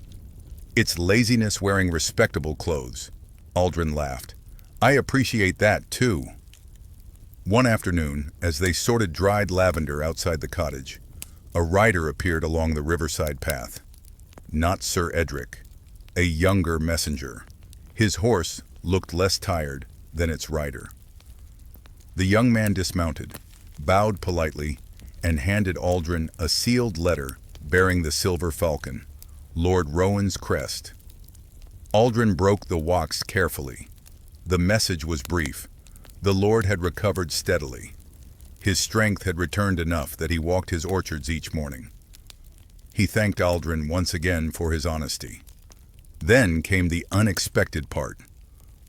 S1: it's laziness wearing respectable clothes," Aldrin laughed. "I appreciate that too." One afternoon, as they sorted dried lavender outside the cottage, a rider appeared along the riverside path. Not Sir Edric, a younger messenger. His horse looked less tired than its rider. The young man dismounted, bowed politely, and handed Aldrin a sealed letter bearing the silver falcon, Lord Rowan's crest. Aldrin broke the wax carefully. The message was brief. The Lord had recovered steadily. His strength had returned enough that he walked his orchards each morning. He thanked Aldrin once again for his honesty. Then came the unexpected part.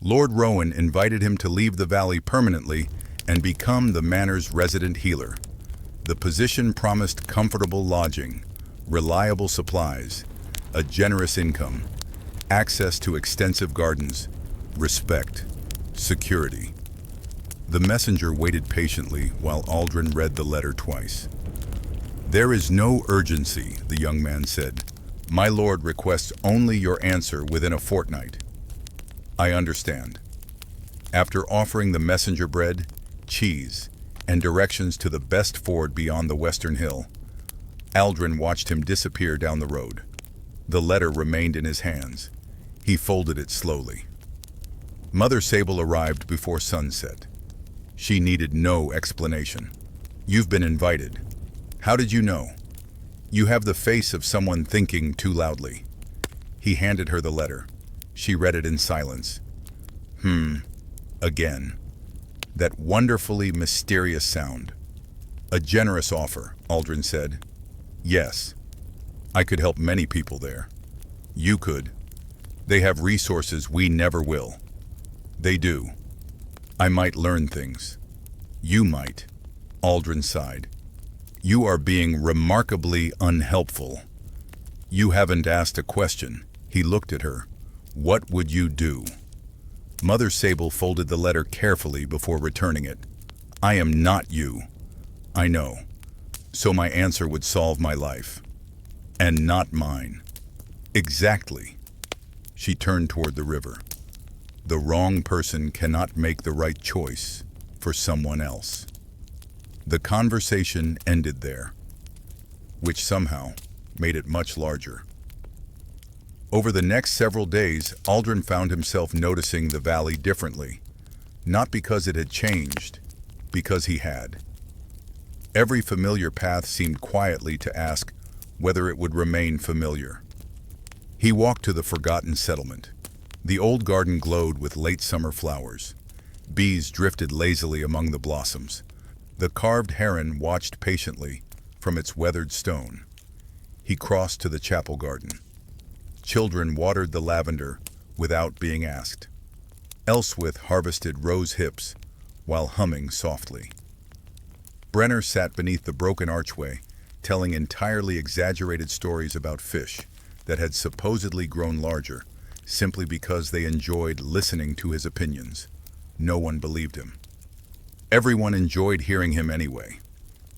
S1: Lord Rowan invited him to leave the valley permanently and become the manor's resident healer. The position promised comfortable lodging, reliable supplies, a generous income, access to extensive gardens, respect, security. The messenger waited patiently while Aldrin read the letter twice. "There is no urgency," the young man said. "My lord requests only your answer within a fortnight." "I understand." After offering the messenger bread, cheese, and directions to the best ford beyond the western hill, Aldrin watched him disappear down the road. The letter remained in his hands. He folded it slowly. Mother Sable arrived before sunset. She needed no explanation. "You've been invited. How did you know?" "You have the face of someone thinking too loudly." He handed her the letter. She read it in silence. Again, that wonderfully mysterious sound. A generous offer, Aldrin said. Yes, I could help many people there. You could. They have resources we never will. They do. I might learn things. You might. Aldrin sighed. You are being remarkably unhelpful. You haven't asked a question. He looked at her. What would you do? Mother Sable folded the letter carefully before returning it. I am not you. I know. So my answer would solve my life. And not mine. Exactly. She turned toward the river. The wrong person cannot make the right choice for someone else. The conversation ended there, which somehow made it much larger. Over the next several days, Aldrin found himself noticing the valley differently, not because it had changed, because he had. Every familiar path seemed quietly to ask whether it would remain familiar. He walked to the forgotten settlement. The old garden glowed with late summer flowers. Bees drifted lazily among the blossoms. The carved heron watched patiently from its weathered stone. He crossed to the chapel garden. Children watered the lavender without being asked. Elswith harvested rose hips while humming softly. Brenner sat beneath the broken archway, telling entirely exaggerated stories about fish that had supposedly grown larger simply because they enjoyed listening to his opinions. No one believed him. Everyone enjoyed hearing him anyway.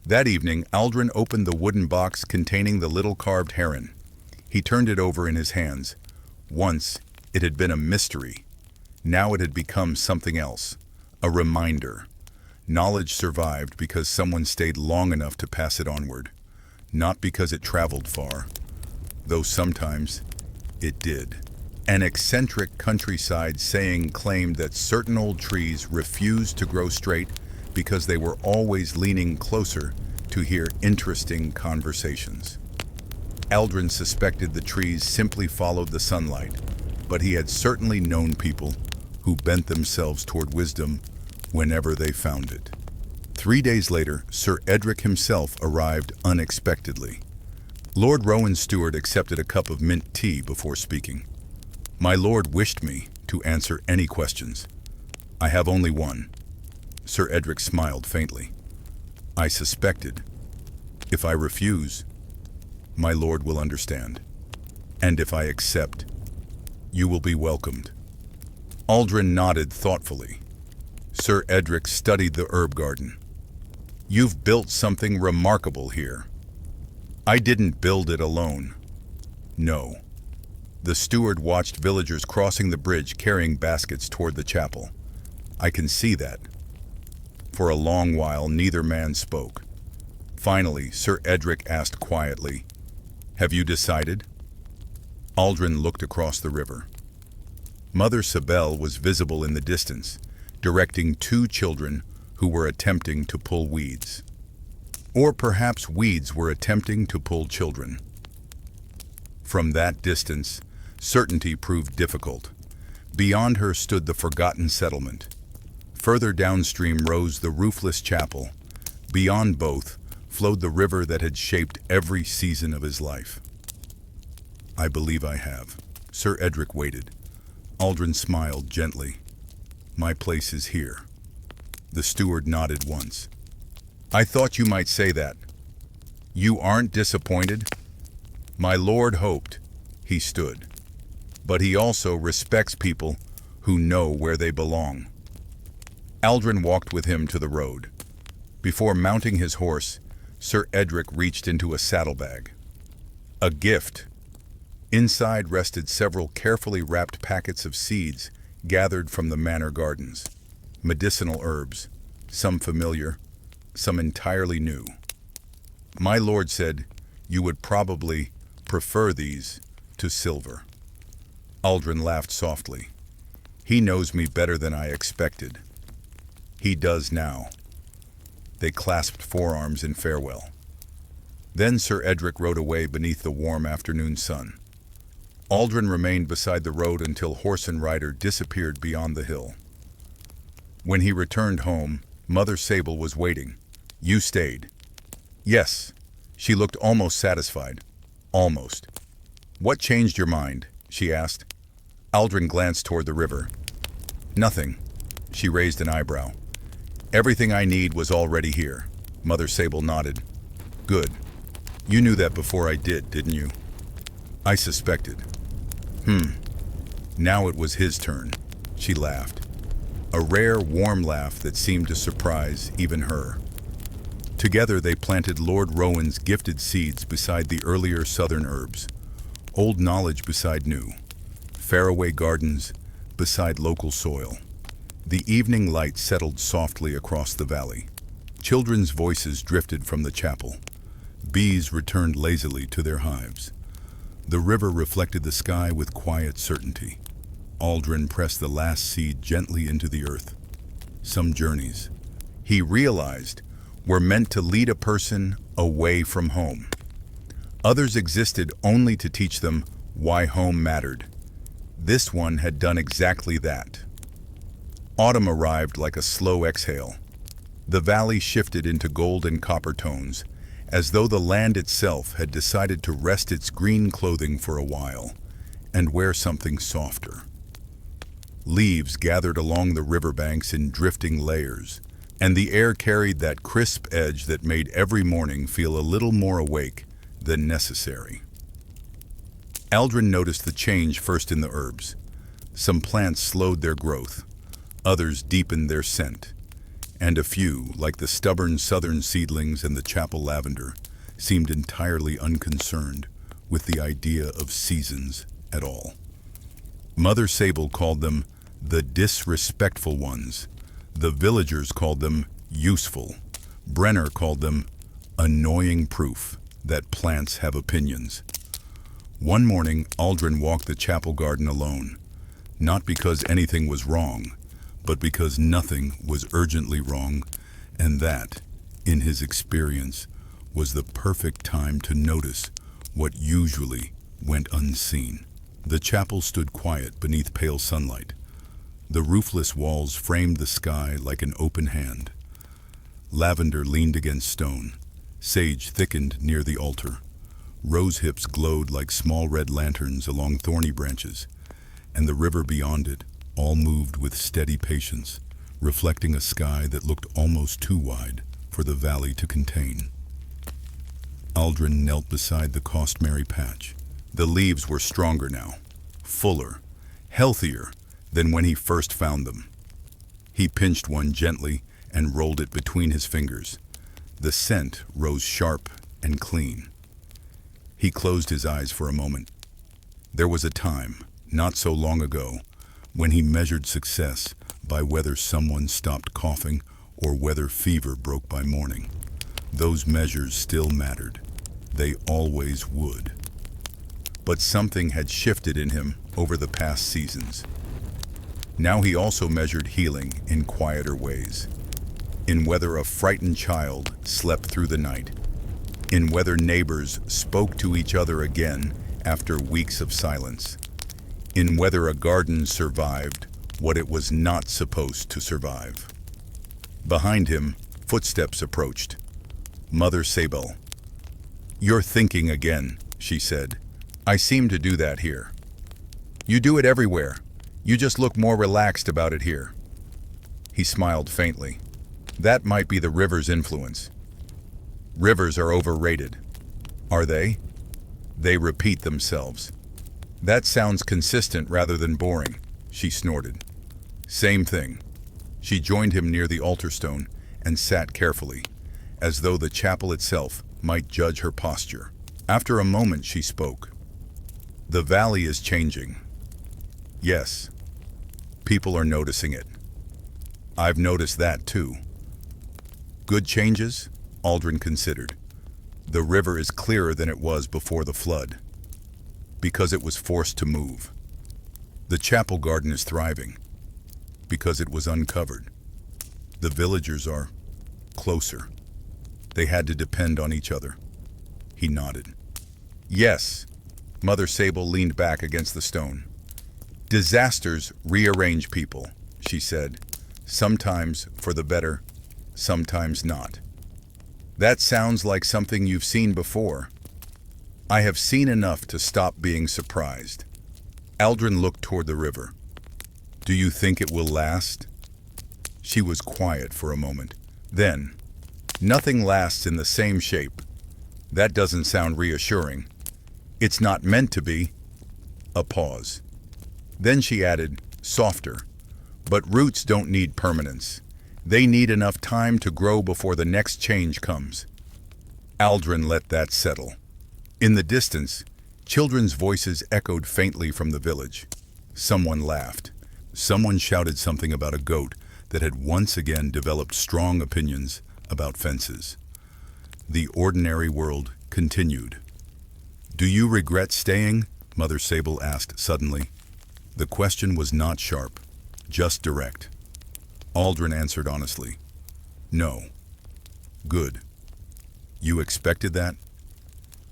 S1: That evening, Aldrin opened the wooden box containing the little carved heron. He turned it over in his hands. Once, it had been a mystery. Now it had become something else, a reminder. Knowledge survived because someone stayed long enough to pass it onward, not because it traveled far, though sometimes it did. An eccentric countryside saying claimed that certain old trees refused to grow straight because they were always leaning closer to hear interesting conversations. Aldrin suspected the trees simply followed the sunlight, but he had certainly known people who bent themselves toward wisdom whenever they found it. 3 days later, Sir Edric himself arrived unexpectedly. Lord Rowan Stewart accepted a cup of mint tea before speaking. My lord wished me to answer any questions. I have only one. Sir Edric smiled faintly. I suspected. If I refuse, my lord will understand. And if I accept, you will be welcomed. Aldrin nodded thoughtfully. Sir Edric studied the herb garden. You've built something remarkable here. I didn't build it alone. No. The steward watched villagers crossing the bridge carrying baskets toward the chapel. I can see that. For a long while, neither man spoke. Finally, Sir Edric asked quietly, Have you decided? Aldrin looked across the river. Mother Sibel was visible in the distance, directing 2 children who were attempting to pull weeds. Or perhaps weeds were attempting to pull children. From that distance, certainty proved difficult. Beyond her stood the forgotten settlement. Further downstream rose the roofless chapel. Beyond both flowed the river that had shaped every season of his life. I believe I have. Sir Edric waited. Aldrin smiled gently. My place is here. The steward nodded once. I thought you might say that. You aren't disappointed? My lord hoped. He stood. But he also respects people who know where they belong. Aldrin walked with him to the road. Before mounting his horse, Sir Edric reached into a saddlebag. A gift. Inside rested several carefully wrapped packets of seeds gathered from the manor gardens. Medicinal herbs, some familiar, some entirely new. My lord said you would probably prefer these to silver. Aldrin laughed softly. He knows me better than I expected. He does now. They clasped forearms in farewell. Then Sir Edric rode away beneath the warm afternoon sun. Aldrin remained beside the road until horse and rider disappeared beyond the hill. When he returned home, Mother Sable was waiting. You stayed. Yes. She looked almost satisfied. Almost. What changed your mind? She asked. Aldrin glanced toward the river. Nothing. She raised an eyebrow. Everything I need was already here. Mother Sable nodded. Good. You knew that before I did, didn't you? I suspected. Now it was his turn. She laughed. A rare, warm laugh that seemed to surprise even her. Together they planted Lord Rowan's gifted seeds beside the earlier southern herbs. Old knowledge beside new. Faraway gardens beside local soil. The evening light settled softly across the valley. Children's voices drifted from the chapel. Bees returned lazily to their hives. The river reflected the sky with quiet certainty. Aldrin pressed the last seed gently into the earth. Some journeys, he realized, were meant to lead a person away from home. Others existed only to teach them why home mattered. This one had done exactly that. Autumn arrived like a slow exhale. The valley shifted into gold and copper tones, as though the land itself had decided to rest its green clothing for a while and wear something softer. Leaves gathered along the riverbanks in drifting layers, and the air carried that crisp edge that made every morning feel a little more awake than necessary. Aldrin noticed the change first in the herbs. Some plants slowed their growth, others deepened their scent, and a few, like the stubborn southern seedlings and the chapel lavender, seemed entirely unconcerned with the idea of seasons at all. Mother Sable called them the disrespectful ones. The villagers called them useful. Brenner called them annoying proof that plants have opinions. One morning, Aldrin walked the chapel garden alone, not because anything was wrong, but because nothing was urgently wrong, and that, in his experience, was the perfect time to notice what usually went unseen. The chapel stood quiet beneath pale sunlight. The roofless walls framed the sky like an open hand. Lavender leaned against stone. Sage thickened near the altar. Rose hips glowed like small red lanterns along thorny branches, and the river beyond it all moved with steady patience, reflecting a sky that looked almost too wide for the valley to contain. Aldrin knelt beside the costmary patch. The leaves were stronger now, fuller, healthier than when he first found them. He pinched one gently and rolled it between his fingers. The scent rose sharp and clean. He closed his eyes for a moment. There was a time, not so long ago, when he measured success by whether someone stopped coughing or whether fever broke by morning. Those measures still mattered. They always would. But something had shifted in him over the past seasons. Now he also measured healing in quieter ways. In whether a frightened child slept through the night. In whether neighbors spoke to each other again after weeks of silence. In whether a garden survived what it was not supposed to survive. Behind him, footsteps approached. Mother Sable. "You're thinking again," she said. "I seem to do that here." "You do it everywhere. You just look more relaxed about it here." He smiled faintly. "That might be the river's influence." "Rivers are overrated." "Are they?" "They repeat themselves." "That sounds consistent rather than boring," she snorted. "Same thing." She joined him near the altar stone and sat carefully, as though the chapel itself might judge her posture. After a moment she spoke. "The valley is changing." "Yes. People are noticing it." "I've noticed that too." "Good changes?" Aldrin considered. "The river is clearer than it was before the flood." "Because it was forced to move." "The chapel garden is thriving." "Because it was uncovered." "The villagers are closer." "They had to depend on each other." He nodded. "Yes." Mother Sable leaned back against the stone. "Disasters rearrange people," she said. Sometimes for the better, sometimes not. That sounds like something you've seen before. I have seen enough to stop being surprised. Aldrin looked toward the river. Do you think it will last? She was quiet for a moment. Then, nothing lasts in the same shape. That doesn't sound reassuring. It's not meant to be. A pause. Then she added, softer. But roots don't need permanence. They need enough time to grow before the next change comes. Aldrin let that settle. In the distance, children's voices echoed faintly from the village. Someone laughed. Someone shouted something about a goat that had once again developed strong opinions about fences. The ordinary world continued. Do you regret staying? Mother Sable asked suddenly. The question was not sharp, just direct. Aldrin answered honestly. No. Good. You expected that?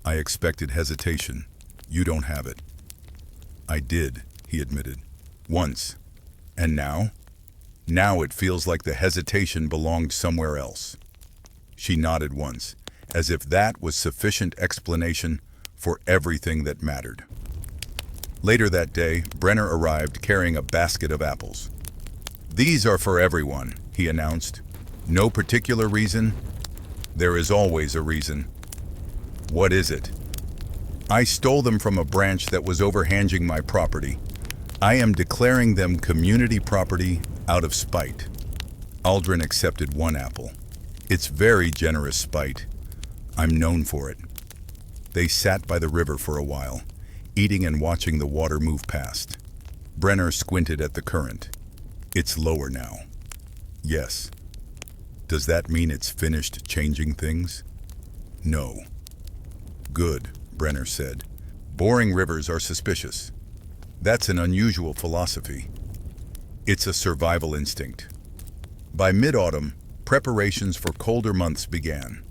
S1: I expected hesitation. You don't have it. I did, he admitted. Once. And now? Now it feels like the hesitation belonged somewhere else. She nodded once, as if that was sufficient explanation for everything that mattered. Later that day, Brenner arrived carrying a basket of apples. These are for everyone, he announced. No particular reason? There is always a reason. What is it? I stole them from a branch that was overhanging my property. I am declaring them community property out of spite. Aldrin accepted one apple. It's very generous spite. I'm known for it. They sat by the river for a while, eating and watching the water move past. Brenner squinted at the current. It's lower now. Yes. Does that mean it's finished changing things? No. Good, Brenner said. Boring rivers are suspicious. That's an unusual philosophy. It's a survival instinct. By mid-autumn, preparations for colder months began.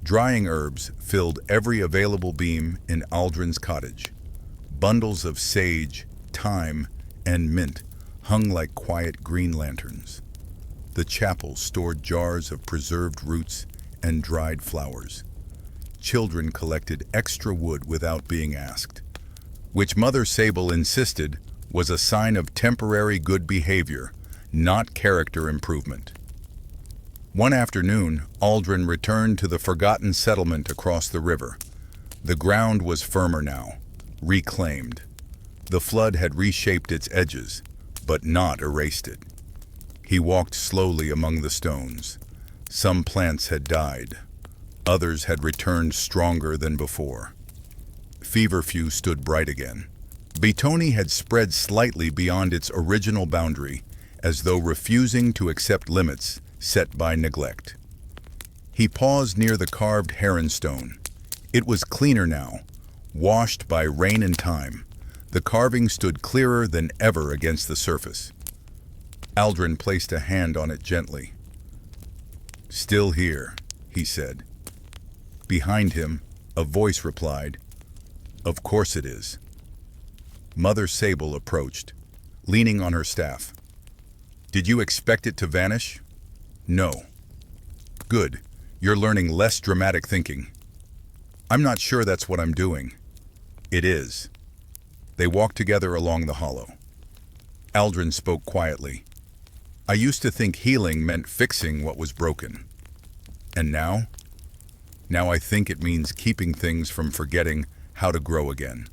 S1: Drying herbs filled every available beam in Aldrin's cottage. Bundles of sage, thyme, and mint hung like quiet green lanterns. The chapel stored jars of preserved roots and dried flowers. Children collected extra wood without being asked, which Mother Sable insisted was a sign of temporary good behavior, not character improvement. One afternoon, Aldrin returned to the forgotten settlement across the river. The ground was firmer now, reclaimed. The flood had reshaped its edges, but not erased it. He walked slowly among the stones. Some plants had died. Others had returned stronger than before. Feverfew stood bright again. Betony had spread slightly beyond its original boundary, as though refusing to accept limits set by neglect. He paused near the carved heronstone. It was cleaner now, washed by rain and time. The carving stood clearer than ever against the surface. Aldrin placed a hand on it gently. Still here, he said. Behind him, a voice replied, Of course it is. Mother Sable approached, leaning on her staff. Did you expect it to vanish? No. Good. You're learning less dramatic thinking. I'm not sure that's what I'm doing. It is. They walked together along the hollow. Aldrin spoke quietly. I used to think healing meant fixing what was broken. And now? Now I think it means keeping things from forgetting how to grow again.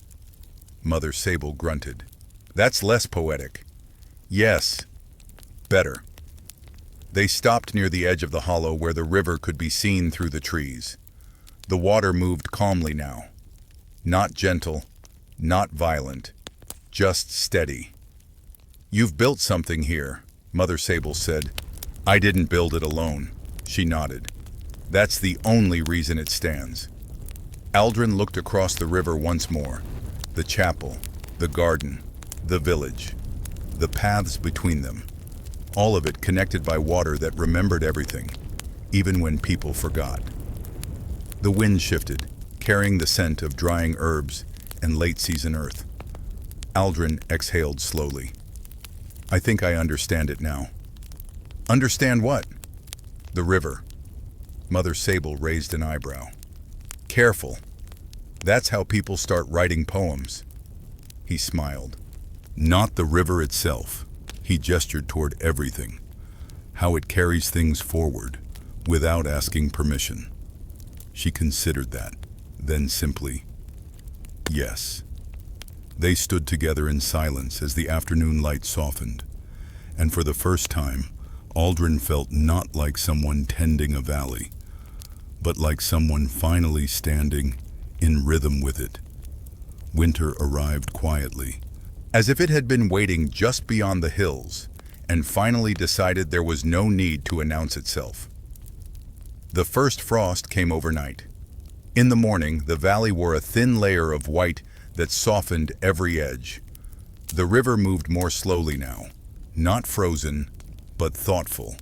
S1: Mother Sable grunted. That's less poetic. Yes. Better. They stopped near the edge of the hollow where the river could be seen through the trees. The water moved calmly now. Not gentle, not violent, just steady. You've built something here, Mother Sable said. I didn't build it alone, she nodded. That's the only reason it stands. Aldrin looked across the river once more. The chapel, the garden, the village, the paths between them. All of it connected by water that remembered everything, even when people forgot. The wind shifted, carrying the scent of drying herbs and late-season earth. Aldrin exhaled slowly. I think I understand it now. Understand what? The river. Mother Sable raised an eyebrow. Careful. That's how people start writing poems. He smiled. Not the river itself. He gestured toward everything. How it carries things forward, without asking permission. She considered that, then simply, yes. They stood together in silence as the afternoon light softened, and for the first time, Aldrin felt not like someone tending a valley, but like someone finally standing in rhythm with it. Winter arrived quietly, as if it had been waiting just beyond the hills, and finally decided there was no need to announce itself. The first frost came overnight. In the morning, the valley wore a thin layer of white that softened every edge. The river moved more slowly now, not frozen, but thoughtful,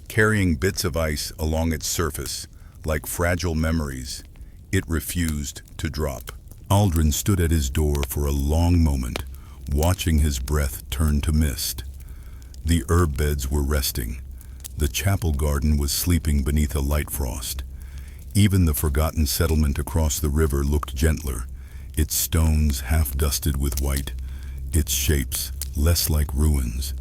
S1: carrying bits of ice along its surface, like fragile memories. It refused to drop. Aldrin stood at his door for a long moment, watching his breath turn to mist. The herb beds were resting. The chapel garden was sleeping beneath a light frost. Even the forgotten settlement across the river looked gentler, its stones half-dusted with white, its shapes less like ruins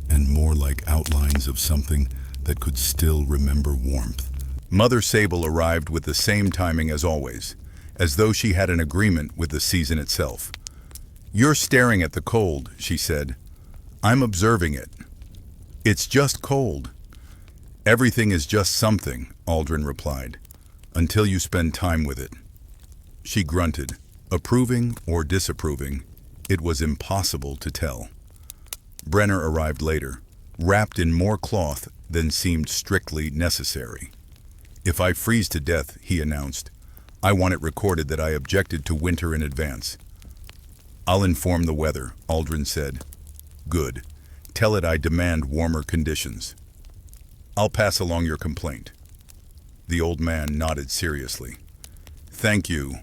S1: and more like outlines of something that could still remember warmth. Mother Sable arrived with the same timing as always, as though she had an agreement with the season itself. "You're staring at the cold," she said. "I'm observing it. It's just cold." "Everything is just something," Aldrin replied, "until you spend time with it." She grunted, approving or disapproving. It was impossible to tell. Brenner arrived later, wrapped in more cloth than seemed strictly necessary. "If I freeze to death," he announced, "I want it recorded that I objected to winter in advance." "I'll inform the weather," Aldrin said. "Good. Tell it I demand warmer conditions." "I'll pass along your complaint." The old man nodded seriously. "Thank you.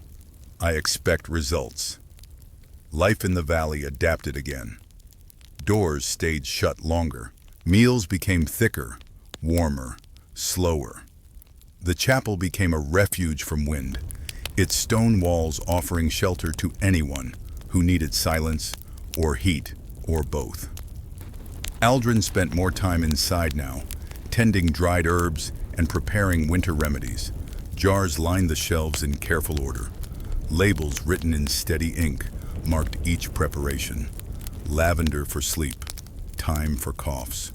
S1: I expect results." Life in the valley adapted again. Doors stayed shut longer. Meals became thicker, warmer, slower. The chapel became a refuge from wind, its stone walls offering shelter to anyone who needed silence or heat or both. Aldrin spent more time inside now, tending dried herbs and preparing winter remedies. Jars lined the shelves in careful order. Labels written in steady ink marked each preparation. Lavender for sleep, thyme for coughs,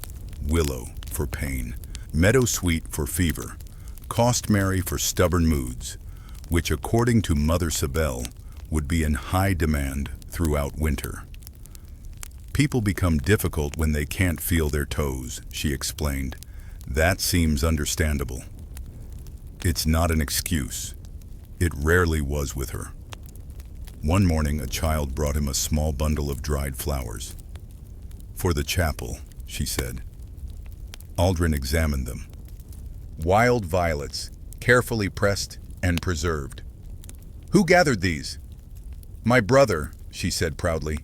S1: willow for pain, meadowsweet for fever, costmary for stubborn moods, which according to Mother Sable would be in high demand throughout winter. "People become difficult when they can't feel their toes," she explained. "That seems understandable." It's not an excuse. It rarely was with her. One morning, a child brought him a small bundle of dried flowers. "For the chapel," she said. Aldrin examined them. Wild violets, carefully pressed and preserved. "Who gathered these?" "My brother," she said proudly.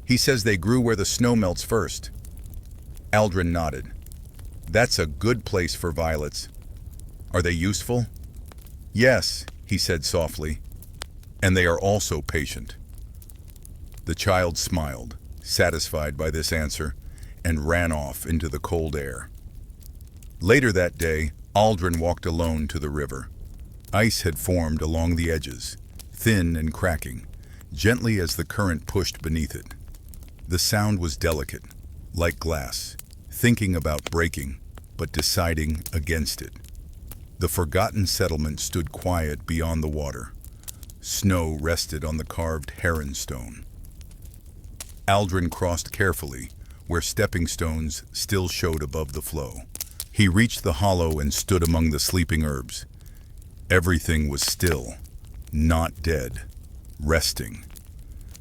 S1: "He says they grew where the snow melts first." Aldrin nodded. "That's a good place for violets. Are they useful?" "Yes," he said softly. "And they are also patient." The child smiled, satisfied by this answer, and ran off into the cold air. Later that day, Aldrin walked alone to the river. Ice had formed along the edges, thin and cracking, gently as the current pushed beneath it. The sound was delicate, like glass, thinking about breaking, but deciding against it. The forgotten settlement stood quiet beyond the water. Snow rested on the carved heron stone. Aldrin crossed carefully, where stepping stones still showed above the flow. He reached the hollow and stood among the sleeping herbs. Everything was still, not dead, resting.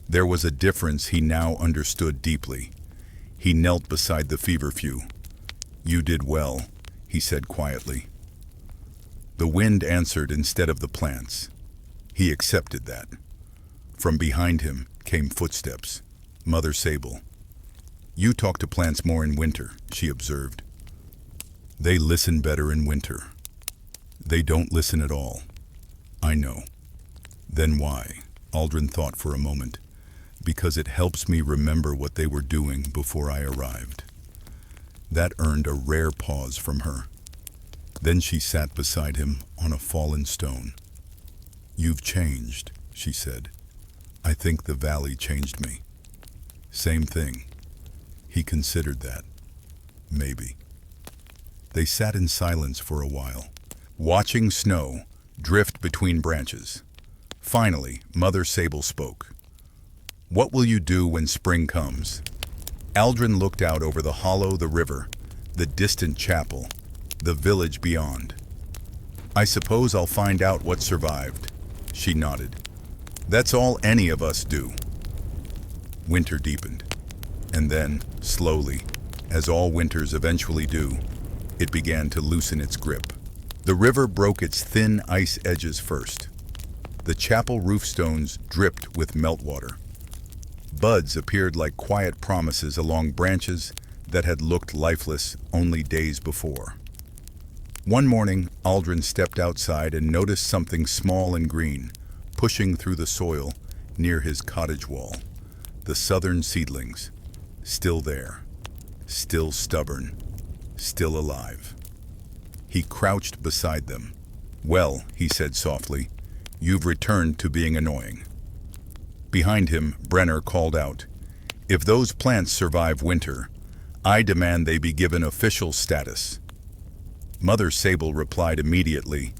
S1: There was a difference he now understood deeply. He knelt beside the feverfew. "You did well," he said quietly. The wind answered instead of the plants. He accepted that. From behind him came footsteps. Mother Sable. "You talk to plants more in winter," she observed. They listen better in winter. They don't listen at all. I know. Then why? Aldrin thought for a moment. Because it helps me remember what they were doing before I arrived. That earned a rare pause from her. Then she sat beside him on a fallen stone. "You've changed," she said. "I think the valley changed me." Same thing. He considered that. Maybe. They sat in silence for a while, watching snow drift between branches. Finally, Mother Sable spoke. "What will you do when spring comes?" Aldrin looked out over the hollow, the river, the distant chapel, the village beyond. "I suppose I'll find out what survived," she nodded. "That's all any of us do." Winter deepened, and then, slowly, as all winters eventually do, it began to loosen its grip. The river broke its thin ice edges first. The chapel roof stones dripped with meltwater. Buds appeared like quiet promises along branches that had looked lifeless only days before. One morning, Aldrin stepped outside and noticed something small and green, pushing through the soil near his cottage wall. The southern seedlings, still there, still stubborn, still alive. He crouched beside them. "Well," he said softly, "you've returned to being annoying." Behind him, Brenner called out, "If those plants survive winter, I demand they be given official status." Mother Sable replied immediately,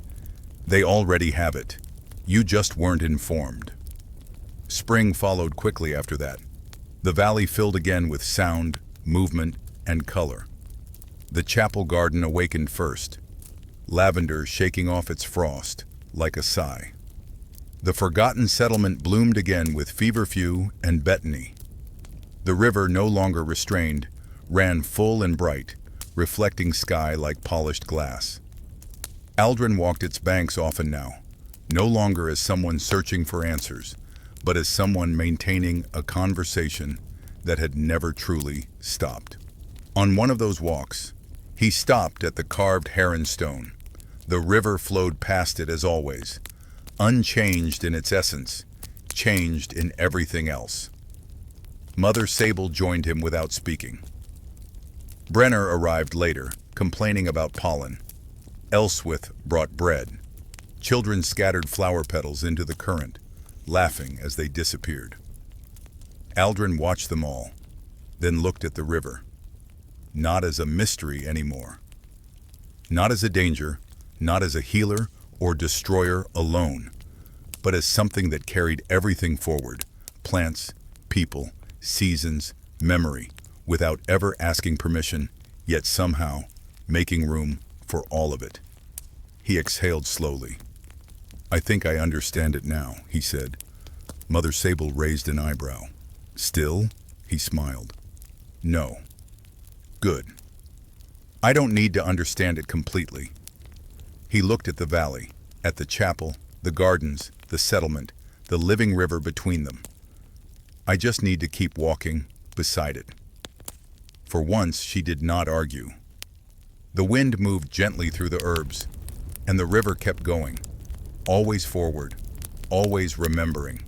S1: "They already have it. You just weren't informed." Spring followed quickly after that. The valley filled again with sound, movement, and color. The chapel garden awakened first, lavender shaking off its frost like a sigh. The forgotten settlement bloomed again with feverfew and betony. The river, no longer restrained, ran full and bright, reflecting sky like polished glass. Aldrin walked its banks often now, no longer as someone searching for answers, but as someone maintaining a conversation that had never truly stopped. On one of those walks, he stopped at the carved heron stone. The river flowed past it as always, unchanged in its essence, changed in everything else. Mother Sable joined him without speaking. Brenner arrived later, complaining about pollen. Elswith brought bread. Children scattered flower petals into the current, laughing as they disappeared. Aldrin watched them all, then looked at the river. Not as a mystery anymore. Not as a danger, not as a healer or destroyer alone, but as something that carried everything forward, plants, people, seasons, memory, without ever asking permission, yet somehow making room for all of it. He exhaled slowly. "I think I understand it now," he said. Mother Sable raised an eyebrow. "Still?" He smiled. "No." "Good. I don't need to understand it completely." He looked at the valley, at the chapel, the gardens, the settlement, the living river between them. "I just need to keep walking beside it." For once, she did not argue. The wind moved gently through the herbs, and the river kept going, always forward, always remembering.